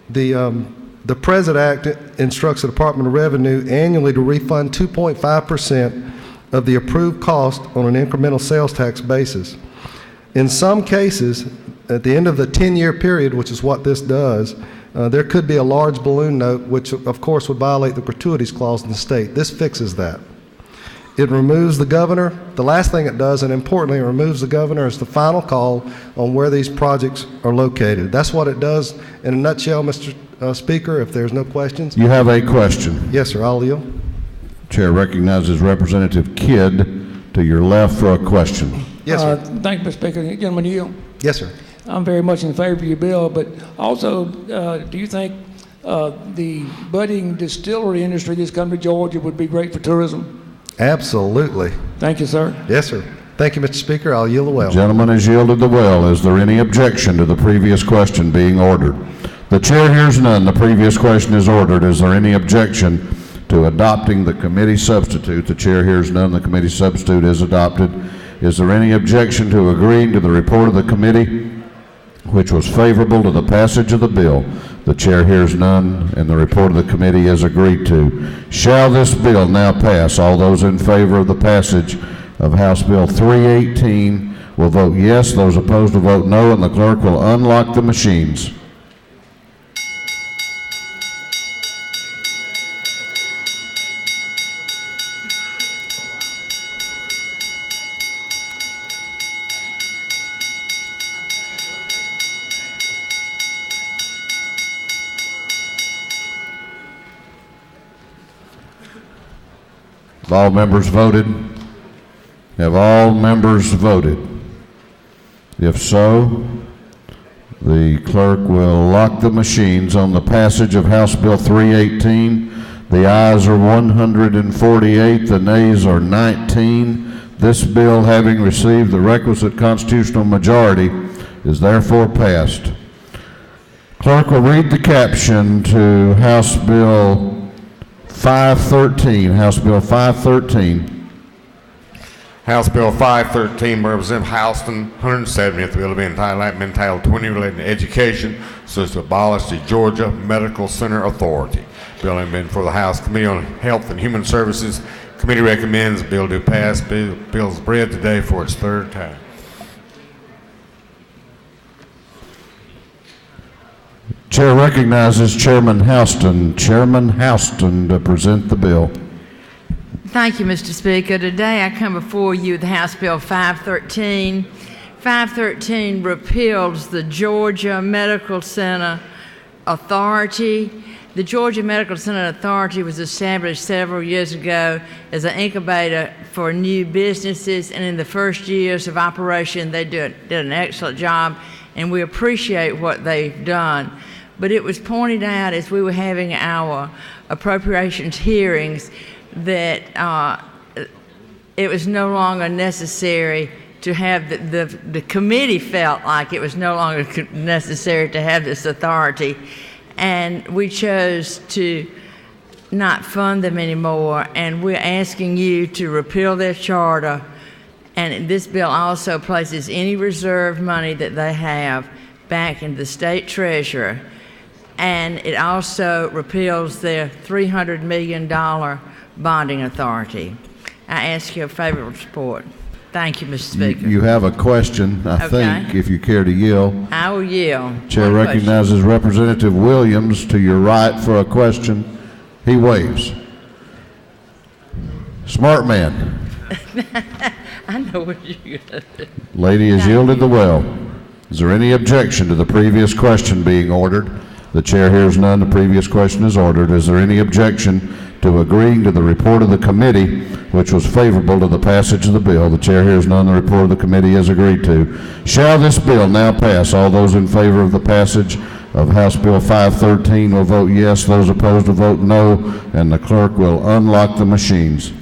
the present Act instructs the Department of Revenue annually to refund 2.5% of the approved cost on an incremental sales tax basis. In some cases, at the end of the 10-year period, which is what this does, there could be a large balloon note, which of course would violate the gratuities clause in the state. This fixes that. It removes the governor. The last thing it does, and importantly, it removes the governor as the final call on where these projects are located. That's what it does in a nutshell, Mr. Speaker, if there's no questions. You have a question. Yes, sir. I'll yield. Chair recognizes Representative Kidd to your left for a question. Yes, sir. Thank you, Mr. Speaker. Gentleman, yield. Yes, sir. I'm very much in favor of your bill, but also, do you think the budding distillery industry in this country, Georgia, would be great for tourism? Absolutely. Thank you, sir. Yes, sir. Thank you, Mr. Speaker. I'll yield the well. Gentleman has yielded the well. Is there any objection to the previous question being ordered? The chair hears none. The previous question is ordered. Is there any objection to adopting the committee substitute? The chair hears none. The committee substitute is adopted. Is there any objection to agreeing to the report of the committee, which was favorable to the passage of the bill? The chair hears none, and the report of the committee is agreed to. Shall this bill now pass? All those in favor of the passage of House Bill 318 will vote yes. Those opposed will vote no, and the clerk will unlock the machines. Have all members voted? Have all members voted? If so, the clerk will lock the machines on the passage of House Bill 318. The ayes are 148, the nays are 19. This bill, having received the requisite constitutional majority, is therefore passed. Clerk will read the caption to House Bill 513. House Bill 513. House Bill 513 by Representative Houston, 170th bill to be entitled 20 relating to education so as to abolish the Georgia Medical Center Authority. Bill having been for the House Committee on Health and Human Services. Committee recommends the bill to pass. Bill is read today for its third time. Chair recognizes Chairman Houston. Chairman Houston to present the bill. Thank you, Mr. Speaker. Today I come before you with House Bill 513. 513 repeals the Georgia Medical Center Authority. The Georgia Medical Center Authority was established several years ago as an incubator for new businesses, and in the first years of operation they did an excellent job, and we appreciate what they've done. But it was pointed out as we were having our appropriations hearings that it was no longer necessary to have the committee felt like it was no longer necessary to have this authority, and we chose to not fund them anymore, and we're asking you to repeal their charter. And this bill also places any reserve money that they have back in the state treasurer, and it also repeals their $300 million bonding authority. I ask your favorable support. Thank you, Mr. Speaker. You have a question, I think, if you care to yield. I will yield. Chair recognizes Representative Williams to your right for a question. He waves. Smart man. I know what you're going to do. Lady has yielded the well. Is there any objection to the previous question being ordered? The chair hears none. The previous question is ordered. Is there any objection to agreeing to the report of the committee, which was favorable to the passage of the bill? The chair hears none. The report of the committee is agreed to. Shall this bill now pass? All those in favor of the passage of House Bill 513 will vote yes. Those opposed will vote no, and the clerk will unlock the machines.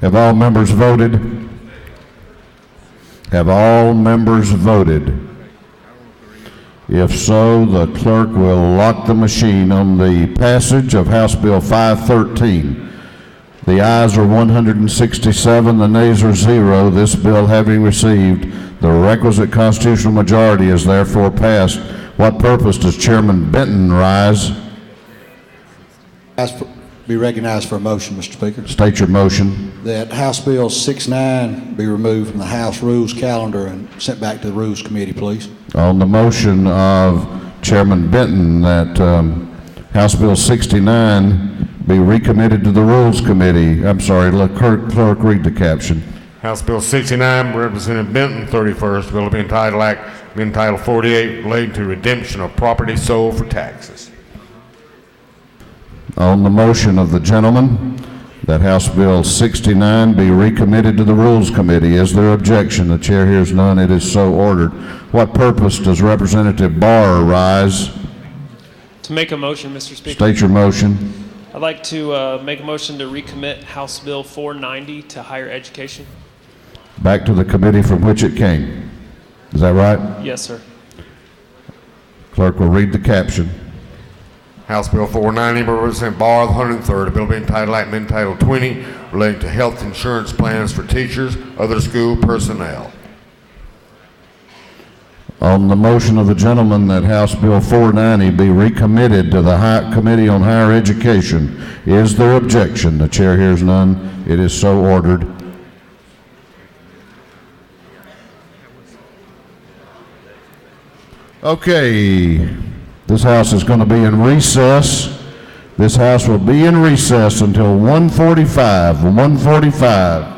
Have all members voted? Have all members voted? If so, the clerk will lock the machine on the passage of House Bill 513. The ayes are 167, the nays are 0. This bill having received the requisite constitutional majority is therefore passed. What purpose does Chairman Benton rise? Be recognized for a motion, Mr. Speaker. State your motion. That House Bill 69 be removed from the House Rules calendar and sent back to the Rules Committee, please. On the motion of Chairman Benton that House Bill 69 be recommitted to the Rules Committee. I'm sorry, let clerk read the caption. House Bill 69, Representative Benton, 31st, bill to be entitled 48, relating to redemption of property sold for taxes. On the motion of the gentleman that House Bill 69 be recommitted to the Rules Committee, is there objection? The chair hears none. It is so ordered. What purpose does Representative Barr rise? To make a motion, Mr. Speaker. State your motion. I'd like to make a motion to recommit House Bill 490 to higher education. Back to the committee from which it came. Is that right? Yes, sir. Clerk will read the caption. House Bill 490, Representative Barr, the 103rd, a bill being entitled 20, relating to health insurance plans for teachers, other school personnel. On the motion of the gentleman that House Bill 490 be recommitted to the Committee on Higher Education, is there objection? The chair hears none. It is so ordered. Okay, this House is going to be in recess. This House will be in recess until 1:45.